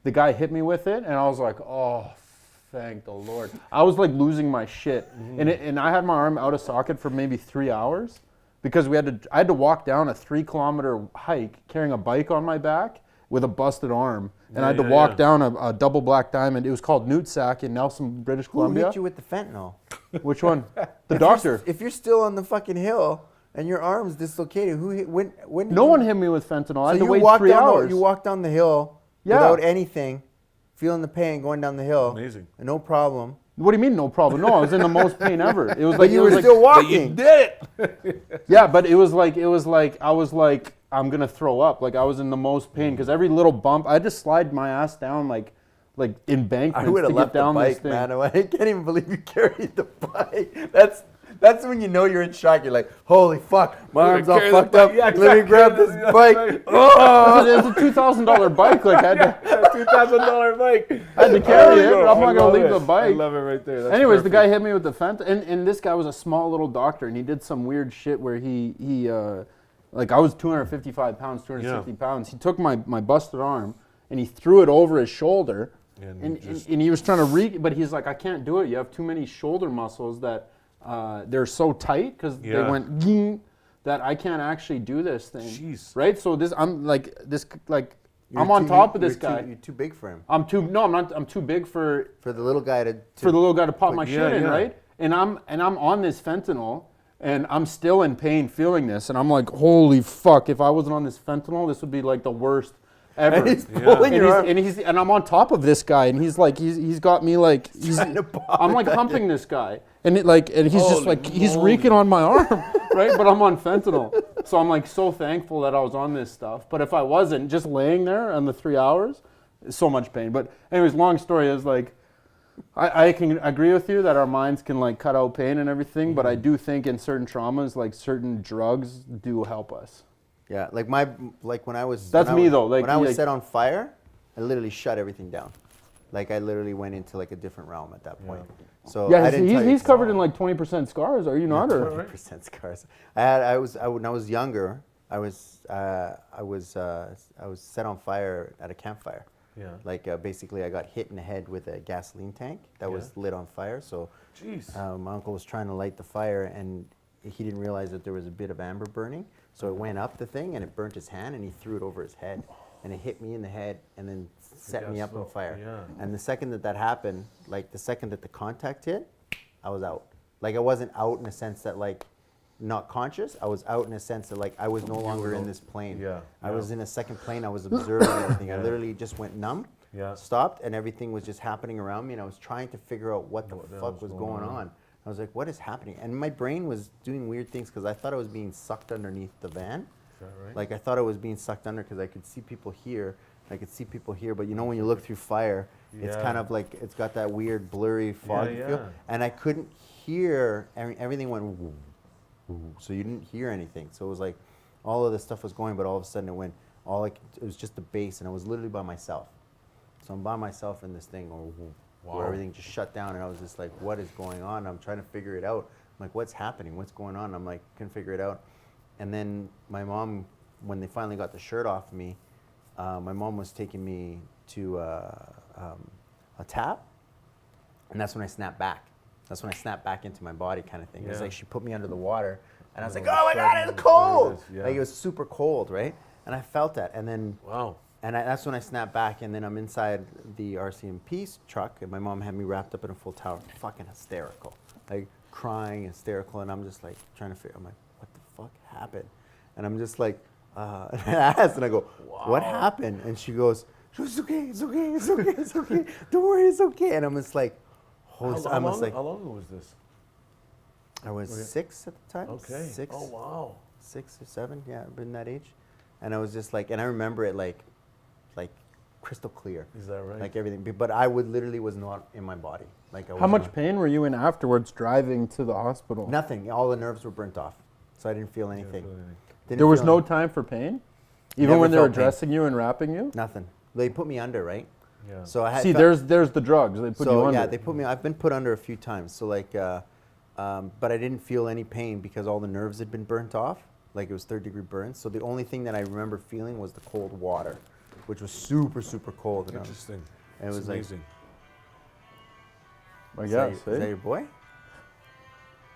the guy hit me with it and I was like, oh, thank the Lord. I was like losing my shit. And I had my arm out of socket for maybe 3 hours. Because I had to walk down a 3-kilometer hike carrying a bike on my back with a busted arm. And I had to walk down a double black diamond. It was called Nootsack in Nelson, British Columbia. Who hit you with the fentanyl? Which one? The doctor. If you're still on the fucking hill and your arm's dislocated, when No one hit me with fentanyl. I had to wait walked 3 hours. You walked down the hill without anything, feeling the pain going down the hill. Amazing. No problem. What do you mean no problem? No, I was in the most pain ever. It was like But you were still walking. But you did it. Yeah, but it was like I was like I'm gonna throw up. Like I was in the most pain because every little bump, I had to slide my ass down like embankments I would to have get left down the this bike, thing. man. I can't even believe you carried the bike. That's when you know you're in shock. You're like, holy fuck, my arm's all fucked up. Yeah, Let me grab this bike. Oh. It's a $2,000 bike. Like I had to, $2,000 bike. I had to carry it. I'm not gonna leave the bike. I love it right there. That's Anyways, perfect. the guy hit me with the fentanyl, and this guy was a small little doctor, and he did some weird shit where he like I was 255 pounds, 260 pounds. He took my busted arm and he threw it over his shoulder, and he was trying to but he's like, I can't do it. You have too many shoulder muscles that they're so tight because they went that I can't actually do this thing. Jeez. Right? So I'm on top of this guy. You're too big for him. I'm too big for the little guy to pop my shit in, right? And I'm on this fentanyl, and I'm still in pain feeling this, and I'm like, holy fuck! If I wasn't on this fentanyl, this would be like the worst ever. And he's pulling your arm. And I'm on top of this guy, and he's like, he's got me like, I'm like humping this guy, and he's just like, he's reeking on my arm, right? But I'm on fentanyl, so I'm like so thankful that I was on this stuff. But if I wasn't, just laying there on the 3 hours, so much pain. But anyways, long story is like, I can agree with you that our minds can like cut out pain and everything, but I do think in certain traumas, like certain drugs do help us. Yeah, when I was That's me though. Like when I was like, set on fire, I literally shut everything down. Like I literally went into like a different realm at that point. So Yeah, I didn't tell you he's covered in like 20% scars. Are you not? Or 20% scars. When I was younger, I was set on fire at a campfire. Yeah. Like basically, I got hit in the head with a gasoline tank that was lit on fire. So, my uncle was trying to light the fire, and he didn't realize that there was a bit of amber burning. So it went up the thing, and it burnt his hand, and he threw it over his head, and it hit me in the head, and then set me up on fire. Yeah. And the second that happened, like the second that the contact hit, I was out. Like I wasn't out in a sense that like not conscious. I was out in a sense that like I was no longer in this plane. Yeah. I was in a second plane. I was observing everything. I literally just went numb, stopped, and everything was just happening around me. And I was trying to figure out what the fuck was going on. I was like, what is happening? And my brain was doing weird things because I thought I was being sucked underneath the van. Is that right? Like I thought I was being sucked under because I could see people here. I could see people here, but you know when you look through fire, it's kind of like it's got that weird blurry foggy feel, and I couldn't hear. Everything went, woo, woo, so you didn't hear anything. So it was like all of this stuff was going, but all of a sudden it went. It was just the bass, and I was literally by myself. So I'm by myself in this thing, where everything just shut down, and I was just like, what is going on? I'm trying to figure it out. I'm like, what's happening? What's going on? I'm like, couldn't figure it out. And then my mom, when they finally got the shirt off me. My mom was taking me to a tap, and that's when I snapped back. That's when I snapped back into my body kind of thing. It was like she put me under the water, and I was like, oh my God, it's cold! Like it was super cold, right? And I felt that, and then that's when I snapped back, and then I'm inside the RCMP truck, and my mom had me wrapped up in a full towel, fucking hysterical, like crying, hysterical, and I'm just like trying to figure. I'm like, what the fuck happened? And I'm just like. And I asked, and I go, what happened? And she goes, it's okay, it's okay, it's okay, it's okay. Don't worry, it's okay. And I'm just like, how long ago was this? I was 6 at the time. Okay. 6. Oh, wow. 6 or 7, yeah, I've been that age. And I was just like, and I remember it like crystal clear. Is that right? Like everything. But I literally was not in my body. Like how much pain were you in afterwards driving to the hospital? Nothing. All the nerves were burnt off. So I didn't feel anything. There was no time for pain? Even when they were dressing you and wrapping you? Nothing. They put me under, right? Yeah. So I had there's the drugs. They put you under. Yeah, they put me. I've been put under a few times. So like, but I didn't feel any pain because all the nerves had been burnt off. Like it was 3rd-degree burns. So the only thing that I remember feeling was the cold water, which was super, super cold. Interesting. And it was amazing. I guess. Is that your boy?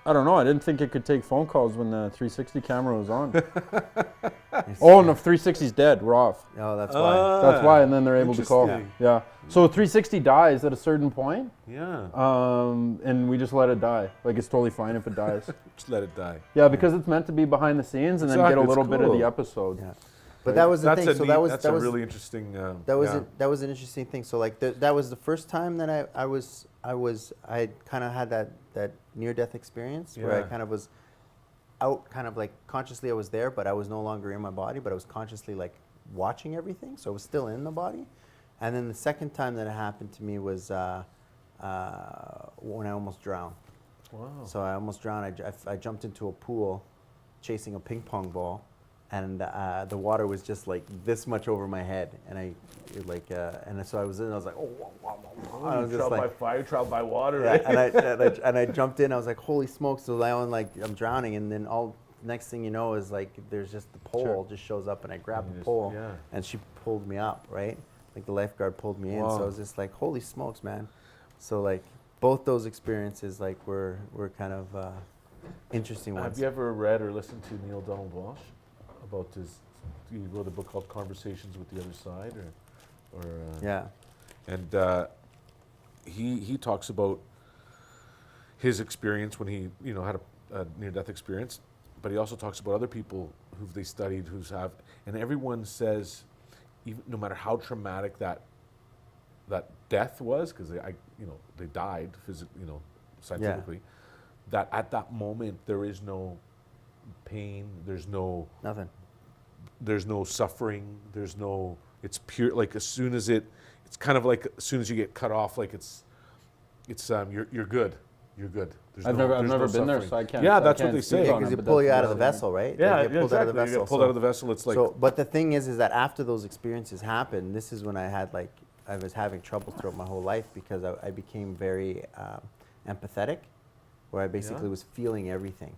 I don't know. I didn't think it could take phone calls when the 360 camera was on. Oh, and the 360's dead. We're off. Oh, that's why. That's why, and then they're able to call. Interesting. Yeah. So 360 dies at a certain point. Yeah. And we just let it die. Like it's totally fine if it dies. Just let it die. Yeah, because it's meant to be behind the scenes and then get a little bit of the episid. Yeah. But that was the thing. So that's a really interesting. That was an interesting thing. So like that was the first time that I kind of had that near-death experience where I kind of was out, kind of like consciously I was there, but I was no longer in my body, but I was consciously like watching everything, so I was still in the body. And then the second time that it happened to me was when I almost drowned. Wow. So I almost drowned. I jumped into a pool chasing a ping pong ball. And the water was just like this much over my head, and so I was in. I was like, oh, wow. I was trial by fire, trial by water. Yeah, Right? and I jumped in. I was like, holy smokes! So now I'm drowning, and then next thing you know is like there's just the pole just shows up, and I grabbed the pole, and she pulled me up, right? Like the lifeguard pulled me in. So I was just like, holy smokes, man! So like both those experiences like were kind of interesting ones. Have you ever read or listened to Neil Donald Walsh? About his, he wrote a book called Conversations with the Other Side, and he talks about his experience when he had a near-death experience, but he also talks about other people who they studied and everyone says, even no matter how traumatic that death was, because they died physically, scientifically, that at that moment there is no pain, there's no nothing, there's no suffering, it's pure. Like as soon as it's kind of like as soon as you get cut off, like you're good. I've never been there, so I can't. Yeah, that's what they say. Because you pull you out of the vessel, right? Yeah, you get pulled out of the vessel. You get pulled out of the vessel. It's like. So, but the thing is that after those experiences happened, this is when I had like I was having trouble throughout my whole life because I became very empathetic, where I basically was feeling everything.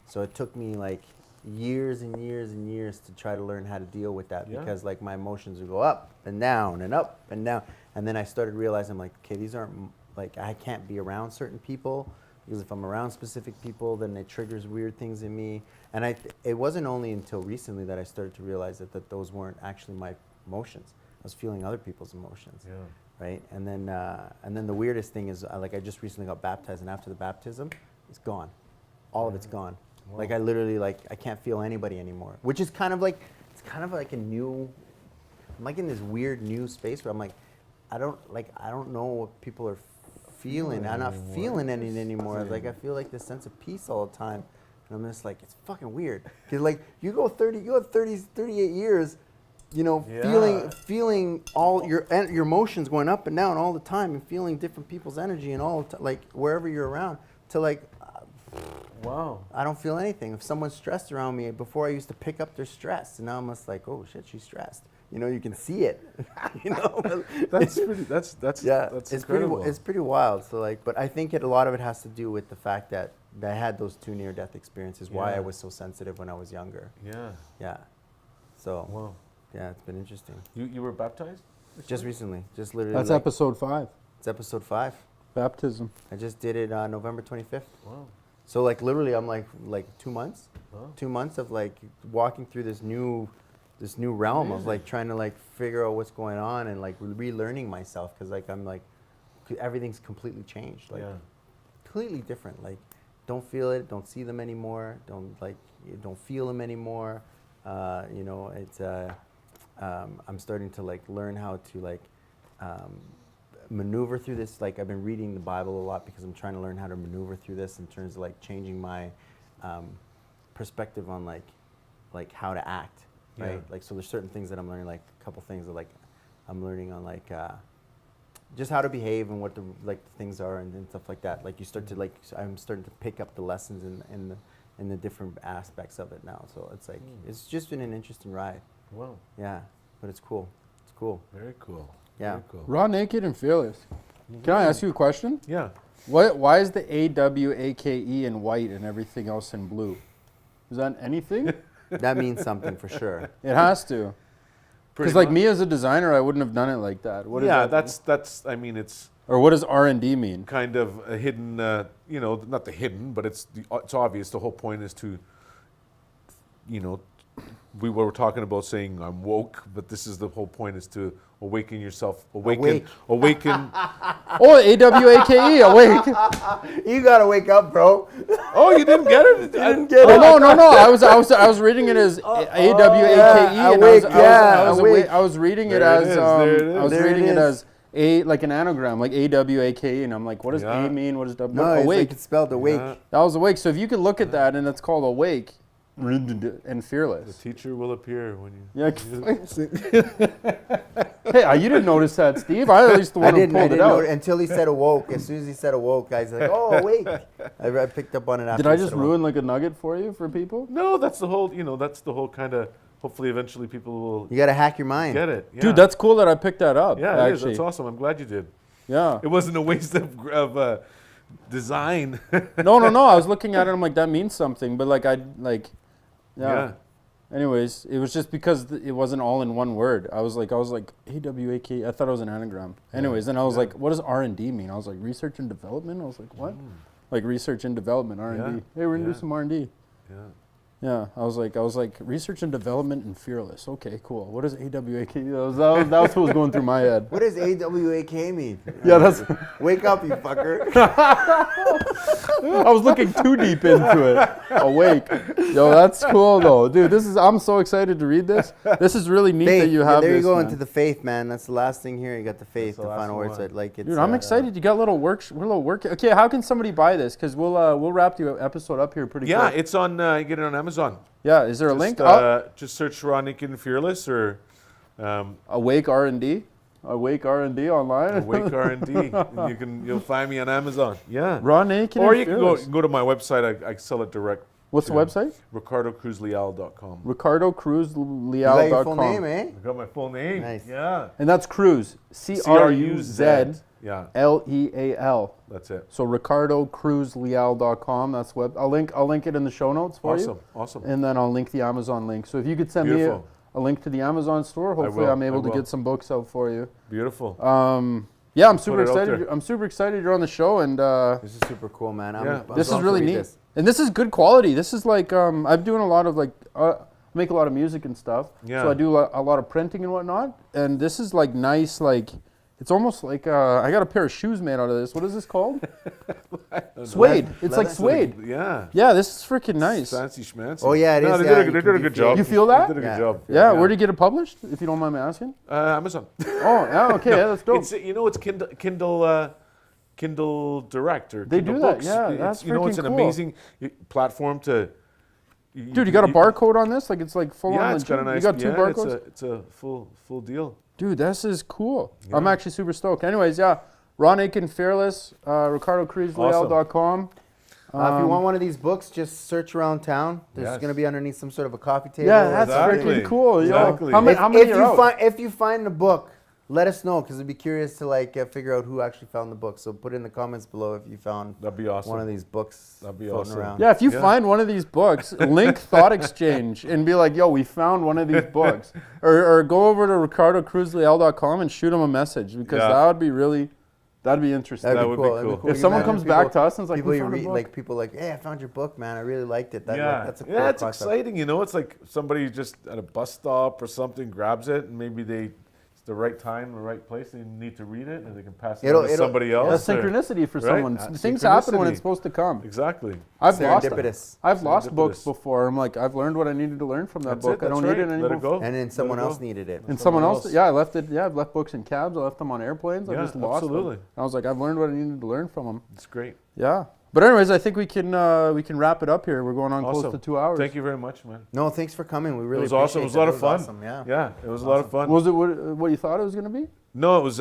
So it took me like years and years and years to try to learn how to deal with that because like my emotions would go up and down and up and down. And then I started realizing like, okay, these aren't like, I can't be around certain people because if I'm around specific people, then it triggers weird things in me. And it wasn't only until recently that I started to realize that those weren't actually my emotions. I was feeling other people's emotions, right? And then the weirdest thing is like I just recently got baptized, and after the baptism, it's gone. All of it's gone. Wow. Like I literally I can't feel anybody anymore, which is kind of like, it's kind of like a new, I'm like in this weird new space where I'm like, I don't know what people are feeling. I'm not feeling anything anymore. Like I feel like this sense of peace all the time. And I'm just like, it's fucking weird. Cause like you go 38 years, you know, feeling all your emotions going up and down all the time and feeling different people's energy and all, like wherever you're around to like, wow. I don't feel anything. If someone's stressed around me, before I used to pick up their stress, and now I'm just like, oh shit, she's stressed. You know, you can see it. You know, that's incredible. It's pretty wild. So like, but I think a lot of it has to do with the fact that I had those 2 near-death experiences. Why I was so sensitive when I was younger. Yeah. Yeah. So. Wow. Yeah, it's been interesting. You were baptized? Just recently, just literally. That's like, episode 5. It's episode 5. Baptism. I just did it on November 25th. Wow. So like literally, I'm like 2 months. Wow. 2 months of like walking through this new realm of like trying to like figure out what's going on and like relearning myself because like I'm like everything's completely changed, like completely different. Like don't feel it, don't see them anymore, don't feel them anymore. You know, it's I'm starting to like learn how to like maneuver through this. Like I've been reading the Bible a lot because I'm trying to learn how to maneuver through this in terms of like changing my perspective on like how to act. Right, like so. There's certain things that I'm learning, like a couple things that like I'm learning on, like just how to behave and what the things are and stuff like that. Like you start to like, I'm starting to pick up the lessons in the different aspects of it now. So it's like it's just been an interesting ride. Wow. Yeah, but it's cool. It's cool. Very cool. Yeah. Very cool. Raw, naked, and fearless. Can I ask you a question? Yeah. Why is the AWAKE in white and everything else in blue? Is that anything? That means something for sure. It has to. Because like me as a designer, I wouldn't have done it like that. What is that? that's. I mean, it's. Or what does R&D mean? Kind of a hidden. You know, not the hidden, but it's obvious. The whole point is to. You know, we were talking about saying I'm woke, but this is the whole point is to awaken yourself. Awaken. Oh, AWAKE, awake. You gotta wake up, bro. Oh, you didn't get it? I didn't get it. Oh, no. I was reading it as AWAKE, and I was reading it as I was reading it as a like an anagram, like AWAKE, and I'm like, what does A mean? What does W? No, it's awake. like it's spelled awake. Yeah. That was awake. So if you could look at that, and it's called awake and fearless. The teacher will appear when you. Yeah. Hey, you didn't notice that, Steve. I at least the one who pulled it out. Until he said awoke. As soon as he said awoke, guys like, oh, awake. I picked up on it after. Did I just ruin like a nugget for you for people? No, that's the whole. You know, that's the whole kind of. Hopefully, eventually, people will. You gotta hack your mind. Get it, yeah. Dude. That's cool that I picked that up. Yeah, it is. That's awesome. I'm glad you did. Yeah. It wasn't a waste of design. No. I was looking at it. I'm like, that means something. But like, Yeah. Anyways, it was just because it wasn't all in one word. I was like AWAK. I thought it was an anagram. Anyways, then I was like, what does R&D mean? I was like, research and development. I was like, what? Like research and development, R&D. Yeah. Hey, we're gonna do some R&D. Yeah. Yeah. I was like research and development and fearless. Okay, cool. What does AWAK? That was what was going through my head. What does AWAK mean? Yeah, that's. Wake up, you fucker. I was looking too deep into it. Awake. Yo, that's cool though. Dude, I'm so excited to read this. This is really neat Faith. that you have there this. you go man. into the faith, man. That's the last thing here. You got the faith, the final words. Like it's, dude, I'm excited. You got little work. Okay, how can somebody buy this? Because we'll wrap the episode up here pretty quick. Yeah, it's on. You get it on Amazon. Yeah, is there a link? Just search Raw, Naked, and Fearless or Awake R&D. Awake R&D online. Awake R&D. You'll find me on Amazon. Yeah. Raw, Naked, or and you fearless. can go to my website. I sell it direct What's the website? RicardoCruzLeal.com. RicardoCruzLeal.com. You got your full name, eh? I got my full name. Nice. Yeah. And that's Cruz. CRUZLEAL. Yeah, that's it. So RicardoCruzLeal.com. That's web. I'll link it in the show notes for you. Awesome. And then I'll link the Amazon link. So if you could send Beautiful. me a link to the Amazon store, hopefully will, I'm able I to will. get some books out for you. Beautiful. Yeah, I'm super Put it out excited. there. I'm super excited you're on the show, and This is super cool, man. I'm this is pumped to really read neat. this. And this is good quality. This is like I'm doing a lot of like make a lot of music and stuff. Yeah. So I do a lot of printing and whatnot. And this is like nice, like it's almost like I got a pair of shoes made out of this. What is this called? Suede. It's like Leather? suede. Yeah. Yeah, this is freaking nice. Fancy schmancy. Oh, yeah, it no, is, They yeah, did you a can good feel job. it. You feel that? They did a Yeah. good job. Yeah, where did you get it published, if you don't mind me asking? Amazon. Oh, yeah, okay, yeah, that's dope. It's it's Kindle Direct or They Kindle do that, Books. yeah, that's It's an freaking cool. amazing platform to. Dude, you got a barcode on this? Like it's like full Yeah, on it's got a legit? nice. You got two barcodes? It's a full deal. Dude, this is cool. Yeah. I'm actually super stoked. Anyways, yeah, Ron Aiken Fearless, RicardoCruzLeal.com. If you want one of these books, just search around town. There's Yes. going to be underneath some sort of a coffee table. Yeah, or that's something. Exactly. freaking cool. Exactly. Yo. How many If are you out? if you find the book, let us know because I'd be curious to figure out who actually found the book. So put in the comments below if you found That'd be awesome. one of these books That'd be floating awesome. around. Yeah, if you Yeah. find one of these books, link ThoughtXchange and be like, yo, we found one of these books. Or go over to RicardoCruzLeal.com and shoot him a message because Yeah. that would be that'd be interesting. That would be That'd cool. If You someone imagine comes back to us and is like, people we you found a read, book. people like, hey, I found your book, man. I really liked it. That's a cool it's concept. exciting. It's like somebody just at a bus stop or something grabs it, and maybe it's the right time, the right place. They need to read it, and they can pass it on to somebody else. That's or- synchronicity for right? someone. That's Things happen when synchronicity. it's supposed to come. Exactly. I've lost Serendipitous. books Serendipitous. before. I'm like, I've learned what I needed to learn from that That's book. it. I don't That's need right. it anymore. Let it go. And then someone Let it else go. needed it. And someone else, else. yeah, I left it. Yeah, I've left books in cabs. I left them on airplanes. I Yeah, just lost absolutely. them. I was like, I've learned what I needed to learn from them. It's great. Yeah. But anyways, I think we can wrap it up here. We're going on close Awesome. to 2 hours. Thank you very much, man. No, thanks for coming. We really It was awesome. It was a lot of fun. Awesome, yeah. Yeah, it was a lot of fun. Was it what you thought it was going to be? No, it was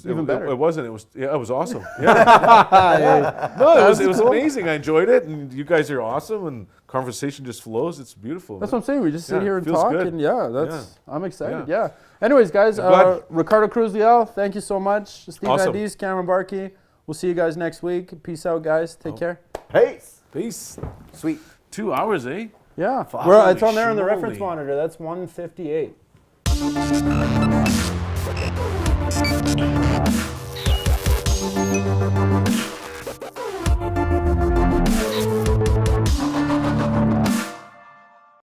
Even better. It wasn't. It was awesome. Yeah. No, it was cool. amazing. I enjoyed it, and you guys are awesome, and conversation just flows. It's beautiful. That's what I'm saying. We just sit Yeah, here and feels talk, good. and I'm excited. Yeah. Yeah. Anyways, guys, I'm glad. Ricardo Cruz Leal, thank you so much. Steve Awesome. IDs, Cameron Barkey. We'll see you guys next week. Peace out, guys. Take care. Peace. Peace. Sweet. 2 hours, eh? Yeah. Holy It's on there on the schmoly. reference monitor. That's 1:58.